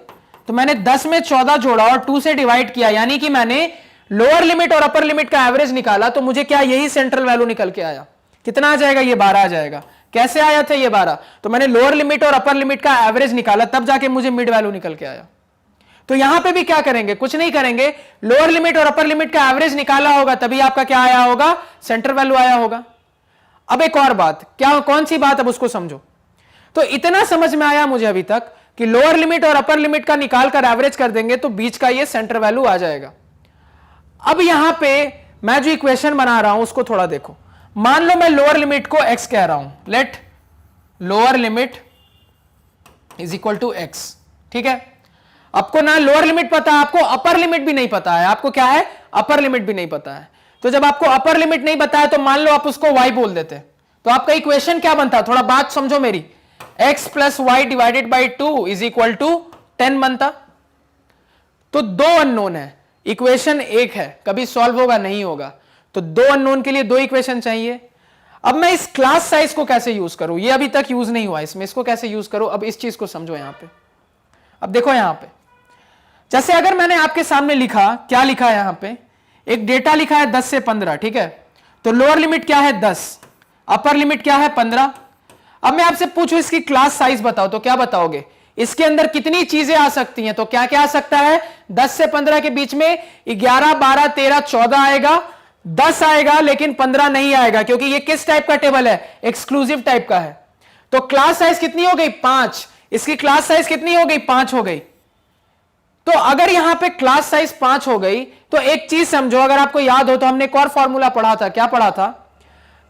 Speaker 1: तो मैंने 10 में 14 जोड़ा और 2 से डिवाइड किया, यानी कि मैंने लोअर लिमिट और अपर लिमिट का एवरेज निकाला। तो मुझे क्या, यही सेंट्रल वैल्यू निकल के आया। कितना आ जाएगा, ये 12 आ जाएगा। कैसे आया था ये 12, तो मैंने लोअर लिमिट और अपर लिमिट का एवरेज निकाला, तब जाके मुझे मिड वैल्यू निकल के आया। तो यहां पे भी क्या करेंगे, कुछ नहीं करेंगे, लोअर लिमिट और अपर लिमिट का एवरेज निकाला होगा, तभी आपका क्या आया होगा, सेंट्रल वैल्यू आया होगा। अब एक और बात, क्या कौन सी बात, अब उसको समझो। तो इतना समझ में आया मुझे अभी तक कि लोअर लिमिट और अपर लिमिट का निकाल कर एवरेज कर देंगे तो बीच का ये सेंटर वैल्यू आ जाएगा। अब यहां पे मैं जो इक्वेशन बना रहा हूं उसको थोड़ा देखो। मान लो मैं लोअर लिमिट को x कह रहा हूं, let lower limit is equal to x। ठीक है, आपको ना लोअर लिमिट पता है, आपको अपर लिमिट भी नहीं पता है। आपको क्या है, अपर लिमिट भी नहीं पता है। तो जब आपको अपर लिमिट नहीं पता है तो मान लो आप उसको y बोल देते, तो आपका इक्वेशन क्या बनता, थोड़ा बात समझो मेरी, x plus y divided by 2 is equal to 10 बनता। तो 2 अननोन है, इक्वेशन 1 है, कभी सॉल्व होगा नहीं होगा। तो 2 अननोन के लिए 2 इक्वेशन चाहिए। अब मैं इस क्लास साइज को कैसे यूज करूं, ये अभी तक यूज नहीं हुआ इसमें, इसको कैसे यूज करूं। अब इस चीज को समझो यहां पे। अब देखो यहां पे, जैसे अगर मैंने आपके सामने लिखा, क्या लिखा है यहां पे, एक डेटा लिखा है 10 से 15। ठीक है, तो लोअर लिमिट क्या है 10, अपर लिमिट क्या है 15। अब मैं आपसे पूछूं इसकी क्लास साइज बताओ, तो क्या बताओगे, इसके अंदर कितनी चीजें आ सकती हैं, तो क्या क्या आ सकता है, 10 से 15 के बीच में 11, 12, 13, 14 आएगा, 10 आएगा, लेकिन 15 नहीं आएगा, क्योंकि ये किस टाइप का टेबल है, एक्सक्लूसिव टाइप का है। तो क्लास साइज कितनी हो गई, 5। इसकी क्लास साइज कितनी हो गई, 5 हो गई। तो अगर यहां पे क्लास साइज 5 हो गई, तो एक चीज समझो, अगर आपको याद हो तो हमने एक और फॉर्मूला पढ़ा था, क्या पढ़ा था,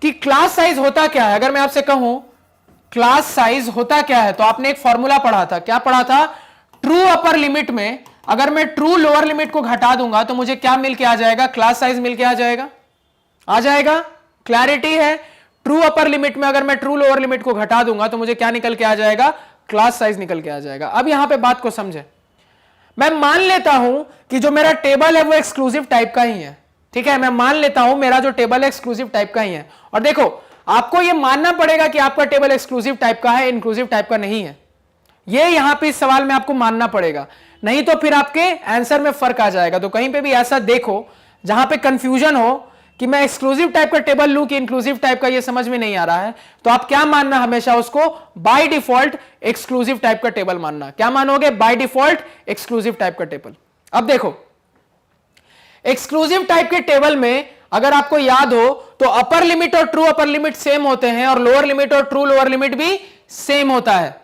Speaker 1: कि क्लास साइज होता क्या है। अगर मैं आपसे कहूं क्लास साइज होता क्या है, तो आपने एक फॉर्मूला पढ़ा था, क्या पढ़ा था, ट्रू अपर लिमिट में अगर मैं ट्रू लोअर लिमिट को घटा दूंगा तो मुझे क्या मिल के आ जाएगा, क्लास साइज मिल के आ जाएगा। क्लैरिटी है, ट्रू अपर लिमिट में अगर मैं ट्रू लोअर लिमिट को घटा दूंगा तो मुझे क्या निकल के आ जाएगा, क्लास साइज निकल के आ जाएगा। अब यहां पे बात को समझे, मैं मान लेता हूं कि जो मेरा टेबल है वो एक्सक्लूसिव टाइप का ही है। ठीक है, मैं मान लेता हूं मेरा जो टेबल है एक्सक्लूसिव टाइप का ही है। और देखो आपको यह मानना पड़ेगा कि आपका टेबल एक्सक्लूसिव टाइप का है, इंक्लूसिव टाइप का नहीं है। यह यहां पे इस सवाल में आपको मानना पड़ेगा, नहीं तो फिर आपके आंसर में फर्क आ जाएगा। तो कहीं पे भी ऐसा देखो जहां पे कंफ्यूजन हो कि मैं एक्सक्लूसिव टाइप का टेबल लूं कि इंक्लूसिव टाइप का, ये समझ में नहीं आ रहा है, तो आप क्या मानना, हमेशा उसको बाय डिफॉल्ट एक्सक्लूसिव टाइप का टेबल मानना। क्या मानोगे, बाय डिफॉल्ट एक्सक्लूसिव टाइप का टेबल। अब देखो एक्सक्लूसिव टाइप के टेबल में अगर आपको याद हो तो अपर लिमिट और ट्रू अपर लिमिट सेम होते हैं और लोअर लिमिट और ट्रू लोअर लिमिट भी सेम होता है।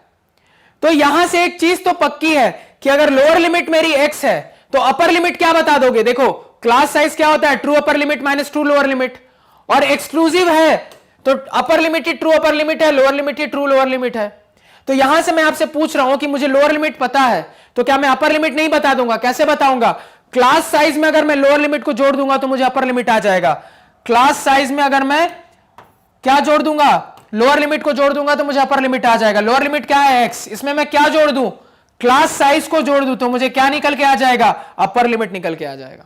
Speaker 2: तो यहां से एक चीज तो पक्की है कि अगर लोअर लिमिट मेरी x है तो अपर लिमिट क्या बता दोगे? देखो क्लास साइज क्या होता है? True upper limit minus true lower limit, और एक्सक्लूसिव है तो अपर लिमिट ही ट्रू अपर लिमिट है, लोअर लिमिट ही ट्रू लोअर लिमिट है। तो यहां से मैं आपसे पूछ रहा हूं कि मुझे लोअर लिमिट पता है, तो क्या मैं अपर लिमिट नहीं बता दूंगा? कैसे बताऊंगा? क्लास साइज में अगर मैं लोअर लिमिट को जोड़ दूंगा तो मुझे अपर लिमिट आ जाएगा। क्लास साइज में अगर मैं क्या जोड़ दूंगा? लोअर लिमिट को जोड़ दूंगा तो मुझे अपर लिमिट आ जाएगा। लोअर लिमिट क्या है? x। इसमें मैं क्या जोड़ दूं? क्लास साइज को जोड़ दूं तो मुझे क्या निकल के आ जाएगा? अपर लिमिट निकल के आ जाएगा।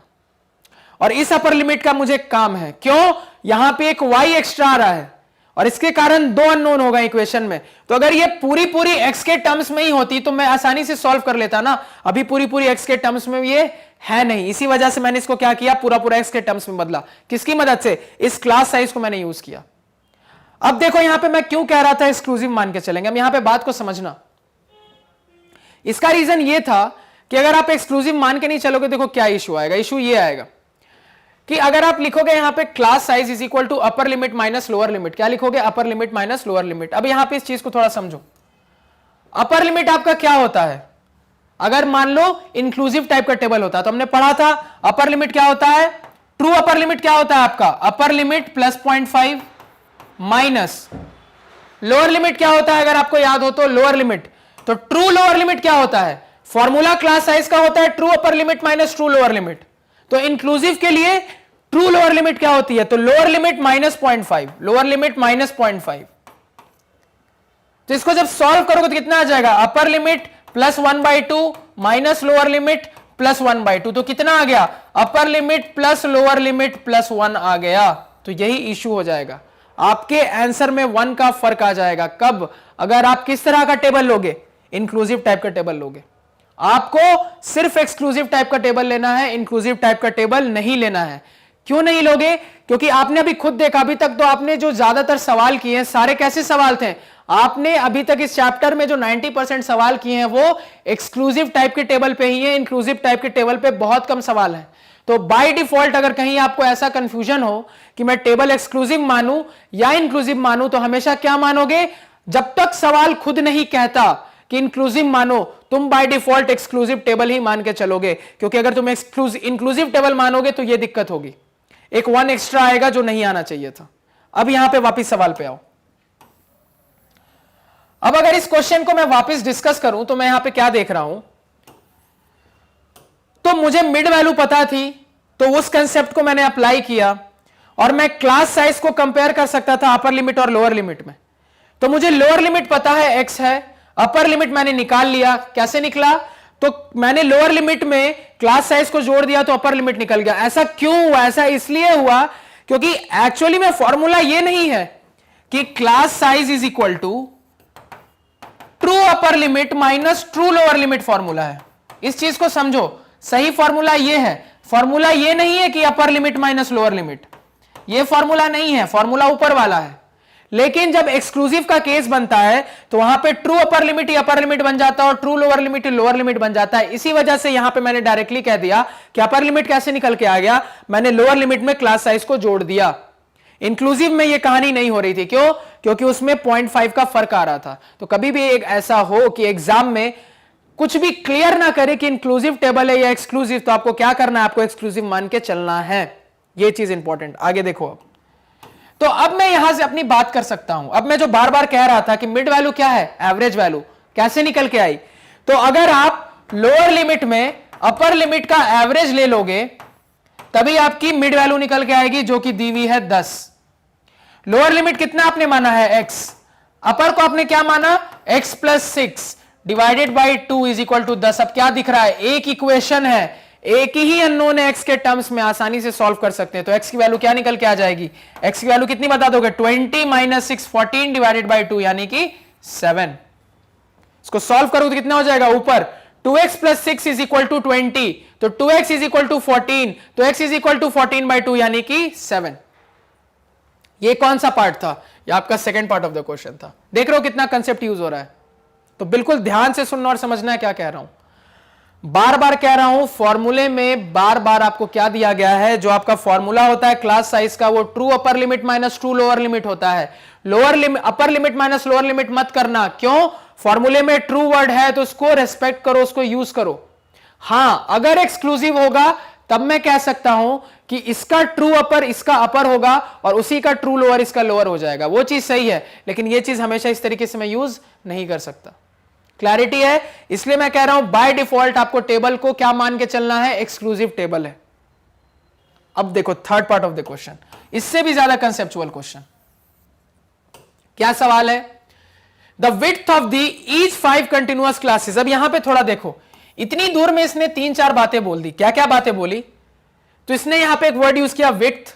Speaker 2: और इस अपर लिमिट का मुझे काम है, क्यों? यहां पे एक y एक्स्ट्रा आ रहा है और इसके कारण दो अननोन होगा इक्वेशन में। तो अगर ये पूरी पूरी x के टर्म्स में ही होती तो मैं आसानी से सॉल्व कर लेता ना। अभी पूरी पूरी x के टर्म्स में ये है नहीं, इसी वजह से मैंने इसको क्या किया? पूरा पूरा x के टर्म्स में बदला। किसकी मदद से? इस क्लास साइज को मैंने यूज किया। अब देखो यहां पे मैं क्यों कह रहा था एक्सक्लूसिव मान के चलेंगे। अब यहां पे बात को समझना, इसका रीजन ये था कि अगर आप एक्सक्लूसिव मान के नहीं चलोगे, देखो क्या इशू आएगा। इशू ये आएगा कि अगर आप लिखोगे यहां पे class size is equal to upper limit minus lower limit, क्या लिखोगे? Upper limit minus lower limit. अब यहां पे इस चीज को थोड़ा समझो। अपर लिमिट आपका क्या होता है? अगर मान लो इंक्लूसिव टाइप का टेबल होता तो हमने पढ़ा था अपर लिमिट क्या होता है? ट्रू अपर लिमिट क्या होता है आपका? अपर limit plus 0.5 minus lower limit क्या होता है? अगर आपको याद हो तो लोअर लिमिट। तो ट्रू लोअर लिमिट क्या होता है? फॉर्मूला क्लास साइज का होता है true upper limit minus true lower limit. तो इंक्लूसिव के लिए ट्रू लोअर लिमिट क्या होती है? तो lower limit minus 0.5, lower limit minus 0.5। तो इसको जब सॉल्व करोगे तो कितना आ जाएगा? अपर limit plus 1/2 minus lower limit plus 1/2। तो कितना आ गया? अपर limit plus lower limit plus 1 आ गया। तो यही इशू हो जाएगा, आपके आंसर में 1 का फर्क आ जाएगा। कब? अगर आप किस तरह का टेबल लोगे? इंक्लूसिव टाइप का टेबल लोगे। आपको सिर्फ एक्सक्लूसिव टाइप का टेबल लेना है, इंक्लूसिव टाइप का टेबल नहीं लेना है। क्यों नहीं लोगे? क्योंकि आपने अभी खुद देखा, अभी तक तो आपने जो ज्यादातर सवाल किए हैं सारे कैसे सवाल थे? आपने अभी तक इस चैप्टर में जो 90% सवाल किए हैं वो एक्सक्लूसिव टाइप के टेबल पे ही है, इंक्लूसिव टाइप के टेबल पे बहुत कम सवाल हैं। तो बाय डिफॉल्ट अगर कहीं आपको ऐसा कंफ्यूजन हो कि मैं टेबल एक्सक्लूसिव मानूं या इंक्लूसिव मानूं, तो हमेशा क्या मानोगे? जब तक सवाल खुद नहीं कहता कि इंक्लूसिव मानो, तुम बाय डिफॉल्ट एक्सक्लूसिव टेबल ही मान के चलोगे। क्योंकि अगर तुम इंक्लूसिव टेबल मानोगे तो यह दिक्कत होगी, एक 1 एक्स्ट्रा आएगा जो नहीं आना चाहिए था। अब यहां पे वापस सवाल पे आओ। अब अगर इस क्वेश्चन को मैं वापस डिस्कस करूं तो मैं यहां पे क्या देख रहा हूं? तो मुझे मिड वैल्यू पता थी, तो उस कंसेप्ट को मैंने अप्लाई किया और मैं क्लास साइज को कंपेयर कर सकता था अपर लिमिट और लोअर लिमिट में। तो मुझे लोअर लिमिट पता है x है, अपर लिमिट मैंने निकाल लिया। कैसे निकला? तो मैंने लोअर लिमिट में क्लास साइज को जोड़ दिया तो अपर लिमिट निकल गया। ऐसा क्यों हुआ? ऐसा इसलिए हुआ क्योंकि एक्चुअली में फॉर्मूला ये नहीं है कि class size is equal to true upper limit minus true lower limit formula है। इस चीज को समझो, सही फॉर्मूला ये है। फॉर्मूला ये नहीं है कि अपर लिमिट माइनस लोअर लिमिट, ये फॉर्मूला नहीं है, फॉर्मूला ऊपर वाला है। लेकिन जब एक्सक्लूसिव का केस बनता है तो वहां पे ट्रू अपर लिमिट ही अपर लिमिट बन जाता है और ट्रू लोअर लिमिट ही लोअर लिमिट बन जाता है। इसी वजह से यहां पे मैंने डायरेक्टली कह दिया कि अपर लिमिट कैसे निकल के आ गया? मैंने लोअर लिमिट में क्लास साइज को जोड़ दिया। इंक्लूसिव में ये कहानी नहीं हो रही थी। क्यों? क्योंकि उसमें 0.5 का फर्क आ रहा था। तो कभी भी एक ऐसा हो कि एग्जाम में कुछ भी क्लियर ना करे कि इंक्लूसिव टेबल है या एक्सक्लूसिव, तो आपको क्या करना है? आपको एक्सक्लूसिव मान के चलना है। ये चीज इंपॉर्टेंट। आगे देखो। अब तो अब मैं यहां से अपनी बात कर सकता हूं। अब मैं जो बार बार कह रहा था कि मिड वैल्यू क्या है? Average value. कैसे निकल के आई? तो अगर आप लोअर लिमिट में अपर लिमिट का एवरेज ले लोगे तभी आपकी मिड वैल्यू निकल के आएगी, जो कि दी हुई है 10। लोअर लिमिट कितना आपने माना है? x। अपर को आपने क्या माना? x plus 6 divided by 2 is equal to 10। अब क्या दिख रहा है? एक इक्वेशन है, एक ही अननोन है x के टर्म्स में, आसानी से सॉल्व कर सकते हैं। तो x की वैल्यू क्या निकल के आ जाएगी? x की वैल्यू कितनी बता दोगे? 20 माइनस 6 14 डिवाइडेड बाई 2 यानी कि 7। इसको सॉल्व करोगे तो कितना हो जाएगा? ऊपर 2x plus 6 is equal to 20, तो 2x इज इक्वल टू 14, तो x is equal to 14 by 2 यानी कि 7। ये कौन सा पार्ट था? ये आपका second part of the question था। देख रहे हो कितना कंसेप्ट यूज हो रहा है? तो बिल्कुल ध्यान से सुनना और समझना है क्या कह रहा हूं। बार बार कह रहा हूं, फॉर्मूले में बार बार आपको क्या दिया गया है? जो आपका फॉर्मूला होता है क्लास साइज का, वो true upper limit minus true lower limit होता है। Lower limit upper limit minus lower limit मत करना। क्यों? फॉर्मूले में ट्रू वर्ड है तो उसको रेस्पेक्ट करो, उसको यूज करो। हां, अगर एक्सक्लूसिव होगा तब मैं कह सकता हूं कि इसका ट्रू अपर इसका अपर होगा और उसी का ट्रू लोअर इसका लोअर हो जाएगा, वो चीज सही है, लेकिन ये चीज हमेशा इस तरीके से मैं यूज नहीं कर सकता। क्लैरिटी है? इसलिए मैं कह रहा हूं बाय डिफॉल्ट आपको टेबल को क्या मान के चलना है, एक्सक्लूसिव टेबल है। अब देखो third part of the question, इससे भी ज्यादा कंसेप्चुअल क्वेश्चन। क्या सवाल है? The width of the each 5 continuous classes. अब यहां पे थोड़ा देखो, इतनी दूर में इसने 3-4 बातें बोल दी। क्या क्या बातें बोली? तो इसने यहां पे एक वर्ड यूज किया विड्थ,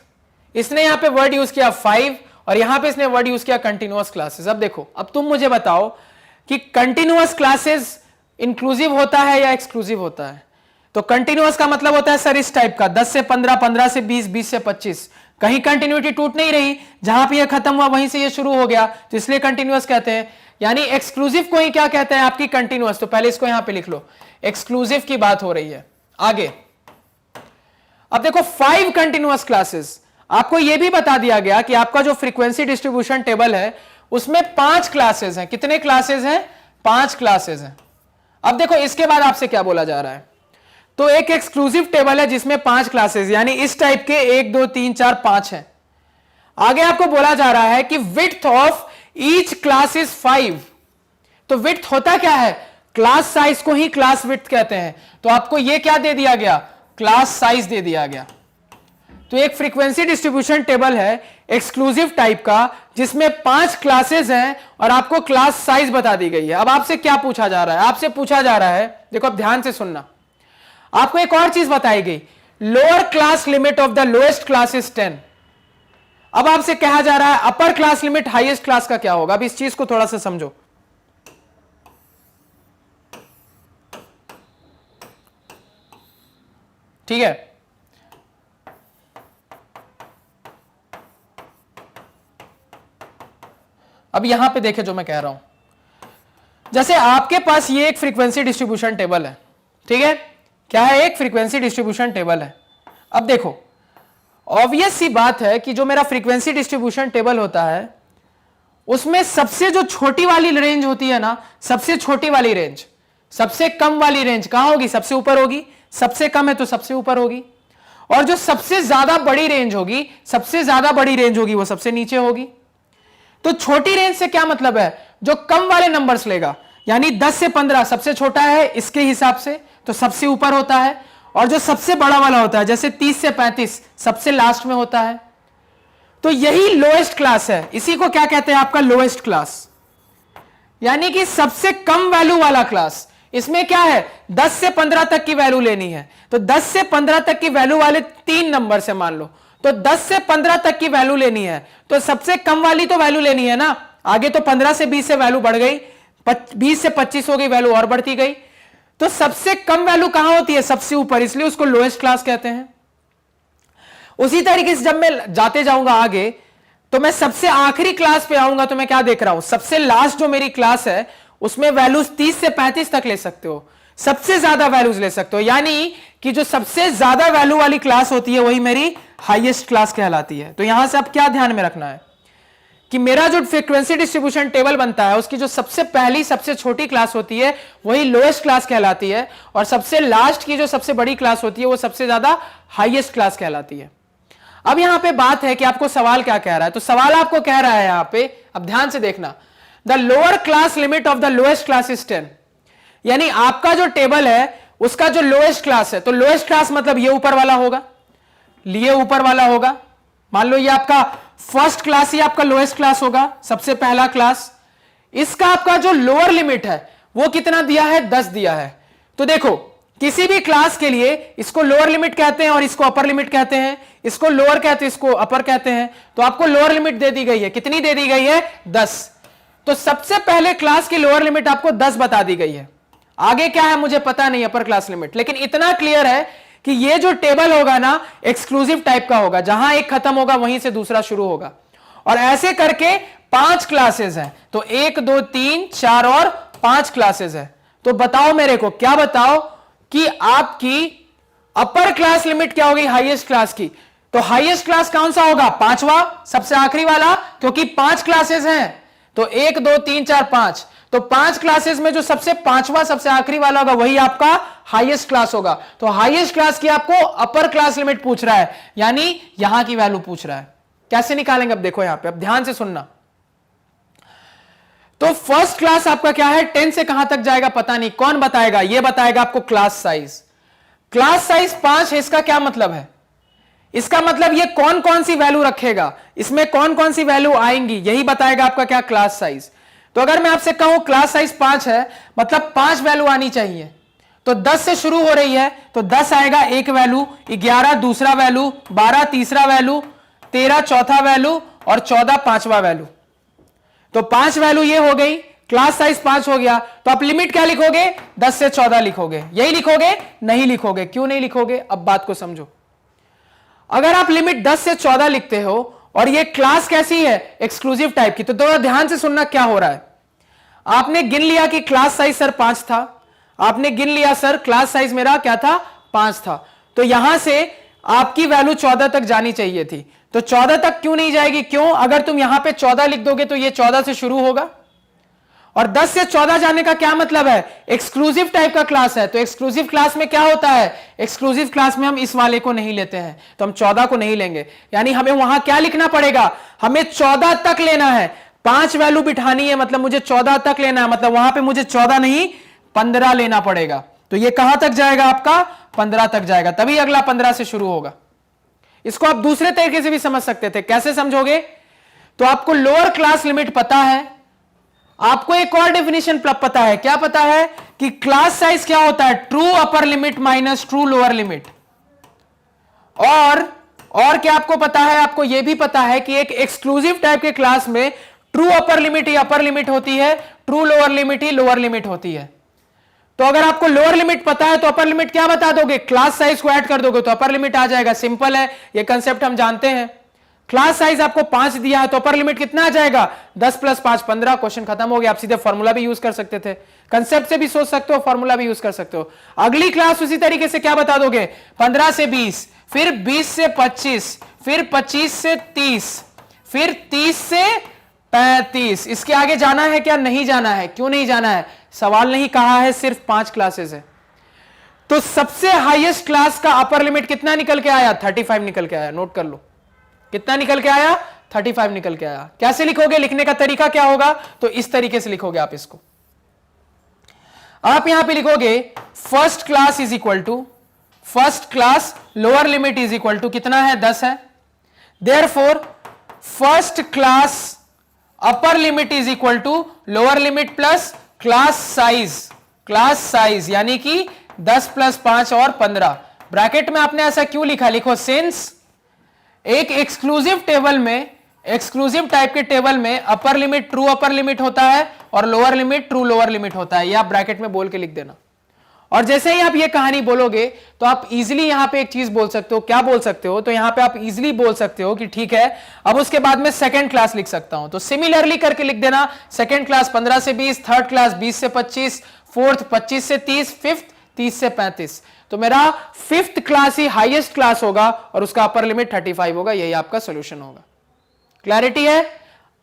Speaker 2: इसने यहां पे वर्ड यूज किया 5, और यहां पे इसने वर्ड यूज किया कंटिन्यूअस क्लासेस। अब देखो, अब तुम मुझे बताओ कि कंटिन्यूअस क्लासेस इंक्लूसिव होता है या एक्सक्लूसिव होता है? तो कंटिन्यूअस का मतलब होता है सर इस टाइप का, 10 से 15, 15 से 20, 20 से 25। कहीं कंटिन्यूटी टूट नहीं रही, जहां पे ये खत्म हुआ वहीं से ये शुरू हो गया, तो इसलिए कंटिन्यूअस कहते हैं। यानी एक्सक्लूसिव को ही क्या कहते हैं? आपकी कंटिन्यूअस। तो पहले इसको यहां पे लिख लो, एक्सक्लूसिव की बात हो रही है। आगे अब देखो 5 कंटिन्यूअस क्लासेस, आपको यह भी बता दिया गया कि आपका जो फ्रीक्वेंसी डिस्ट्रीब्यूशन टेबल है उसमें 5 क्लासेस हैं। कितने क्लासेस हैं? 5 क्लासेस हैं। अब देखो इसके बाद आपसे क्या बोला जा रहा है, तो एक एक्सक्लूसिव टेबल है जिसमें 5 क्लासेस, यानी इस टाइप के 1 2 3 4 5 हैं। आगे आपको बोला जा रहा है कि width of each class is 5। तो विड्थ होता क्या है? क्लास साइज को ही क्लास विड्थ कहते हैं। तो आपको यह क्या दे दिया गया? क्लास साइज दे दिया गया। तो एक फ्रीक्वेंसी डिस्ट्रीब्यूशन टेबल है एक्सक्लूसिव टाइप का, जिसमें 5 क्लासेस हैं और आपको क्लास साइज बता दी गई है। अब आपसे क्या पूछा जा रहा है? आपसे पूछा जा रहा है, देखो अब ध्यान से सुनना, आपको एक और चीज बताई गई, lower class limit of the lowest class is 10। अब आपसे कहा जा रहा है upper class limit highest class का क्या होगा? अब इस चीज को थोड़ा सा समझो। ठीक है, अब यहां पे देखे जो मैं कह रहा हूं, जैसे आपके पास ये एक फ्रीक्वेंसी डिस्ट्रीब्यूशन टेबल है, ठीक है? क्या है? एक फ्रीक्वेंसी डिस्ट्रीब्यूशन टेबल है। अब देखो ऑब्वियस सी बात है कि जो मेरा फ्रीक्वेंसी डिस्ट्रीब्यूशन टेबल होता है उसमें सबसे जो छोटी वाली रेंज होती है ना, सबसे छोटी वाली रेंज, सबसे कम वाली रेंज कहां होगी? सबसे ऊपर होगी। सबसे कम है तो सबसे ऊपर होगी, और जो सबसे ज्यादा बड़ी रेंज होगी, सबसे ज्यादा बड़ी रेंज होगी वो सबसे नीचे होगी। तो छोटी रेंज से क्या मतलब है? जो कम वाले नंबर्स लेगा, यानी 10 से 15 सबसे छोटा है इसके हिसाब से, तो सबसे ऊपर होता है, और जो सबसे बड़ा वाला होता है जैसे 30 से 35 सबसे लास्ट में होता है। तो यही लोएस्ट क्लास है, इसी को क्या कहते हैं? आपका लोएस्ट क्लास, यानी कि सबसे कम वैल्यू वाला क्लास। इसमें क्या है? 10 से 15 तक की वैल्यू लेनी है, तो 10 से 15 तक की वैल्यू वाले 3 नंबर से मान लो, तो 10 से 15 तक की वैल्यू लेनी है, तो सबसे कम वाली तो वैल्यू लेनी है ना। आगे तो 15 से 20 से वैल्यू बढ़ गई, 20 से 25 हो गई, वैल्यू और बढ़ती गई। तो सबसे कम वैल्यू कहां होती है? सबसे ऊपर, इसलिए उसको लोएस्ट क्लास कहते हैं। उसी तरीके से जब मैं जाते जाऊंगा आगे, तो मैं सबसे आखिरी क्लास पे आऊंगा, तो मैं क्या देख रहा हूं? सबसे लास्ट जो मेरी क्लास है उसमें वैल्यूज 30 से 35 तक ले सकते हो, सबसे ज्यादा वैल्यूज ले सकते हो, यानी कि जो सबसे ज्यादा वैल्यू वाली क्लास होती है वही मेरी हाईएस्ट क्लास कहलाती है। तो यहां से अब क्या ध्यान में रखना है कि मेरा जो फ्रीक्वेंसी डिस्ट्रीब्यूशन टेबल बनता है उसकी जो सबसे पहली सबसे छोटी क्लास होती है वही लोएस्ट क्लास कहलाती है, और सबसे लास्ट की जो सबसे बड़ी क्लास होती है वो सबसे ज्यादा हाईएस्ट क्लास कहलाती है। अब यहां पे बात है कि आपको सवाल क्या कह रहा है, तो सवाल आपको कह रहा है यहां पे, अब ध्यान से देखना, the lower class limit of the lowest class is 10। यानी आपका जो टेबल है उसका जो लोएस्ट क्लास है, तो लोएस्ट क्लास मतलब ये ऊपर वाला होगा, लिए ऊपर वाला होगा। मान लो ये आपका फर्स्ट क्लास ही आपका लोएस्ट क्लास होगा, सबसे पहला क्लास। इसका आपका जो लोअर लिमिट है वो कितना दिया है? 10 दिया है। तो देखो किसी भी क्लास के लिए इसको लोअर लिमिट कहते हैं और इसको अपर लिमिट कहते हैं, इसको लोअर कहते हैं इसको अपर कहते हैं। तो आपको लोअर लिमिट दे दी गई है, कितनी दे दी गई है? 10। तो सबसे पहले क्लास की लोअर लिमिट आपको 10 बता दी गई है। आगे क्या है मुझे पता नहीं अपर क्लास लिमिट, लेकिन इतना क्लियर है कि ये जो टेबल होगा ना एक्सक्लूसिव टाइप का होगा, जहां एक खत्म होगा वहीं से दूसरा शुरू होगा, और ऐसे करके 5 क्लासेस हैं। तो 1 2 3 4 और 5 क्लासेस है। तो बताओ मेरे को, क्या बताओ कि आपकी अपर क्लास लिमिट क्या होगी हाईएस्ट क्लास की? तो हाईएस्ट क्लास कौन सा होगा? 5वां, सबसे आखिरी वाला, क्योंकि 5 क्लासेस हैं। तो 1 2 3 4 5, तो 5 क्लासेस में जो सबसे पांचवा सबसे आखिरी वाला होगा वही आपका हाईएस्ट क्लास होगा। तो हाईएस्ट क्लास की आपको अपर क्लास लिमिट पूछ रहा है, यानी यहां की वैल्यू पूछ रहा है। कैसे निकालेंगे अब देखो यहां पे, अब ध्यान से सुनना। तो फर्स्ट क्लास आपका क्या है, 10 से कहां तक जाएगा पता नहीं, कौन बताएगा, ये बताएगा आपको क्लास साइज। क्लास साइज 5 है, इसका क्या मतलब है, इसका मतलब ये कौन कौन सी वैल्यू रखेगा, इसमें कौन कौन सी वैल्यू आएंगी, यही बताएगा आपका क्या क्लास साइज। तो अगर मैं आपसे कहूं क्लास साइज 5 है, मतलब 5 वैल्यू आनी चाहिए। तो 10 से शुरू हो रही है, तो 10 आएगा एक वैल्यू, 11 दूसरा वैल्यू, 12 तीसरा वैल्यू, 13 चौथा वैल्यू और 14 पांचवा वैल्यू। तो 5 वैल्यू ये हो गई, क्लास साइज 5 हो गया। तो आप लिमिट क्या लिखोगे, 10 से 14 लिखोगे, यही लिखोगे, नहीं लिखोगे। क्यों नहीं लिखोगे, अब बात को समझो। अगर आप लिमिट 10 से 14 लिखते हो और ये क्लास कैसी है, एक्सक्लूसिव टाइप की, तो थोड़ा ध्यान से सुनना क्या हो रहा है। आपने गिन लिया कि क्लास साइज सर 5 था, आपने गिन लिया सर क्लास साइज मेरा क्या था, 5 था। तो यहां से आपकी वैल्यू 14 तक जानी चाहिए थी, तो 14 तक क्यों नहीं जाएगी, क्यों, अगर तुम यहां पे 14 लिख दोगे तो ये 14 से शुरू होगा। और 10 से 14 जाने का क्या मतलब है, एक्सक्लूसिव टाइप का क्लास है। तो एक्सक्लूसिव क्लास में क्या होता है, एक्सक्लूसिव क्लास में हम इस वाले को नहीं लेते हैं, तो हम 14 को नहीं लेंगे। यानी हमें वहां क्या लिखना पड़ेगा, हमें 14 तक लेना है, 5 वैल्यू बिठानी है, मतलब मुझे 14 तक लेना है, मतलब वहां पे मुझे 14 नहीं 15 लेना पड़ेगा। तो ये कहां तक जाएगा आपका, 15 तक जाएगा, तभी अगला 15 से शुरू होगा। इसको आप दूसरे तरीके से भी समझ सकते थे, कैसे समझोगे, तो आपको लोअर क्लास लिमिट पता है, आपको एक और डेफिनेशन पता है, क्या पता है कि क्लास साइज क्या होता है, true upper limit minus true lower limit. और क्या आपको पता है, आपको यह भी पता है कि एक एक्सक्लूसिव टाइप के क्लास में ट्रू अपर लिमिट ही अपर लिमिट होती है, ट्रू लोअर लिमिट ही लोअर लिमिट होती है। तो अगर आपको लोअर लिमिट पता है तो अपर लिमिट क्या बता दोगे, क्लास साइज को ऐड कर दोगे तो अपर लिमिट आ जाएगा। सिंपल है, ये कंसेप्ट हम जानते हैं। क्लास साइज आपको 5 दिया है तो अपर लिमिट कितना आ जाएगा, 10 + 5 15, क्वेश्चन खत्म हो गया। आप सीधे फॉर्मूला भी यूज कर सकते थे, कंसेप्ट से भी सोच सकते हो, फॉर्मूला भी यूज कर सकते हो। अगली क्लास उसी तरीके से क्या बता दोगे, 15 से 20, फिर 20 से 25, फिर 25 से 30, फिर 30 से 35। इसके आगे जाना है क्या, नहीं जाना है, क्यों नहीं जाना है, सवाल नहीं कहा है, सिर्फ 5 क्लासेस है। तो सबसे हाईएस्ट क्लास का अपर लिमिट कितना निकल के आया, 35 निकल के आया। नोट कर लो कितना निकल के आया, 35 निकल के आया। कैसे लिखोगे, लिखने का तरीका क्या होगा, तो इस तरीके से लिखोगे आप इसको। आप यहां पे लिखोगे first class is equal to, first class lower limit is equal to कितना है, 10 है। Therefore first class upper limit is equal to lower limit plus class size, class size यानी कि 10 + 5 और 15। ब्रैकेट में आपने ऐसा क्यों लिखा, लिखो सिंस एक एक्सक्लूसिव टेबल में, एक्सक्लूसिव टाइप के टेबल में upper limit true upper limit होता है और lower limit true lower limit होता है। ये आप ब्रैकेट में बोल के लिख देना। और जैसे ही आप ये कहानी बोलोगे तो आप इजीली यहां पे एक चीज बोल सकते हो, क्या बोल सकते हो, तो यहां पे आप इजीली बोल सकते हो कि ठीक है, अब उसके बाद में सेकंड क्लास लिख सकता हूं। तो सिमिलरली करके लिख देना, सेकंड क्लास 15 से 20, थर्ड क्लास 20 से 25, फोर्थ 25 से 30, फिफ्थ 30 से 35। तो मेरा फिफ्थ क्लास ही हाईएस्ट क्लास होगा और उसका अपर लिमिट 35 होगा। यही आपका सॉल्यूशन होगा। क्लैरिटी है।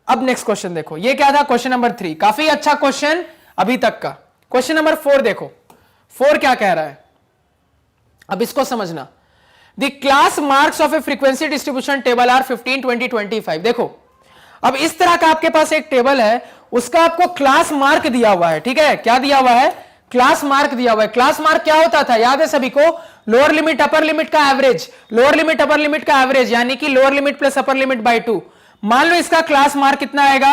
Speaker 2: अब नेक्स्ट क्वेश्चन देखो, ये क्या था, क्वेश्चन नंबर 3, काफी अच्छा क्वेश्चन अभी तक का। क्वेश्चन नंबर 4 देखो, 4 क्या कह रहा है, अब इसको समझना। The class marks of a frequency distribution table are 15, 20, 25। देखो अब इस तरह का आपके पास एक टेबल है, उसका आपको क्लास मार्क दिया हुआ है, ठीक है, क्या दिया हुआ है, क्लास मार्क दिया हुआ है। क्लास मार्क क्या होता था, याद है सभी को, लोअर लिमिट अपर लिमिट का average, lower limit upper limit का एवरेज यानी कि lower limit plus upper limit by 2। मान लो इसका क्लास मार्क कितना आएगा,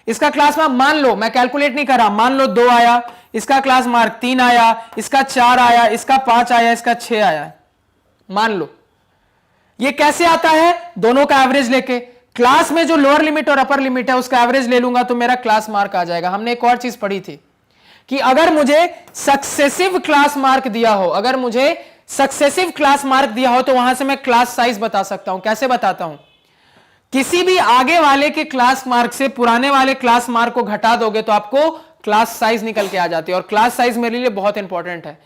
Speaker 2: इसका क्लास मार्क मान लो, मैं कैलकुलेट नहीं कर रहा, मान लो 2 आया, इसका क्लास मार्क 3 आया, इसका 4 आया, इसका 5 आया, इसका 6 आया, मान लो। ये कैसे आता है, दोनों का एवरेज लेके, क्लास में जो लोअर लिमिट और अपर लिमिट है उसका एवरेज ले लूंगा तो मेरा क्लास मार्क आ जाएगा। हमने एक और चीज पढ़ी थी कि अगर मुझे सक्सेसिव क्लास मार्क दिया हो, अगर मुझे सक्सेसिव क्लास मार्क दिया हो तो वहां से मैं क्लास साइज बता सकता हूं। कैसे बताता हूं, किसी भी आगे वाले के क्लास मार्क से पुराने वाले क्लास मार्क को घटा दोगे तो आपको क्लास साइज निकल के आ जाती है। और क्लास साइज मेरे लिए बहुत इंपॉर्टेंट है।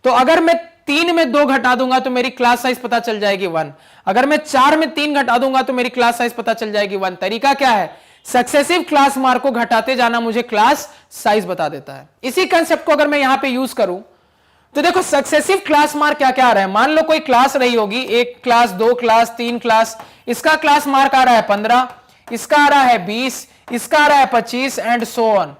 Speaker 2: तो अगर मैं 3 में 2 घटा दूंगा तो मेरी क्लास साइज पता चल जाएगी 1। अगर मैं 4 में 3 घटा दूंगा तो मेरी क्लास साइज पता चल जाएगी 1। तरीका क्या है सक्सेसिव क्लास मार्क को घटाते जाना मुझे क्लास साइज बता देता है। इसी कंसेप्ट को अगर मैं यहां पे यूज करूं तो देखो सक्सेसिव क्लास मार्क क्या क्या आ रहा है। मान लो कोई क्लास रही होगी, 1 क्लास, 2 क्लास, 3 क्लास, इसका क्लास मार्क आ रहा है 15, इसका आ रहा है 20, इसका आ रहा है 25 एंड सो ऑन।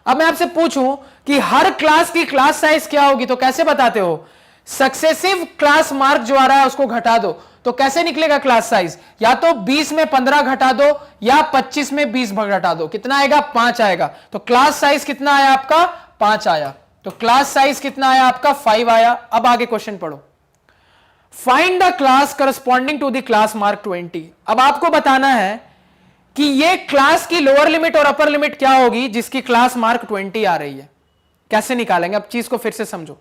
Speaker 2: अब मैं आपसे पूछूं कि हर क्लास की क्लास साइज क्या होगी, तो कैसे बताते हो? सक्सेसिव क्लास मार्क जो आ रहा है उसको घटा दो, तो कैसे निकलेगा क्लास साइज? या तो 20 में 15 घटा दो या 25 में 20 घटा दो, कितना आएगा? 5 आएगा। तो क्लास साइज कितना आया आपका? 5 आया। तो क्लास साइज कितना आया आपका? 5 आया। अब आगे क्वेश्चन पढ़ो। Find the class corresponding to the class mark 20। अब आपको बताना है कि ये क्लास की लोअर लिमिट और अपर लिमिट क्या होगी जिसकी क्लास मार्क 20 आ रही है। कैसे निकालेंगे? अब चीज को फिर से समझो।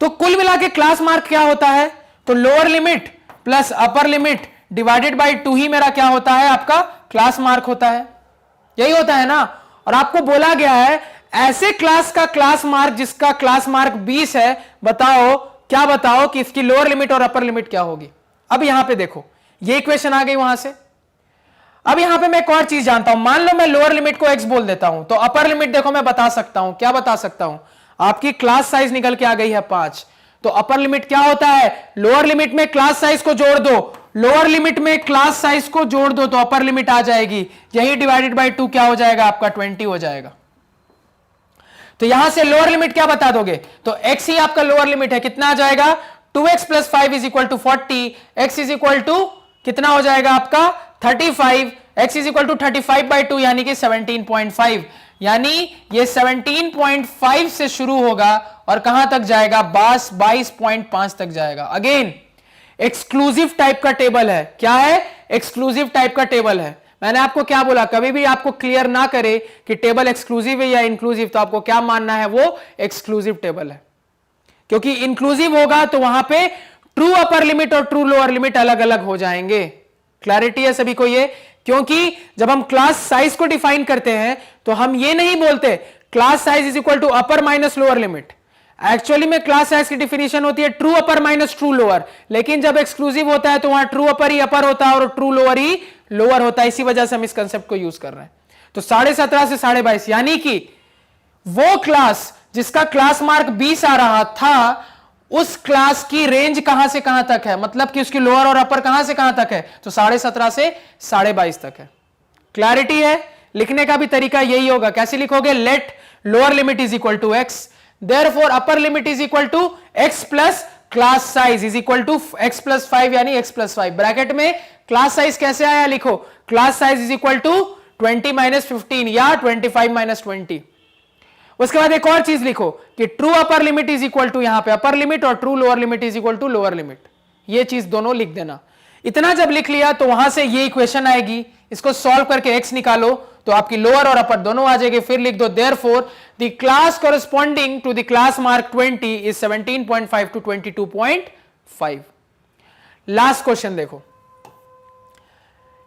Speaker 2: तो कुल मिला के क्लास मार्क क्या होता है? तो lower limit plus upper limit divided by 2 ही मेरा क्या होता है? आपका क्लास मार्क होता है। यही होता है ना। और आपको बोला गया है ऐसे क्लास का क्लास मार्क जिसका क्लास मार्क 20 है, बताओ क्या, बताओ कि इसकी लोअर लिमिट और अपर लिमिट क्या होगी। अब यहां पे देखो, ये इक्वेशन आ गई वहां से। अब यहां पे मैं एक और चीज जानता हूं। मान लो मैं लोअर लिमिट को x बोल देता हूं, तो अपर लिमिट देखो मैं बता सकता हूं। क्या बता सकता हूं? आपकी क्लास साइज निकल के आ गई है 5, तो अपर लिमिट क्या होता है? लोअर लिमिट में क्लास साइज को जोड़ दो, लोअर लिमिट में क्लास साइज को जोड़ दो तो अपर लिमिट आ जाएगी। यही डिवाइडेड बाय 2 क्या हो जाएगा आपका? 20 हो जाएगा। तो यहां से लोअर लिमिट क्या बता दोगे? तो x ही आपका लोअर लिमिट है। कितना आ जाएगा? 2x + 5 = 40। x = कितना हो जाएगा आपका? 35। x = 35/2 यानी कि 17.5। यानी ये 17.5 से शुरू होगा और कहां तक जाएगा? 22.5 तक जाएगा। अगेन एक्सक्लूसिव टाइप का टेबल है। क्या है? एक्सक्लूसिव टाइप का टेबल है। मैंने आपको क्या बोला? कभी भी आपको क्लियर ना करे कि टेबल एक्सक्लूसिव है या इंक्लूसिव, तो आपको क्या मानना है? वो एक्सक्लूसिव टेबल है। क्योंकि इंक्लूसिव होगा तो वहां पे ट्रू अपर लिमिट और ट्रू लोअर लिमिट अलग अलग हो जाएंगे। क्लैरिटी है सभी को ये? क्योंकि जब हम क्लास साइज को डिफाइन करते हैं तो हम ये नहीं बोलते क्लास साइज = अपर माइनस लोअर लिमिट। एक्चुअली में क्लास साइज की डिफिनेशन होती है ट्रू अपर माइनस ट्रू लोअर, लेकिन जब एक्सक्लूसिव होता है तो वहां ट्रू अपर ही अपर होता है और ट्रू लोअर ही लोअर होता है। इसी वजह से हम इस कंसेप्ट को यूज कर रहे हैं। तो 17.5 से 22.5 यानी कि वो क्लास जिसका क्लास मार्क 20 आ रहा था उस क्लास की रेंज कहां से कहां तक है, मतलब कि उसकी लोअर और अपर कहां से कहां तक है? तो 17.5 से 22.5 तक है। क्लैरिटी है? लिखने का भी तरीका यही होगा। कैसे लिखोगे? Let lower limit = x, therefore upper limit = x plus class size = x + 5 यानी x + 5। ब्रैकेट में क्लास साइज कैसे आया? लिखो क्लास साइज = 20 - 15 या 25 - 20। उसके बाद एक और चीज लिखो कि ट्रू अपर लिमिट = यहां पे अपर लिमिट और true lower limit = lower limit. ये चीज दोनों लिख देना। इतना जब लिख लिया तो वहां से ये इक्वेशन आएगी, इसको सॉल्व करके x निकालो तो आपकी लोअर और अपर दोनों आ जाएंगे। फिर लिख दो therefore the class corresponding to the class mark 20 is 17.5 to 22.5। Last question देखो।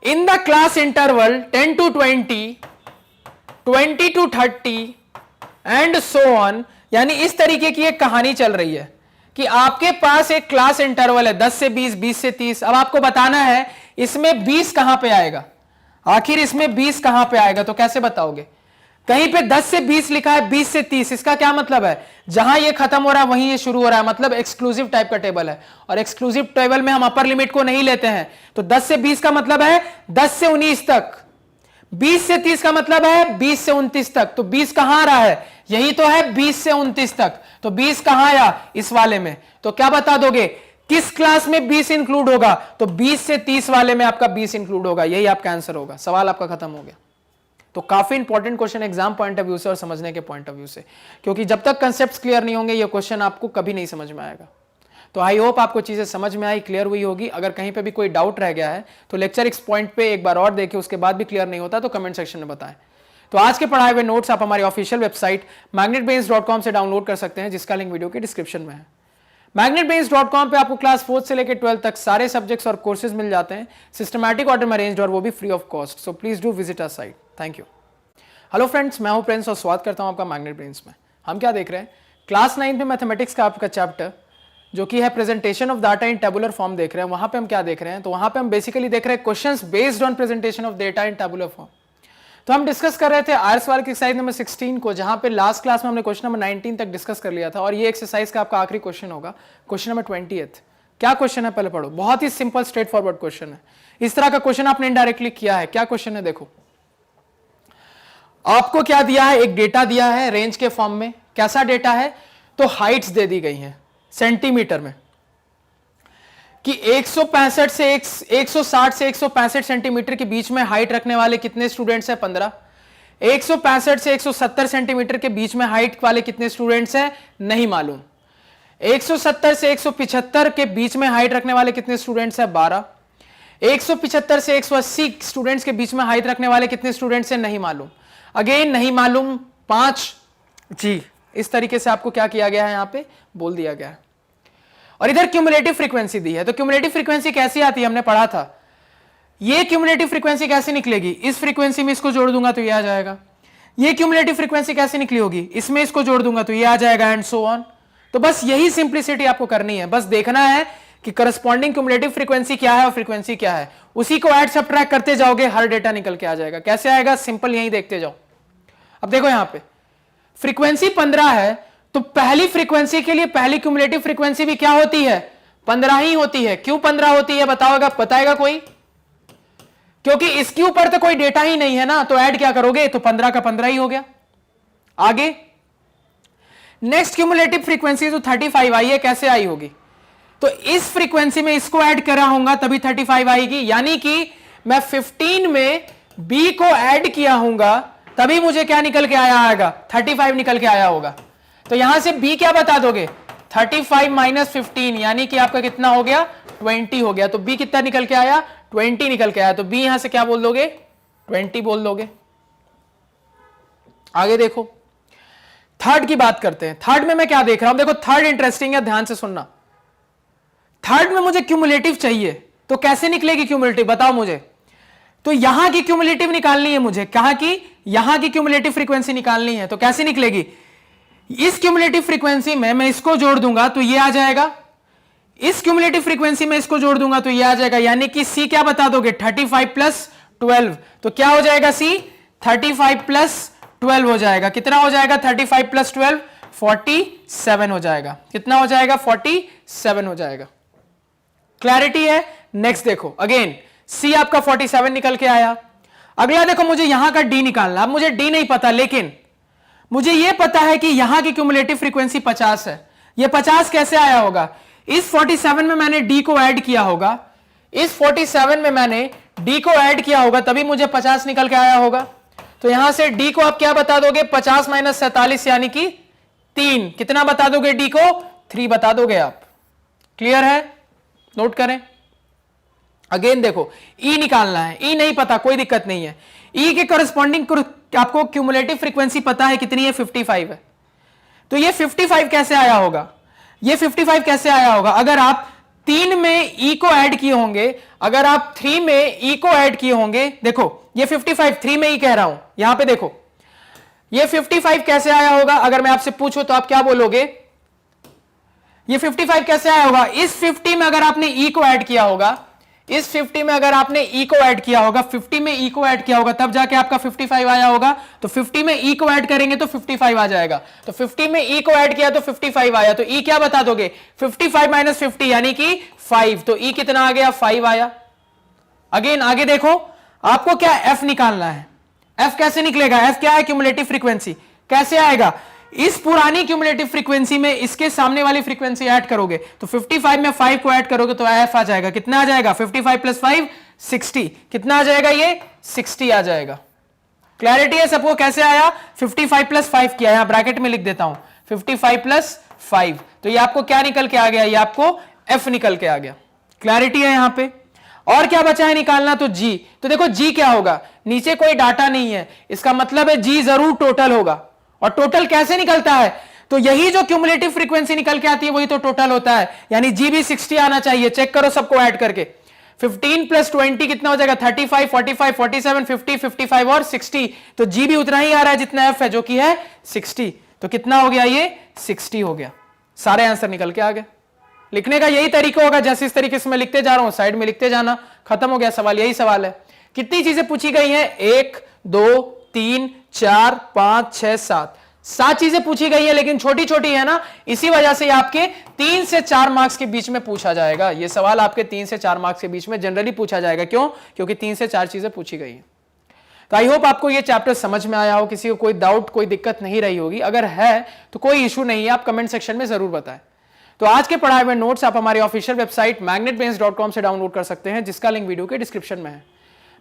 Speaker 2: In the class interval 10 to 20, 20 to 30 and so on, यानी इस तरीके की एक कहानी चल रही है कि आपके पास एक क्लास इंटरवल है 10 से 20, 20 से 30। अब आपको बताना है इसमें 20 कहां पे आएगा, आखिर इसमें 20 कहां पे आएगा। तो कैसे बताओगे? कहीं पे 10 से 20 लिखा है, 20 से 30, इसका क्या मतलब है? जहां ये खत्म हो रहा है वहीं ये शुरू हो रहा है, मतलब एक्सक्लूसिव टाइप का टेबल है। और एक्सक्लूसिव टेबल में हम अपर लिमिट को नहीं लेते हैं। तो 10 से 20 का मतलब है 10 से 19 तक, 20 से 30 का मतलब है 20 से 29 तक। तो 20 कहां आ रहा है? यही तो है 20 से 29 तक। तो 20 कहां आया? इस वाले में। तो क्या बता दोगे किस क्लास में 20 इंक्लूड होगा? तो 20 से 30 वाले में आपका 20 इंक्लूड होगा। यही आपका आंसर होगा। सवाल आपका खत्म हो गया। तो काफी important question exam point of view से और समझने के पॉइंट ऑफ व्यू से, क्योंकि जब तक कंसेप्ट्स क्लियर नहीं होंगे ये क्वेश्चन आपको कभी नहीं समझ में आएगा। तो आई होप आपको चीजें समझ में आई, क्लियर हुई होगी। अगर कहीं पे भी कोई डाउट रह गया है तो लेक्चर इस पॉइंट पे एक बार और देखें, उसके बाद भी क्लियर नहीं होता तो कमेंट सेक्शन में बताएं। तो आज के पढ़ाए हुए नोट्स आप हमारी ऑफिशियल वेबसाइट magnetbrains.com से डाउनलोड कर सकते हैं, जिसका लिंक वीडियो के डिस्क्रिप्शन में है। magnetbrains.com पे आपको क्लास 4 से लेकर 12 तक सारे सब्जेक्ट्स और कोर्सेज मिल जाते हैं, सिस्टमैटिक ऑर्डर में अरेंज्ड, और वो भी free of cost. So please do visit our site. Thank you. Hello friends, मैं हूं प्रिंस और स्वागत करता हूं आपका मैग्नेट ब्रेन्स में। हम क्या देख रहे हैं? क्लास 9 में मैथमेटिक्स का आपका चैप्टर
Speaker 1: जो कि है presentation of data in tabular form देख रहे हैं, वहां पे हम क्या देख रहे हैं, तो वहां पे हम बेसिकली देख रहे हैं questions based on presentation of data in tabular form. तो हम डिस्कस कर रहे थे आयर्स वाल की एक्सरसाइज नंबर 16 को, जहां पे लास्ट क्लास में हमने क्वेश्चन नंबर 19 तक डिस्कस कर लिया था, और ये एक्सरसाइज का आपका आखिरी क्वेश्चन होगा, क्वेश्चन नंबर 20। क्या क्वेश्चन है पहले पढ़ो, बहुत ही सिंपल स्ट्रेट फॉरवर्ड क्वेश्चन है। इस तरह का क्वेश्चन आपने इनडायरेक्टली किया है। क्या क्वेश्चन है देखो, आपको क्या दिया है, एक डेटा दिया है रेंज के फॉर्म में। कैसा डेटा है, तो हाइट्स दे दी गई हैं सेंटीमीटर में, कि 160 से 165 सेंटीमीटर के बीच में हाइट रखने वाले कितने स्टूडेंट्स हैं, 15। 165 से 170 सेंटीमीटर के बीच में हाइट वाले कितने स्टूडेंट्स हैं, नहीं मालूम। 170 से 175 के बीच में हाइट रखने वाले कितने स्टूडेंट्स हैं, 12। 175 से 180 स्टूडेंट्स के बीच में हाइट रखने वाले कितने स्टूडेंट्स हैं, नहीं मालूम। अगेन नहीं मालूम, 5 जी। इस तरीके से आपको क्या किया गया है, यहां पे बोल दिया गया है। और इधर क्यूमुलेटिव फ्रीक्वेंसी दी है, तो क्यूमुलेटिव फ्रीक्वेंसी कैसी आती है, हमने पढ़ा था। ये क्यूमुलेटिव फ्रीक्वेंसी कैसे निकलेगी, इस फ्रीक्वेंसी में इसको जोड़ दूंगा तो ये आ जाएगा। ये क्यूमुलेटिव फ्रीक्वेंसी कैसे निकली होगी, इसमें इसको जोड़ दूंगा तो ये आ जाएगा, एंड सो ऑन। तो बस यही सिंप्लिसिटी आपको करनी है, बस देखना है कि करस्पॉन्डिंग क्यूमुलेटिव फ्रीक्वेंसी क्या है और फ्रीक्वेंसी क्या है, उसी को ऐड सबट्रैक्ट करते जाओगे, हर डेटा निकल के आ जाएगा। कैसे आएगा, सिंपल, यही देखते जाओ। अब देखो यहां पे फ्रीक्वेंसी 15 है, तो पहली फ्रीक्वेंसी के लिए पहली क्यूमुलेटिव फ्रीक्वेंसी भी क्या होती है, 15 ही होती है। क्यों 15 होती है बताओगा, बताएगा कोई, क्योंकि इसके ऊपर तो कोई डेटा ही नहीं है ना, तो ऐड क्या करोगे, तो 15 का 15 ही हो गया। आगे नेक्स्ट क्यूमुलेटिव फ्रीक्वेंसी जो 35 आई है, कैसे आई होगी, तो इस फ्रीक्वेंसी में इसको ऐड करा होगा तभी 35 आएगी, यानी कि मैं 15 में बी को ऐड किया होगा तभी मुझे क्या निकल के आया आएगा, 35 निकल के आया होगा। तो यहां से बी क्या बता दोगे, 35 माइनस 15, यानी कि आपका कितना हो गया, 20 हो गया। तो बी कितना निकल के आया, 20 निकल के आया। तो बी यहां से क्या बोल दोगे, 20 बोल दोगे। आगे देखो, थर्ड की बात करते हैं। थर्ड में मैं क्या देख रहा हूं, देखो थर्ड इंटरेस्टिंग है, ध्यान से सुनना। थर्ड में मुझे क्यूमुलेटिव चाहिए, तो कैसे निकलेगी क्यूमुलेटिव, बताओ मुझे। तो यहां की क्यूमुलेटिव निकालनी है मुझे, कहां की, यहां की क्यूमुलेटिव फ्रीक्वेंसी निकालनी है। तो कैसे निकलेगी, इस क्यूमुलेटिव फ्रीक्वेंसी में मैं इसको जोड़ दूंगा तो ये आ जाएगा, इस क्यूमुलेटिव फ्रीक्वेंसी में इसको जोड़ दूंगा तो ये आ जाएगा, यानी कि सी क्या बता दोगे, 35 प्लस 12। तो क्या हो जाएगा, सी 35 प्लस 12 हो जाएगा। कितना हो जाएगा, 35 प्लस 12, 47 हो जाएगा। कितना हो जाएगा, 47 हो जाएगा। क्लैरिटी है। नेक्स्ट देखो, अगेन सी आपका 47 निकल के आया। अगला देखो, मुझे यहां का डी निकालना। अब मुझे डी नहीं पता, लेकिन मुझे यह पता है कि यहां की क्यूमुलेटिव फ्रीक्वेंसी 50 है। यह 50 कैसे आया होगा, इस 47 में मैंने डी को ऐड किया होगा, इस 47 में मैंने डी को ऐड किया होगा तभी मुझे 50 निकल के आया होगा। तो यहां से डी को आप क्या बता दोगे, 50 माइनस 47 यानी कि 3। कितना बता दोगे, डी को 3 बता दोगे आप। क्लियर है, नोट करें। अगेन देखो, ई निकालना है, ई नहीं पता कोई दिक्कत नहीं है। ई के करस्पॉन्डिंग आपको क्यूमुलेटिव फ्रीक्वेंसी पता है कितनी है, 55 है। तो ये 55 कैसे आया होगा, ये 55 कैसे आया होगा, अगर आप 3 में ई को ऐड किए होंगे, अगर आप 3 में ई को ऐड किए होंगे। देखो ये 55 3 में ई कह रहा हूं, यहां पे देखो ये 55 कैसे आया होगा, अगर मैं आपसे पूछूं तो आप क्या बोलोगे, ये 55 कैसे आया होगा, इस 50 में अगर आपने ई को ऐड किया होगा, इस 50 में अगर आपने ई को ऐड किया होगा, 50 में ई को ऐड किया होगा तब जाके आपका 55 आया होगा। तो 50 में ई को ऐड करेंगे तो 55 आ जाएगा। तो 50 में ई को ऐड किया तो 55 आया। तो ई क्या बता दोगे, 55 माइनस 50 यानी कि 5। तो ई कितना आ गया, 5 आया। अगेन आगे देखो, आपको क्या एफ निकालना है। एफ कैसे निकलेगा, एफ क्या है, क्यूमुलेटिव फ्रीक्वेंसी। कैसे आएगा, इस पुरानी क्यूमुलेटिव फ्रीक्वेंसी में इसके सामने वाली फ्रीक्वेंसी ऐड करोगे, तो 55 में 5 को ऐड करोगे तो एफ आ जाएगा। कितना आ जाएगा, 55 प्लस 5 60। कितना आ जाएगा, ये 60 आ जाएगा। क्लैरिटी है सबको, कैसे आया, 55 प्लस 5 किया, यहां ब्रैकेट में लिख देता हूं 55 प्लस 5। तो ये आपको क्या निकल के आ गया, ये आपको एफ निकल के आ गया। क्लैरिटी है यहां पे। और क्या बचा है निकालना, तो जी। तो देखो जी क्या होगा, नीचे कोई डाटा नहीं है, इसका मतलब है जी जरूर टोटल होगा। और टोटल कैसे निकलता है, तो यही जो क्यूमुलेटिव फ्रीक्वेंसी निकल के आती है वही तो टोटल होता है, यानी जी भी 60 आना चाहिए। चेक करो सबको ऐड करके, 15 प्लस 20 कितना हो जाएगा, 35, 45, 47, 50, 55 और 60। तो जी भी उतना ही आ रहा है जितना एफ है, जो कि है 60। तो कितना हो गया, ये 60 हो गया। सारे आंसर निकल के आ गए।
Speaker 2: लिखने का यही तरीका होगा, जैसे इस तरीके से मैं लिखते जा रहा हूं, साइड में लिखते जाना, खत्म हो गया सवाल। यही सवाल है। कितनी चीजें पूछी गई हैं? 1 2 3 4 5 6 7 चीजें पूछी गई है, लेकिन छोटी छोटी है ना, इसी वजह से आपके 3 से 4 मार्क्स के बीच में पूछा जाएगा। ये सवाल आपके 3 से 4 मार्क्स के बीच में जनरली पूछा जाएगा। क्यों? क्योंकि 3 से 4 चीजें पूछी गई है। तो आई होप आपको ये चैप्टर समझ में आया हो, किसी को कोई डाउट, कोई दिक्कत नहीं रही होगी। अगर है तो कोई इशू नहीं है, आप कमेंट सेक्शन में जरूर बताएं। तो आज के पढ़ाए हुए नोट्स आप हमारी ऑफिशियल वेबसाइट magnetbrains.com से डाउनलोड कर सकते हैं, जिसका लिंक वीडियो के डिस्क्रिप्शन में है।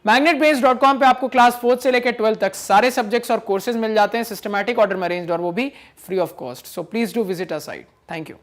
Speaker 2: magnetbrains.com पे आपको क्लास 4 से लेकर 12 तक सारे सब्जेक्ट्स और कोर्सेज मिल जाते हैं, सिस्टमैटिक ऑर्डर में अरेंज्ड, और वो भी free of cost. So please do visit our site. Thank you.